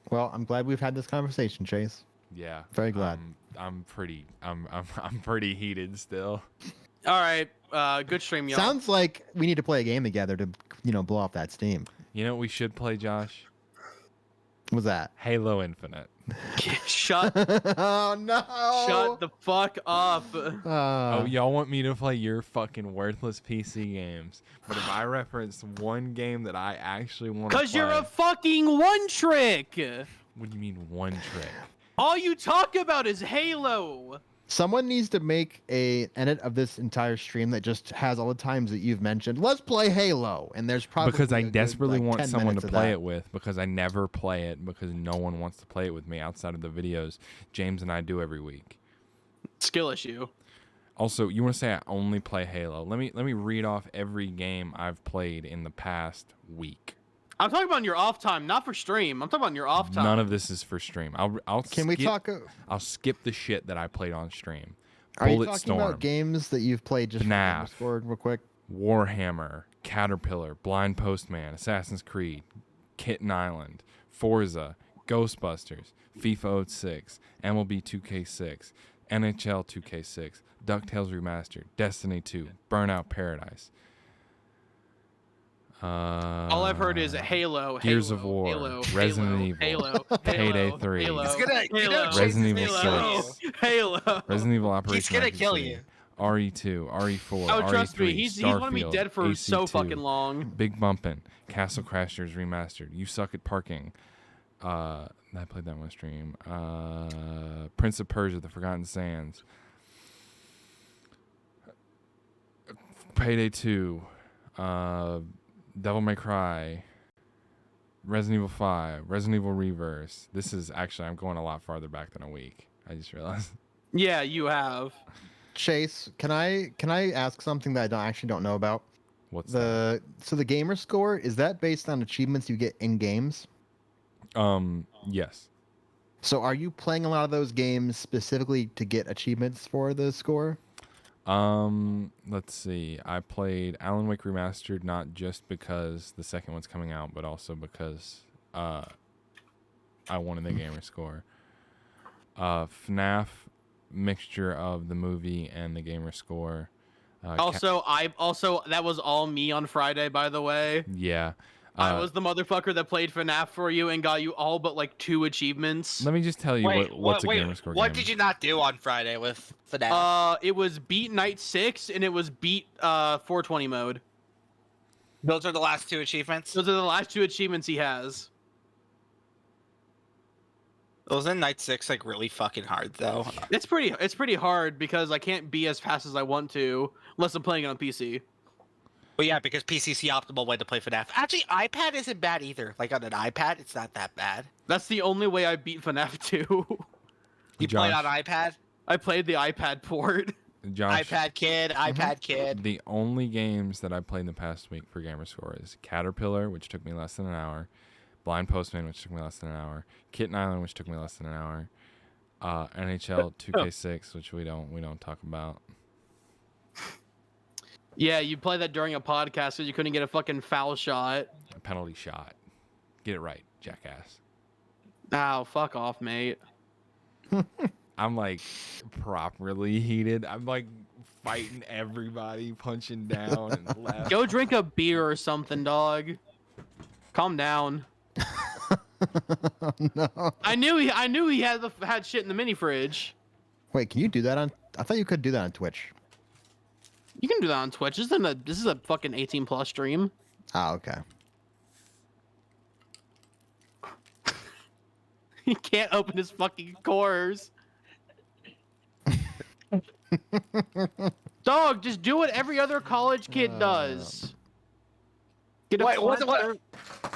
Well, I'm glad we've had this conversation, Chase. Yeah. Very glad. I'm pretty heated still. All right, good stream, y'all. Sounds like we need to play a game together to, blow off that steam. You know what we should play, Josh? What's that? Halo Infinite. Shut Oh no! Shut the fuck up. Oh, y'all want me to play your fucking worthless PC games. But if I reference one game that I actually want to play... Cause you're a fucking one trick. What do you mean one trick? All you talk about is Halo. Someone needs to make a edit of this entire stream that just has all the times that you've mentioned. Let's play Halo, and there's probably Because I a good, desperately like, want 10 someone to minutes of play that. it with, because I never play it, because no one wants to play it with me outside of the videos James and I do every week. Skill issue. Also, you want to say I only play Halo? Let me read off every game I've played in the past week. I'm talking about in your off time, not for stream. I'm talking about in your off time. None of this is for stream. I'll Can we talk? I'll skip the shit that I played on stream. Are you Bullet talking Storm, about games that you've played just FNAF. for real quick? Warhammer, Caterpillar, Blind Postman, Assassin's Creed, Kitten Island, Forza, Ghostbusters, FIFA 06, MLB 2K6, NHL 2K6, DuckTales Remastered, Destiny 2, Burnout Paradise. All I've heard is Halo, Gears Halo, of War, Halo, Resident Halo, Evil, Halo, Payday Halo, 3. Halo, He's gonna- you know, Halo, Resident Evil Halo, 6. Halo. Resident Evil Operation He's gonna kill Raccoon you. City, RE2, RE4, Oh, trust RE3, me, he's wanted me Starfield, dead for so AC2, fucking long. Big Bumpin', Castle Crashers Remastered, You Suck at Parking. I played that one stream. Prince of Persia: The Forgotten Sands. Payday 2. Devil May Cry. Resident Evil 5. Resident Evil Reverse. This is actually, I'm going a lot farther back than a week. I just realized. Yeah, you have. Chase, can I ask something that I actually don't know about? What's that? So the gamer score, is that based on achievements you get in games? Yes. So are you playing a lot of those games specifically to get achievements for the score? Let's see. I played Alan Wake Remastered not just because the second one's coming out, but also because I wanted the gamer score. FNAF, mixture of the movie and the gamer score. Also, that was all me on Friday, by the way. Yeah. I was the motherfucker that played FNAF for you and got you all but like 2 achievements. Let me just tell you what's a gamer score what game. did you not do on Friday with FNAF? It was beat Night 6 and it was beat 420 mode. Those are the last 2 achievements. Those are the last 2 achievements he has. Wasn't Night 6 like really fucking hard though? It's pretty hard because I can't be as fast as I want to unless I'm playing it on PC. Well, yeah, because PC's the optimal way to play FNAF. Actually, iPad isn't bad either. Like on an iPad, it's not that bad. That's the only way I beat FNAF 2. You Josh, played on iPad? I played the iPad port. Josh, iPad Kid, iPad Kid. the only games that I played in the past week for gamer score is Caterpillar, which took me less than an hour, Blind Postman, which took me less than an hour, Kitten Island, which took me less than an hour, NHL 2K6, which we don't talk about. Yeah, you play that during a podcast because you couldn't get a fucking foul shot. A penalty shot. Get it right, jackass. Oh, fuck off, mate. I'm like properly heated. I'm like fighting everybody, punching down and left. Go drink a beer or something, dog. Calm down. No. I knew he had shit in the mini fridge. Wait, can you do that on? I thought you could do that on Twitch. You can do that on Twitch. This is a fucking 18+ stream. Ah, okay. He can't open his fucking cores. Dog, just do what every other college kid does. Get a Wait, flat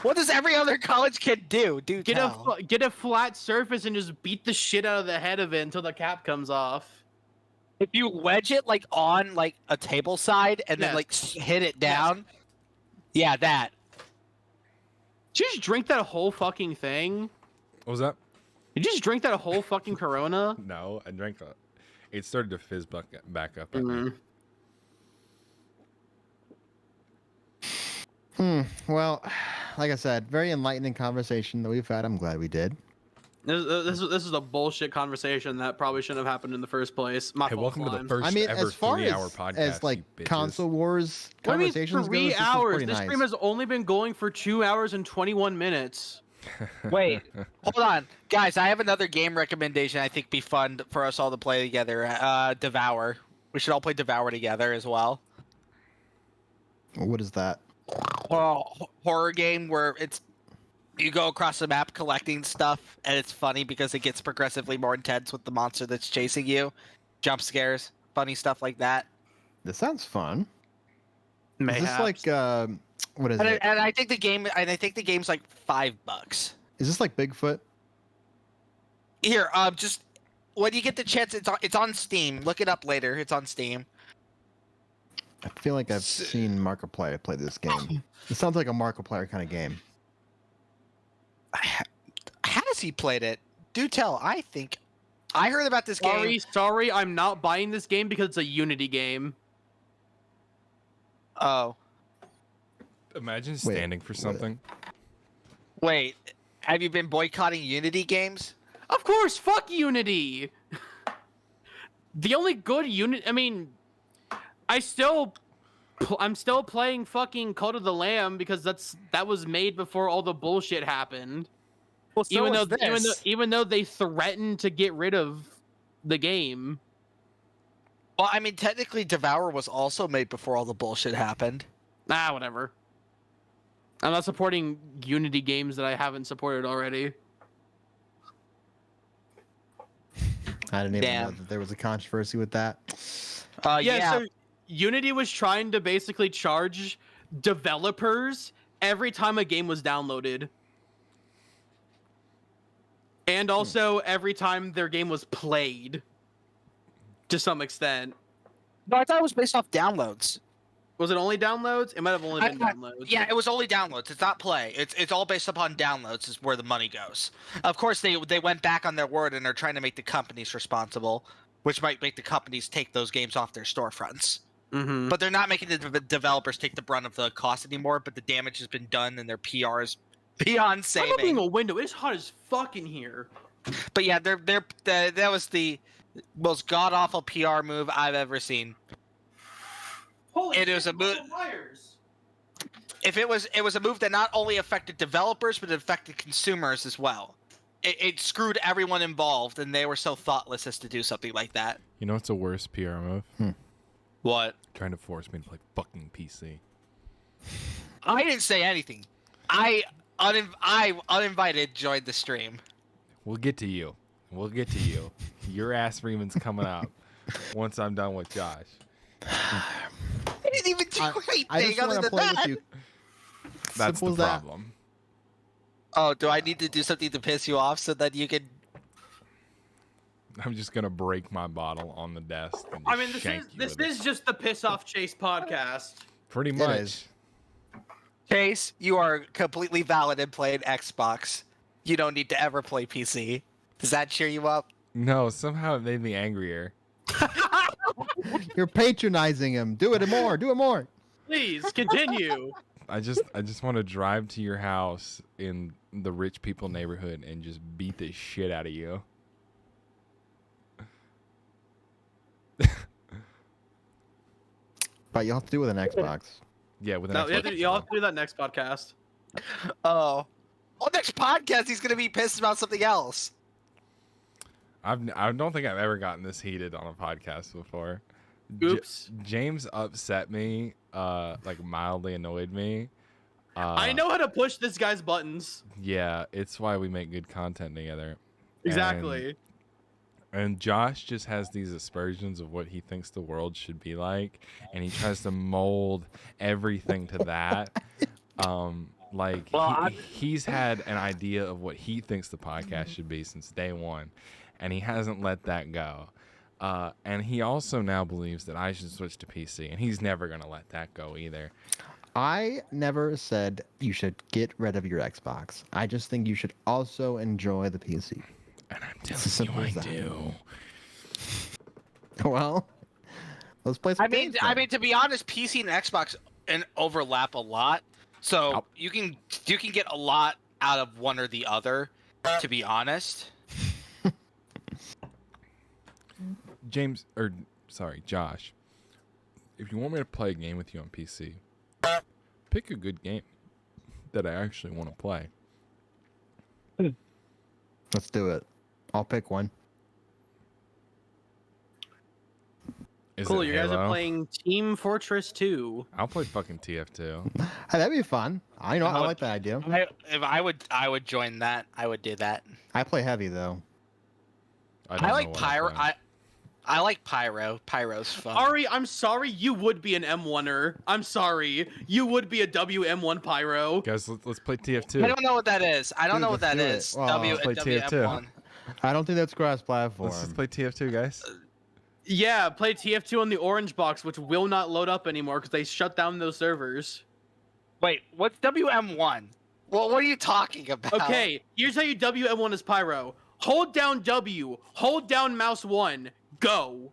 what does every other college kid do? get a flat surface and just beat the shit out of the head of it until the cap comes off. If you wedge it like on like a table side and then Yes. like hit it down, yeah, that. Did you just drink that whole fucking thing? What was that? Did you just drink that whole fucking Corona? No, I drank it. It started to fizz back up. At me. Well, like I said, very enlightening conversation that we've had. I'm glad we did. This is a bullshit conversation that probably shouldn't have happened in the first place. My Hey, fault, welcome to the Lime. first I mean, ever as far 3-hour as, podcast. like you bitches. console wars What do you mean conversations 3 goes, this was hours? pretty This nice. stream has only been going for 2 hours and 21 minutes. Wait, hold on, guys. I have another game recommendation. I think be fun for us all to play together. Devour. We should all play Devour together as well. What is that? Horror game where you go across the map collecting stuff, and it's funny because it gets progressively more intense with the monster that's chasing you. Jump scares, funny stuff like that. This sounds fun. Is this Mayhaps. like what is And it? I think the game's like $5. Is this like Bigfoot? Here, just when you get the chance, it's on Steam. Look it up later. It's on Steam. I feel like I've seen Markiplier play this game. It sounds like a Markiplier kind of game. Has he played it? Do tell. I think I heard about this game. Sorry, I'm not buying this game because it's a Unity game. Oh, Imagine standing for something. wait. Have you been boycotting Unity games? Of course, fuck Unity. The only good Unity, I mean, I'm still playing fucking Cult of the Lamb because that was made before all the bullshit happened. Well, Even though they threatened to get rid of the game. Well, I mean, technically, Devour was also made before all the bullshit happened. Whatever. I'm not supporting Unity games that I haven't supported already. I didn't even know Damn. that there was a controversy with that. So Unity was trying to basically charge developers every time a game was downloaded. And also every time their game was played. To some extent. No, I thought it was based off downloads. Was it only downloads? It might have only been downloads. Yeah, it was only downloads. It's not play. It's all based upon downloads is where the money goes. Of course, they went back on their word and are trying to make the companies responsible, which might make the companies take those games off their storefronts. Mm-hmm. But they're not making the developers take the brunt of the cost anymore. But the damage has been done and their PR is beyond I'm opening saving. a window. It's hot as fuck in here. But yeah, that was the most god awful PR move I've ever seen. Holy It was shit, a mo- Michael Myers. if it was a move that not only affected developers but it affected consumers as well. It screwed everyone involved, and they were so thoughtless as to do something like that. You know what's a worse PR move? What? Trying to force me to play fucking PC. I didn't say anything. I uninvited joined the stream. We'll get to you. We'll get to you. Your ass Freeman's coming up once I'm done with Josh. I didn't even do anything I just other want to than play that. with you. That's Simple the as that. problem. Oh, do I need to do something to piss you off so that you can? I'm just gonna break my bottle on the desk. And just I mean, shank you this with it. is just the piss off Chase podcast. Pretty It much. is. Chase, you are completely valid in playing Xbox. You don't need to ever play PC. Does that cheer you up? No, somehow it made me angrier. You're patronizing him. Do it more. Do it more. Please continue. I just want to drive to your house in the rich people neighborhood and just beat the shit out of you. But you'll have to do it with an Xbox. Yeah, with an No, Xbox. you'll have to do that next podcast. Oh. Well, next podcast, he's going to be pissed about something else. I don't think I've ever gotten this heated on a podcast before. Oops. James upset me, like mildly annoyed me. I know how to push this guy's buttons. Yeah, it's why we make good content together. Exactly. And Josh just has these aspersions of what he thinks the world should be like, and he tries to mold everything to that. Like Well, he's had an idea of what he thinks the podcast should be since day one, and he hasn't let that go. And he also now believes that I should switch to PC, and he's never gonna let that go either. I never said you should get rid of your Xbox. I just think you should also enjoy the PC. And I'm It's as telling simple you, I as that. do. Well, let's play some games then. To be honest, PC and Xbox overlap a lot, so Nope. you can get a lot out of one or the other. To be honest, Josh, if you want me to play a game with you on PC, pick a good game that I actually want to play. Let's do it. I'll pick one. Is Cool, it you guys Halo? are playing Team Fortress 2. I'll play fucking TF2. Hey, that'd be fun. I know. I like that idea. if I would join that. I would do that. I play heavy though. don't I know like what Pyro. play. I like Pyro. Pyro's fun. Ari, I'm sorry, you would be an M1er. I'm sorry. You would be a WM1 Pyro. Guys, let's play TF2. I don't know what that is. I don't Dude, know what that let's do is. it. Well, let's play WM1. I don't think that's cross-platform. Let's just play TF2, guys. Yeah, play TF2 on the orange box, which will not load up anymore because they shut down those servers. Wait, what's WM1? Well, what are you talking about? Okay, here's how you WM1 is Pyro. Hold down W, hold down mouse 1, go.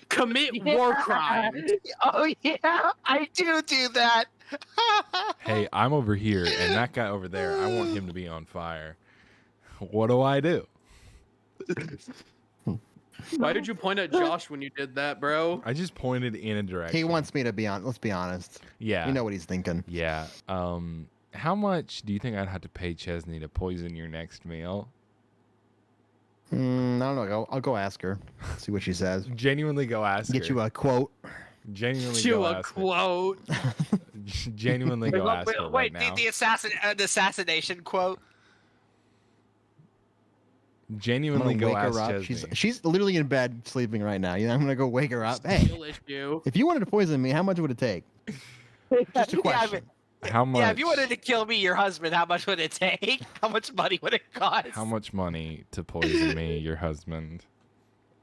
Commit war crime. Oh yeah, I do that. Hey, I'm over here, and that guy over there, I want him to be on fire. What do I do? Why did you point at Josh when you did that, bro? I just pointed in a direction. He wants me to be on. Let's be honest. Yeah. You know what he's thinking. Yeah. How much do you think I'd have to pay Chesney to poison your next meal? I don't know. I'll go ask her. See what she says. Genuinely go ask Get her. you a quote. Genuinely You go a ask her. quote. Genuinely go ask her right Wait, now. the assassination quote. I'm Genuinely gonna go wake ask her up. Chesney. She's literally in bed sleeping right now. I'm gonna go wake her up. Hey, Real issue. if you wanted to poison me, how much would it take? Just a question. How much? Yeah, if you wanted to kill me, your husband, how much would it take? How much money would it cost? How much money to poison me, your husband?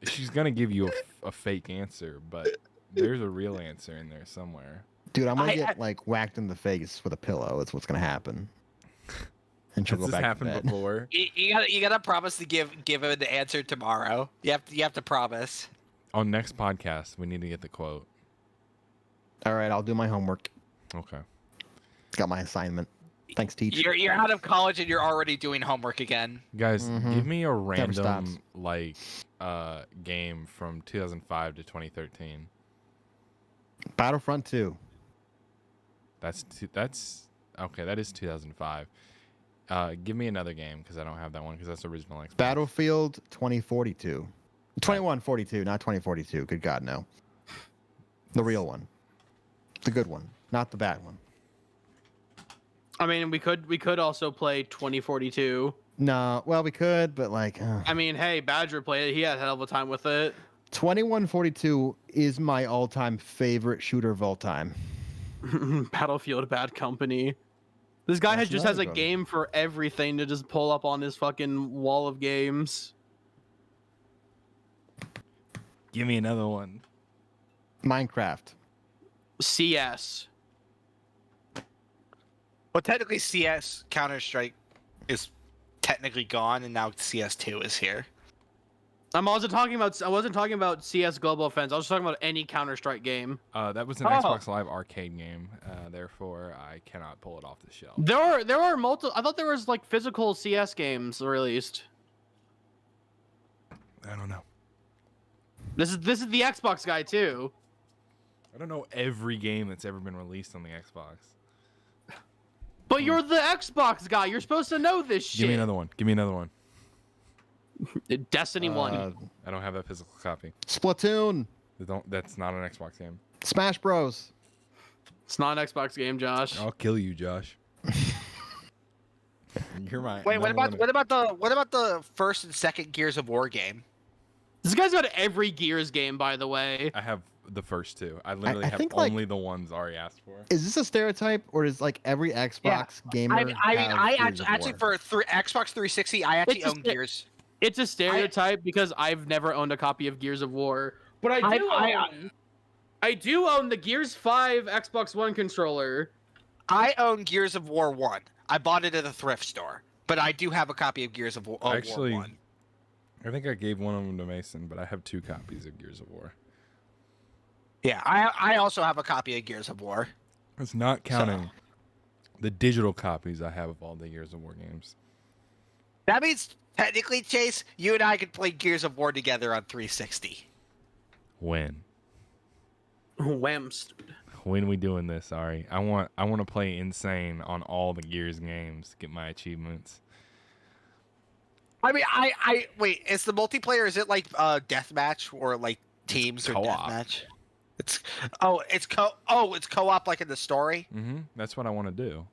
She's gonna give you a fake answer, but there's a real answer in there somewhere. Dude, I'm gonna I- get like whacked in the face with a pillow. That's what's gonna happen. And she'll Has go this back to happened bed. before? You gotta promise to give him an answer tomorrow. You have to promise. On next podcast, we need to get the quote. All right, I'll do my homework. Okay. Got my assignment. Thanks, teacher. You're out of college and you're already doing homework again. Guys, Mhm. give me a Never stops. random like game from 2005 to 2013. Battlefront 2. That's okay. That is 2005. Give me another game because I don't have that one because that's original Xbox. Battlefield 2042. 2142, not 2042. Good God, no. The real one. The good one, not the bad one. I mean, we could also play 2042. No, well, we could, but like... I mean, hey, Badger played it. He had a hell of a time with it. 2142 is my all-time favorite shooter of all time. Battlefield Bad Company. This guy That's just has a another one. game for everything to just pull up on his fucking wall of games. Give me another one. Minecraft. CS. Well, technically, CS Counter-Strike is technically gone, and now CS2 is here. I wasn't talking about CS Global Offense. I was talking about any Counter-Strike game. That was an Xbox Live arcade game. Therefore, I cannot pull it off the shelf. There are multiple. I thought there was like physical CS games released. I don't know. This is the Xbox guy too. I don't know every game that's ever been released on the Xbox. But you're the Xbox guy. You're supposed to know this shit. Give me another one. Give me another one. Destiny 1. I don't have that physical copy. Splatoon. That's not an Xbox game. Smash Bros. It's not an Xbox game, Josh. I'll kill you, Josh. You're my. Wait, what number about one- what about the first and second Gears of War game? This guy's got every Gears game, by the way. I have the first two. I literally I have think, like- only the ones Ari asked for. Is this a stereotype, or does like every Xbox gamer I have Gears of actually War? for Xbox 360, I actually It's just own that- Gears. It's a stereotype because I've never owned a copy of Gears of War. But I do own the Gears 5 Xbox One controller. I own Gears of War 1. I bought it at a thrift store, but I do have a copy of Gears of War, Actually, War 1. I think I gave one of them to Mason, but I have 2 copies of Gears of War. Yeah, I also have a copy of Gears of War. It's not counting the digital copies I have of all the Gears of War games. That means technically, Chase, you and I could play Gears of War together on 360. When? Whamst. When we doing this, Ari? I want to play Insane on all the Gears games to get my achievements. I mean, I wait. Is the multiplayer? Is it like deathmatch or like teams or co-op. deathmatch? It's co-op like in the story. Mm-hmm. That's what I want to do.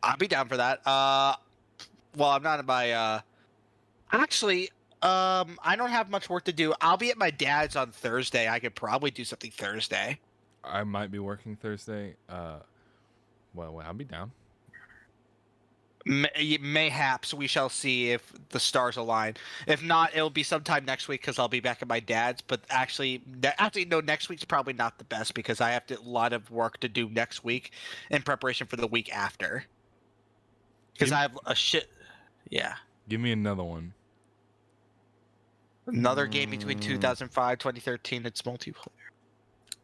I'll be down for that. Well, I'm not in my. Actually, I don't have much work to do. I'll be at my dad's on Thursday. I could probably do something Thursday. I might be working Thursday. Well, I'll be down. Mayhaps we shall see if the stars align. If not, it'll be sometime next week because I'll be back at my dad's. But actually, no, next week's probably not the best because I have a lot of work to do next week in preparation for the week after. Because I have a shit. Yeah. Give me another one. Another game between 2005 2013. It's multiplayer.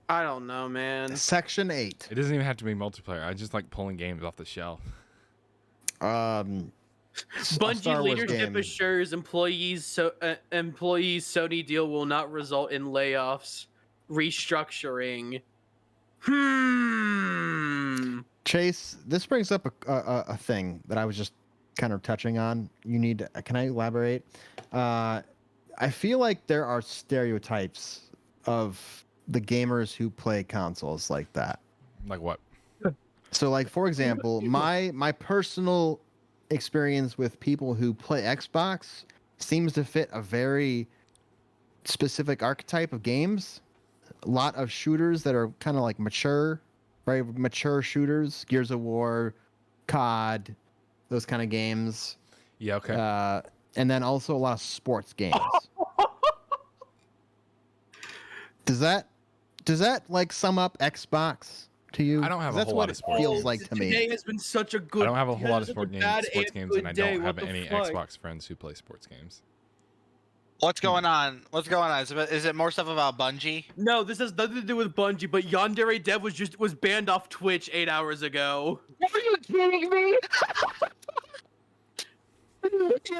I don't know, man. Section 8. It doesn't even have to be multiplayer. I just like pulling games off the shelf. Bungie Star Wars leadership game. assures employees Sony deal will not result in layoffs, restructuring. Chase, this brings up a thing that I was just kind of touching on. Can I elaborate? I feel like there are stereotypes of the gamers who play consoles like that. Like what? So, like, for example, my personal experience with people who play Xbox seems to fit a very specific archetype of games. A lot of shooters that are kind of like mature, very mature shooters, Gears of War, COD, those kind of games. Yeah, okay. And then also a lot of sports games. Does that like sum up Xbox to you? I don't have a That's whole what lot of it sports feels games. like to me. Today has been such a good. I don't have a whole lot of such a sports bad games, and and I good day. don't have What the any fuck? Xbox friends who play sports games. What's going on? Is it more stuff about Bungie? No, this has nothing to do with Bungie, but Yandere Dev was banned off Twitch 8 hours ago. Are you kidding me?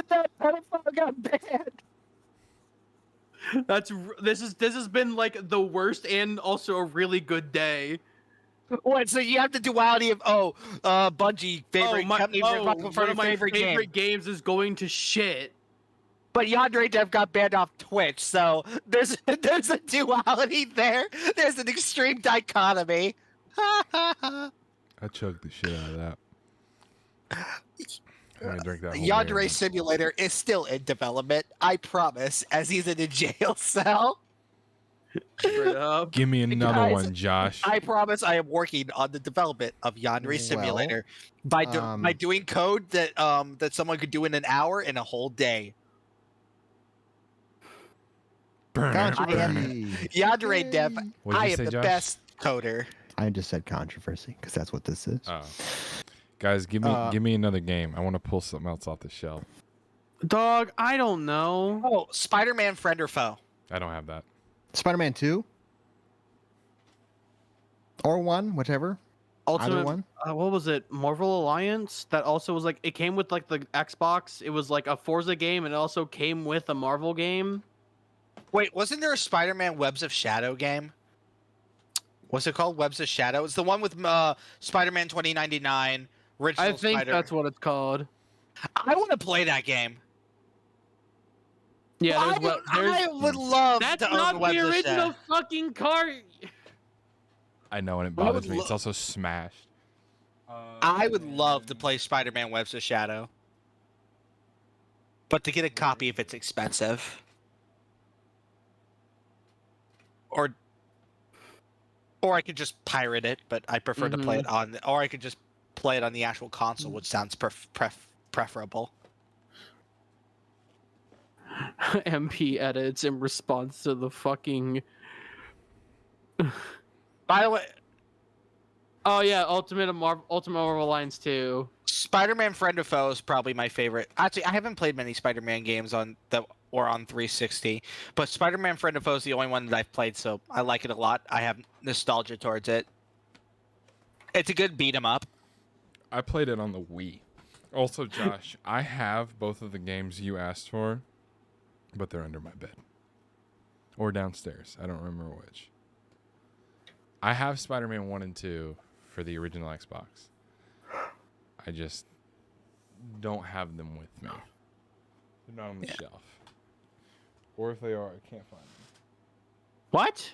That pedophile got banned. This has been like the worst and also a really good day. What? So you have the duality of Bungie favorite company for one of my favorite game. favorite games is going to shit. But Yandere Dev got banned off Twitch, so there's a duality there. There's an extreme dichotomy. I chugged the shit out of that. I'm gonna drink that whole Yandere beer. Simulator is still in development, I promise, as he's in a jail cell. Straight up. Give me another Guys, one, Josh. I promise I am working on the development of Yandere Simulator by doing code that that someone could do in an hour in a whole day. Controversy. Yandere Dev, What'd I you am say, the Josh? best coder. I just said controversy because that's what this is. Oh. Guys, give me another game. I want to pull something else off the shelf. Dog, I don't know. Oh, Spider-Man friend or foe? I don't have that. Spider-Man 2 or 1, whichever. Either one. What was it? Marvel Alliance? That also was like, it came with like the Xbox. It was like a Forza game, and it also came with a Marvel game. Wait, wasn't there a Spider-Man Webs of Shadow game? What's it called? Webs of Shadow? It's the one with Spider-Man 2099. Original I think Spider- that's what it's called. I want to play that game. Yeah, I would love that's to own not Webs the of original Shadow. fucking car. I know, and it I would bothers me. lo- It's also smashed. I would love to play Spider-Man Webs of Shadow. But to get a copy if it's expensive. Or I could just pirate it, but I prefer to play it on, or I could just play it on the actual console, which sounds preferable. MP edits in response to the fucking. By the way, Oh yeah, Ultimate Marvel Alliance 2. Spider-Man Friend or Foe is probably my favorite. Actually, I haven't played many Spider-Man games on 360, but Spider-Man Friend or Foe is the only one that I've played, so I like it a lot. I have nostalgia towards it. It's a good beat 'em up. I played it on the Wii. Also, Josh, I have both of the games you asked for, but they're under my bed. Or downstairs. I don't remember which. I have Spider-Man 1 and 2 for the original Xbox. I just don't have them with me. They're not on the shelf. Or if they are, I can't find them. What?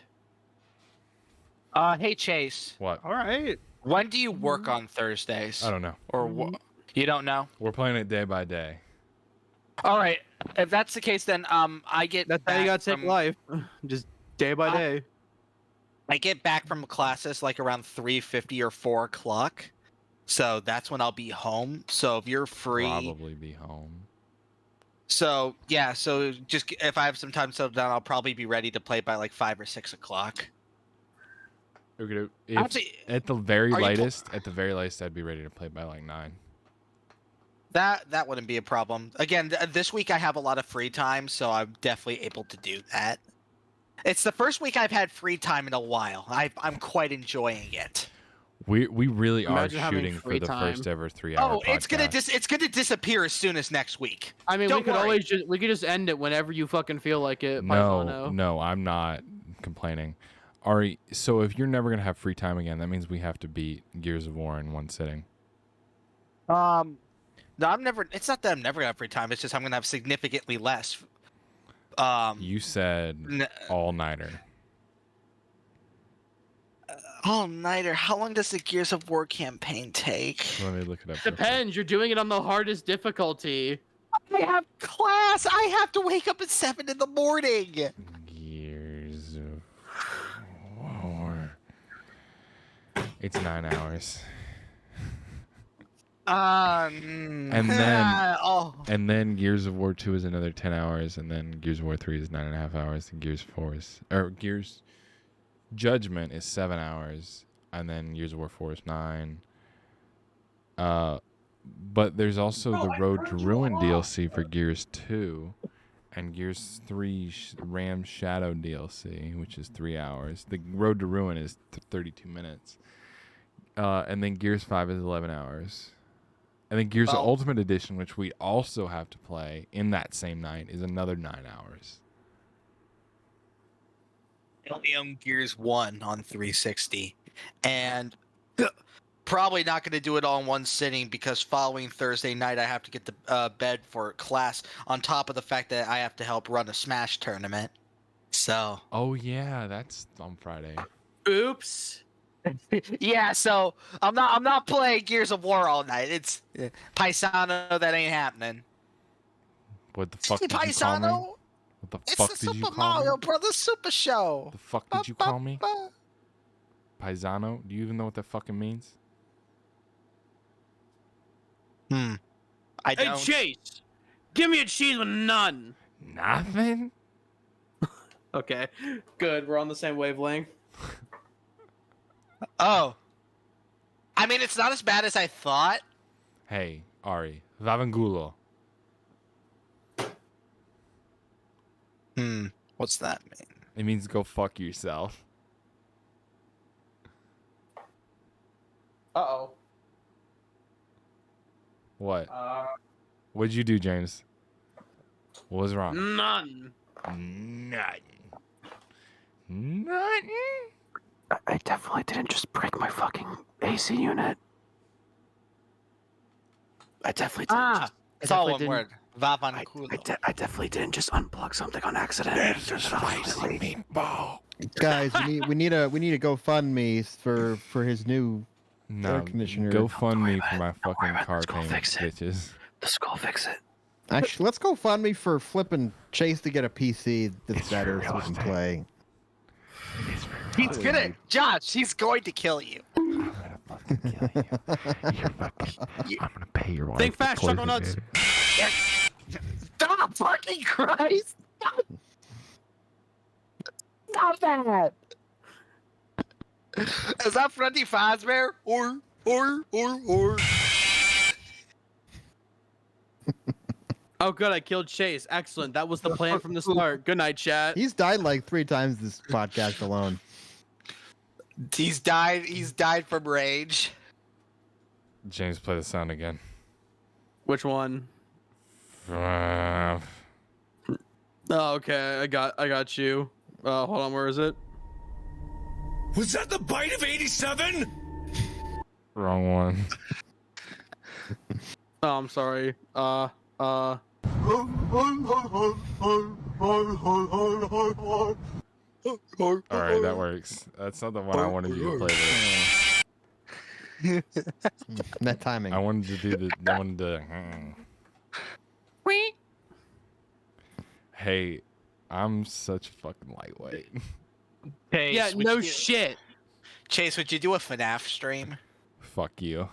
Hey Chase, What? All right. when do you work on Thursdays? I don't know. Or you don't know? We're playing it day by day. All right. If that's the case, then I get That's how you back gotta take from- life. Just day by day. I get back from classes like around 3:50 or 4 o'clock, so that's when I'll be home. So if you're free, Probably be home. so yeah, so just if I have some time settled down, I'll probably be ready to play by like 5 or 6 o'clock. Okay, Actually, at the very are you latest, I'd be ready to play by like 9. that wouldn't be a problem. Again, this week I have a lot of free time, so I'm definitely able to do that. It's the first week I've had free time in a while. I'm quite enjoying it. We really Imagine are having shooting for free the time. first ever 3-hour Oh, it's gonna podcast. it's gonna disappear as soon as next week. I mean, Don't we could worry. always we could just end it whenever you fucking feel like it. No, I'm not complaining. Ari, so if you're never gonna have free time again, that means we have to beat Gears of War in one sitting. No, I'm never. It's not that I'm never gonna have free time. It's just I'm gonna have significantly less. You said all-nighter. All-nighter. How long does the Gears of War campaign take? Let me look it up. real quick. Depends. You're doing it on the hardest difficulty. I have class. I have to wake up at 7 in the morning. Gears of War. It's 9 hours. And then- oh, And then Gears of War 2 is another 10 hours, and then Gears of War 3 is 9.5 hours, and Gears Judgment is 7 hours, and then Gears of War 4 is 9. But there's also the Road to Ruin DLC for Gears 2, and Gears 3 Ram Shadow DLC, which is 3 hours. The Road to Ruin is 32 minutes. And then Gears 5 is 11 hours. And then Gears Ultimate Edition, which we also have to play in that same night, is another 9 hours. I only own Gears 1 on 360, and Probably not going to do it all in one sitting because following Thursday night I have to get to bed for class. On top of the fact that I have to help run a Smash tournament. So. Oh yeah, that's on Friday. Oops. Yeah, so I'm not playing Gears of War all night. It's Paisano, that ain't happening. What the fuck did you call me? Paisano? What the It's fuck the did you Super call Mario me? Brothers Super Show. The fuck did you call me? Ba. Paisano? Do you even know what that fucking means? I Hey, don't. Chase, give me a cheese with none. Nothing. Okay, good. We're on the same wavelength. Oh. I mean, it's not as bad as I thought. Hey, Ari, Vavangulo. What's that mean? It means go fuck yourself. Uh-oh. What? What'd you do, James? What was Mm. wrong? None. Nothing. I definitely didn't just break my fucking AC unit. I definitely didn't. It's all one word. Vavanculo. I definitely didn't just unplug something on accident. Meatball. Guys, we need a GoFundMe for his new No, air conditioner. go fund me for my Don't worry fucking about it. car Let's go payment, fix it. bitches. The skull fix it. Actually, let's go fund me for flipping Chase to get a PC that's It's better for so we real can estate. play. He's gonna, Josh. He's going to kill you. I'm gonna fucking kill you. I'm gonna pay your wife. Think to fast, poison Chuckle Nuts. you. Stop fucking Christ! Stop that! Is that Freddy Fazbear? Or. Oh, good. I killed Chase. Excellent. That was the plan from the start. Good night, chat. He's died like 3 times this podcast alone. He's died from rage. James, play the sound again. Which one? Oh, okay. I got you. Hold on. Where is it? Was that the bite of 87? Wrong one. Oh, I'm sorry. All right, that works. That's not the one I wanted you to play with. Net timing. I wanted to do the. I wanted to. Hey, I'm such a fucking lightweight. Chase, Yeah, would no you- shit. Chase, would you do a FNAF stream? Fuck you.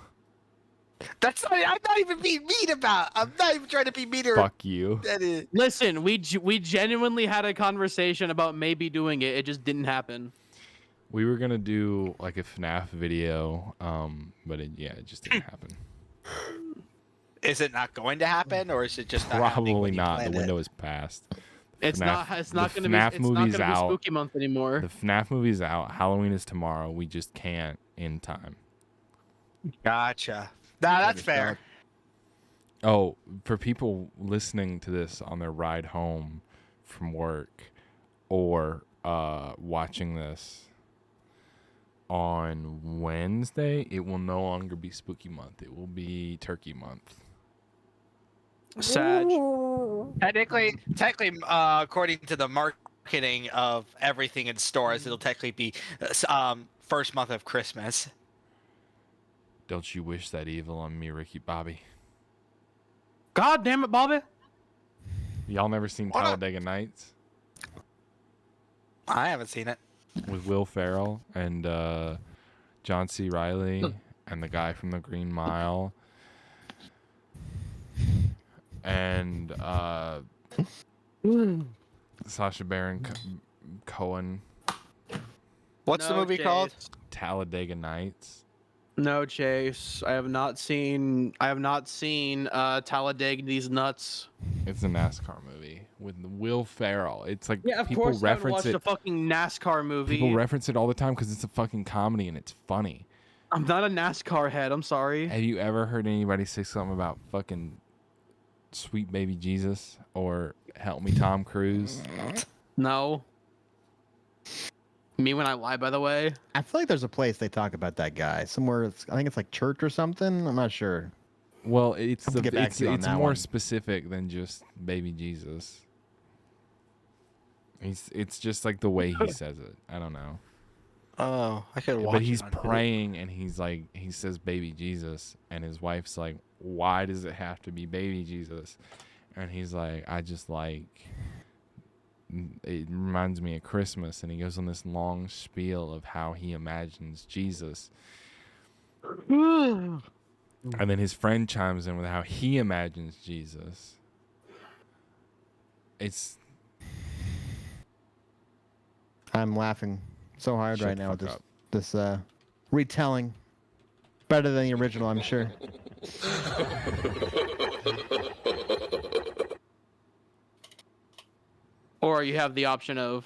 That's not. I'm not even being mean about. I'm not even trying to be meaner. Fuck you. That is. Listen, we genuinely had a conversation about maybe doing it. It just didn't happen. We were gonna do like a FNAF video, but it just didn't happen. Is it not going to happen, or is it just not happening Probably when you not. plan The it? window is past. It's not going to be. FNAF It's not movie's going to be out. spooky month anymore. The FNAF movie's out. Halloween is tomorrow. We just can't in time. Gotcha. Nah, that's fair. Oh, for people listening to this on their ride home from work or watching this on Wednesday, it will no longer be spooky month. It will be turkey month. Sag. Technically, according to the marketing of everything in stores, it'll technically be first month of Christmas. Don't you wish that evil on me, Ricky Bobby? God damn it, Bobby. Y'all never seen What? Talladega Nights I haven't seen it. with Will Ferrell and John C. Reilly and the guy from The Green Mile and Sacha Baron Cohen? What's the No, movie Chase. called? Talladega Nights. No, Chase. I have not seen Talladega these nuts. It's a NASCAR movie with Will Ferrell. It's like Yeah, of people course I haven't reference watched it. a fucking NASCAR movie. People reference it all the time because it's a fucking comedy and it's funny. I'm not a NASCAR head. I'm sorry. Have you ever heard anybody say something about fucking Sweet Baby Jesus or Help Me Tom Cruise? No. Me when I lie, by the way. I feel like there's a place they talk about that guy somewhere. I think it's like church or something. I'm not sure. Well, it's I'll get back to you on it's that more one. specific than just baby Jesus. It's just like the way he says it. I don't know. Oh, I could watch. But he's it on video. praying and he says baby Jesus, and his wife's like, why does it have to be baby Jesus? And he's like, I just like, it reminds me of Christmas. And he goes on this long spiel of how he imagines Jesus. And then his friend chimes in with how he imagines Jesus. I'm laughing so hard Shut right the now with fuck this up. retelling. Better than the original, I'm sure. Or you have the option of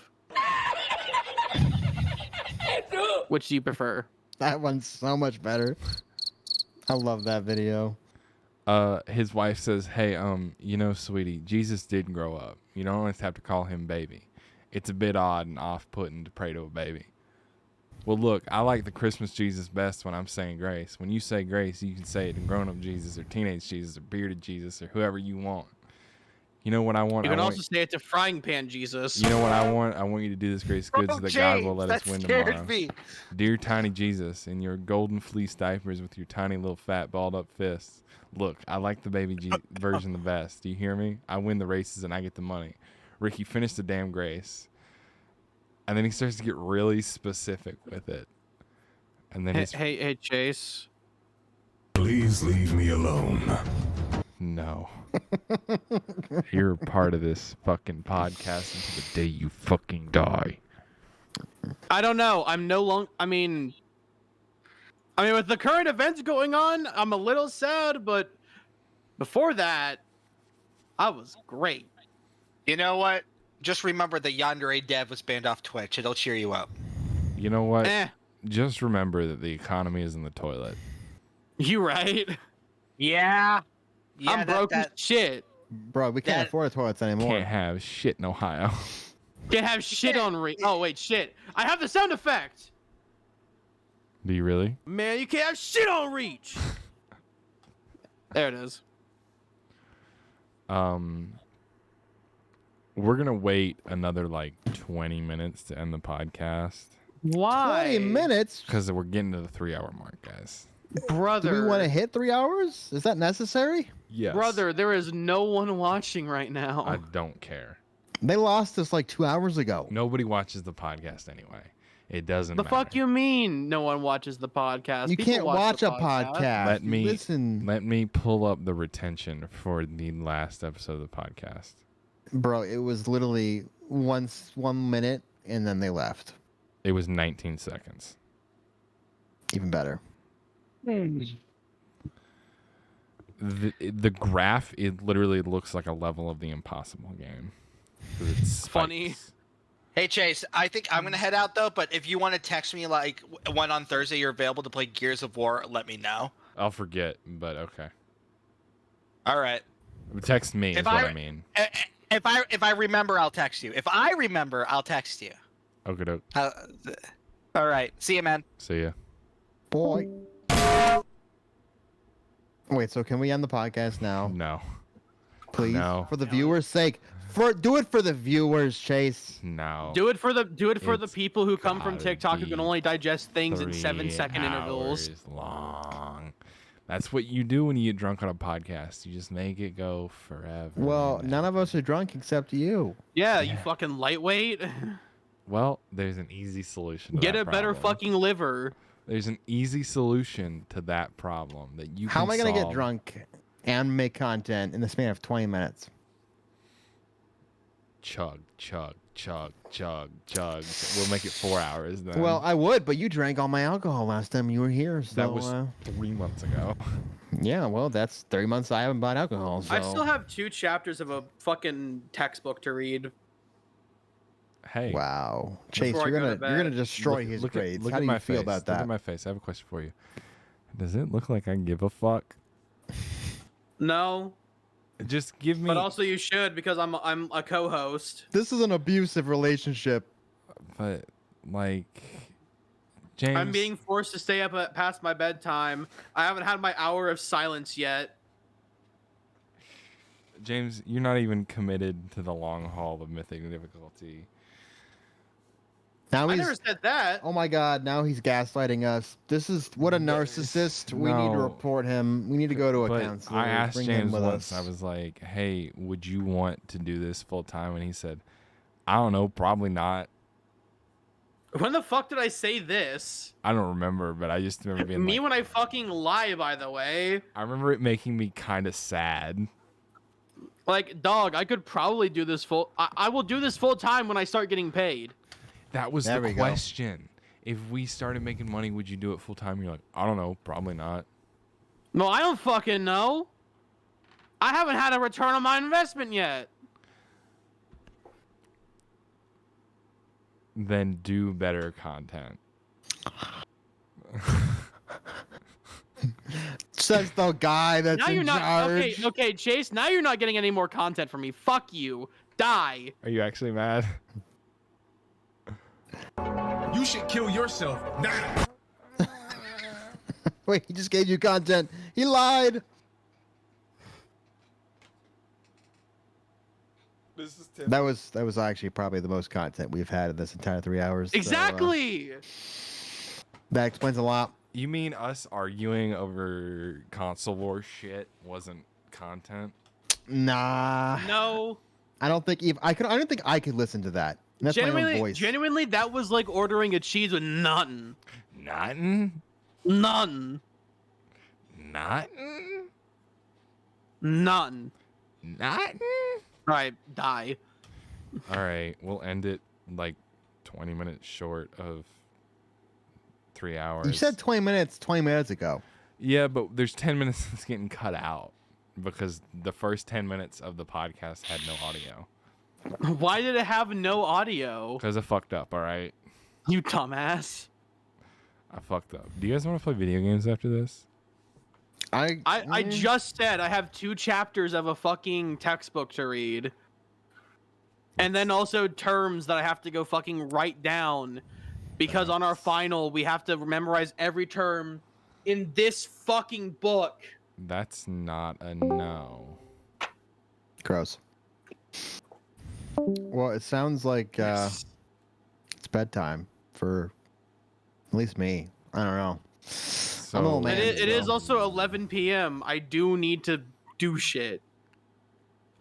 which do you prefer? That one's so much better. I love that video. His wife says, hey, sweetie, Jesus did grow up. You don't always have to call him baby. It's a bit odd and off-putting to pray to a baby. Well, look, I like the Christmas Jesus best when I'm saying grace. When you say grace, you can say it in grown-up Jesus or teenage Jesus or bearded Jesus or whoever you want. You know what I want? You can also say it to frying pan Jesus. You know what I want? I want you to do this grace good so that God will let us win tomorrow. Me. Dear tiny Jesus, in your golden fleece diapers with your tiny little fat balled up fists. Look, I like the baby version the best. Do you hear me? I win the races and I get the money. Ricky, finish the damn grace. And then he starts to get really specific with it. And then Hey, Chase. Please leave me alone. No. You're part of this fucking podcast until the day you fucking die. I don't know. I'm no longer. I mean, with the current events going on, I'm a little sad. But before that, I was great. You know what? Just remember the Yandere dev was banned off Twitch. It'll cheer you up. You know what? Eh, Just remember that the economy is in the toilet. you right. Yeah. I'm broke as shit. Bro, we can't That- afford toilets anymore. Can't have shit in Ohio. Can't have shit on reach. Oh wait, shit. I have the sound effect. Do you really? Man, you can't have shit on reach. There it is. We're gonna wait another like 20 minutes to end the podcast 20 Why? minutes? because we're getting to the 3-hour mark, guys. Brother. Do we want to hit 3 hours? Is that necessary? Yes, Brother, there is no one watching right now. I don't care. They lost us like 2 hours ago. Nobody watches the podcast anyway. It doesn't. The matter. fuck you mean no one watches the podcast? You People can't watch the a podcast. Let me listen, Let me pull up the retention for the last episode of the podcast. bro. It was literally 1 minute, and then they left. It was 19 seconds. Even better. The graph, it literally looks like a level of the Impossible game. 'Cause it's Funny. spikes. Hey Chase, I think I'm gonna head out though. But if you want to text me like when on Thursday you're available to play Gears of War, let me know. I'll forget, but okay. All right. Text me is If what I- I mean. If I remember, I'll text you. If I remember, I'll text you. Okay, doke. All right. See you, man. See ya. Boy. Wait, so can we end the podcast now, No. please? No. For the viewers' sake. Do it for the viewers, Chase. No. Do it for the It's people who come from gotta TikTok who can be only digest things in 3 7-second intervals. hours long. That's what you do when you get drunk on a podcast. You just make it go forever. Well, and none of ever. us are drunk except you. Yeah, you fucking lightweight. Well, there's an easy solution to Get that a better problem. fucking liver. There's an easy solution to that problem that you How am can I going to get solve. drunk and make content in the span of 20 minutes? Chug, chug, chug, chug, chug. We'll make it 4 hours then. Well, I would, but you drank all my alcohol last time you were here. So, that was 3 months ago. yeah, well, that's 3 months I haven't bought alcohol. So. I still have 2 chapters of a fucking textbook to read. Hey. Wow, Chase, Before I you're go to gonna bed. destroy his grades. How at do my you feel face. about Look that? at my face. I have a question for you. Does it look like I give a fuck? No, Just give me. but also you should because I'm a co-host. This is an abusive relationship. But Like, James. I'm being forced to stay up past my bedtime. I haven't had my hour of silence yet. James, you're not even committed to the long haul of Mythic Difficulty. Now I he's. never said that. Oh my God! Now he's gaslighting us. This is what a narcissist. We need to No. report him. We need to go to a But counselor. I asked Bring him James with once, us. I was like, hey, would you want to do this full time? And he said, I don't know, probably not. When the fuck did I say this? I don't remember, but I just remember being Me like, when I fucking lie, by the way. I remember it making me kind of sad. Like, dog, I could probably do this I will do this full time when I start getting paid. That was There the we go. question. If we started making money, would you do it full time? You're like, I don't know, probably not. No, I don't fucking know. I haven't had a return on my investment yet. Then do better content. Says the guy that's Now in you're not charge. okay, Chase. Now you're not getting any more content from me. Fuck you. Die. Are you actually mad? You should kill yourself now. Wait, he just gave you content. He lied. That was actually probably the most content we've had in this entire 3 hours. so, Exactly. that explains a lot. You mean us arguing over console war shit wasn't content? Nah, No. I don't think even I don't think I could listen to that. And that's my own voice. Genuinely, that was like ordering a cheese with nothing. Nothing? None. Nothing? None. Nothing? Alright, die. All right, we'll end it like 20 minutes short of 3 hours. You said 20 minutes ago. Yeah, but there's 10 minutes that's getting cut out because the first 10 minutes of the podcast had no audio. Why did it have no audio? Because I fucked up, all right? You dumbass. I fucked up. Do you guys want to play video games after this? I just said I have 2 chapters of a fucking textbook to read. And then also terms that I have to go fucking write down. Because on our final, we have to memorize every term in this fucking book. That's not a no. Gross. Well, it sounds like it's bedtime for at least me. I don't know. So, I'm an old man. It is also 11 p.m. I do need to do shit.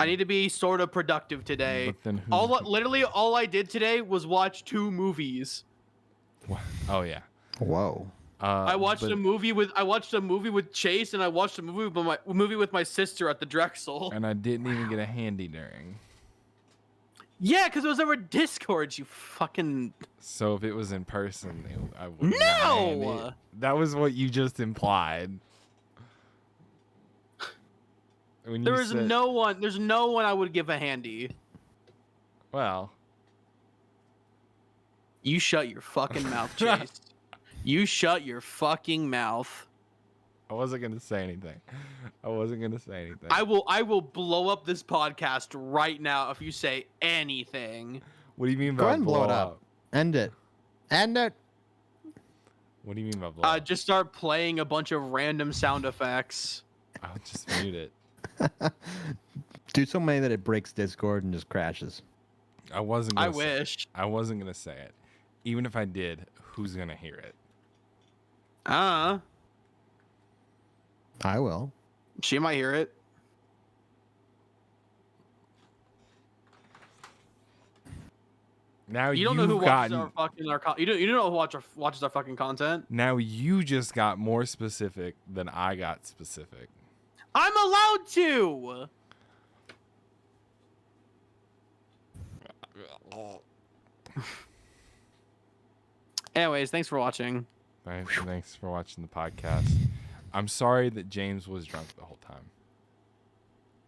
I need to be sort of productive today. But then who's... Literally all I did today was watch 2 movies. Oh, yeah. Whoa. I watched but- a movie with Chase, and I watched a movie with my sister at the Drexel. And I didn't even get a handy during. Yeah, because it was over Discord. You fucking So if it was in person, I wouldn't. get a handy. no. That was what you just implied. When you There's said- no one I would give a handy. Well, You shut your fucking mouth, Chase. You shut your fucking mouth. I wasn't gonna say anything. I will blow up this podcast right now if you say anything. What do you mean Go by ahead and blow it up. End it. End it. What do you mean by blow up? Just start playing a bunch of random sound effects. I'll just mute it. Do so many that it breaks Discord and just crashes. I wasn't. I Gonna say- wish. I wasn't gonna say it. Even if I did, who's gonna hear it? I will. She might hear it. Now You don't know who you've watches gotten. our fucking you don't know who watches our fucking content. Now you just got more specific than I got specific. I'm allowed to. Anyways, thanks for watching. Thanks for watching the podcast. I'm sorry that James was drunk the whole time.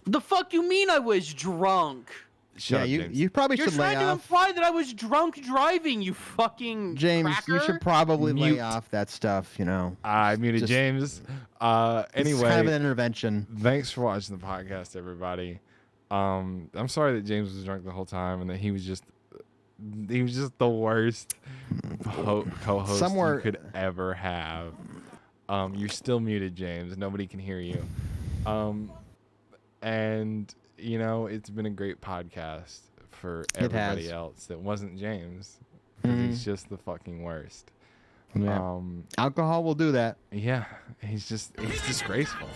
The fuck you mean I was drunk? Shut up, you James. you probably You're should lay trying to off. imply that I was drunk driving, you fucking James, cracker. you should probably lay Mute. off that stuff. You know. I muted Just- James. It's Anyway, kind of an intervention. thanks for watching the podcast, everybody. I'm sorry that James was drunk the whole time and that he was just He was just the worst co-host Somewhere- you could ever have. You're still muted, James. Nobody can hear you. And you know, it's been a great podcast for everybody has. else. It wasn't James. 'Cause he's just the fucking worst. Yeah. Alcohol will do that. Yeah, he's disgraceful.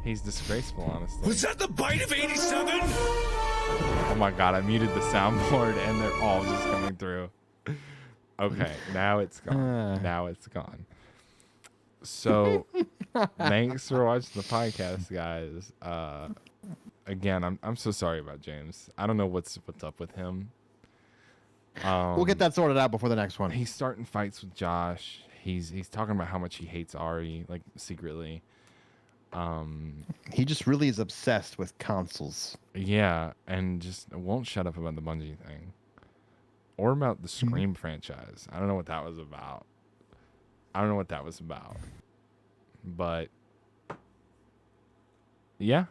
He's disgraceful, honestly. Was that the bite of 87? Oh my god, I muted the soundboard and they're all just coming through. Okay, now it's gone. Now it's gone. So, thanks for watching the podcast, guys. Again, I'm so sorry about James. I don't know what's up with him. We'll get that sorted out before the next one. He's starting fights with Josh. He's talking about how much he hates Ari, like secretly. He just really is obsessed with consoles. Yeah, and just won't shut up about the Bungie thing. Or about the Scream franchise. I don't know what that was about. But yeah.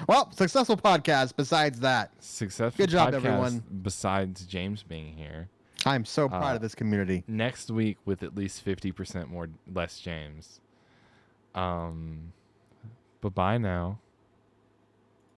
Well, successful podcast besides that. Successful Good job, podcast everyone. besides James being here. I'm so proud of this community. Next week with at least 50% less James. But bye now.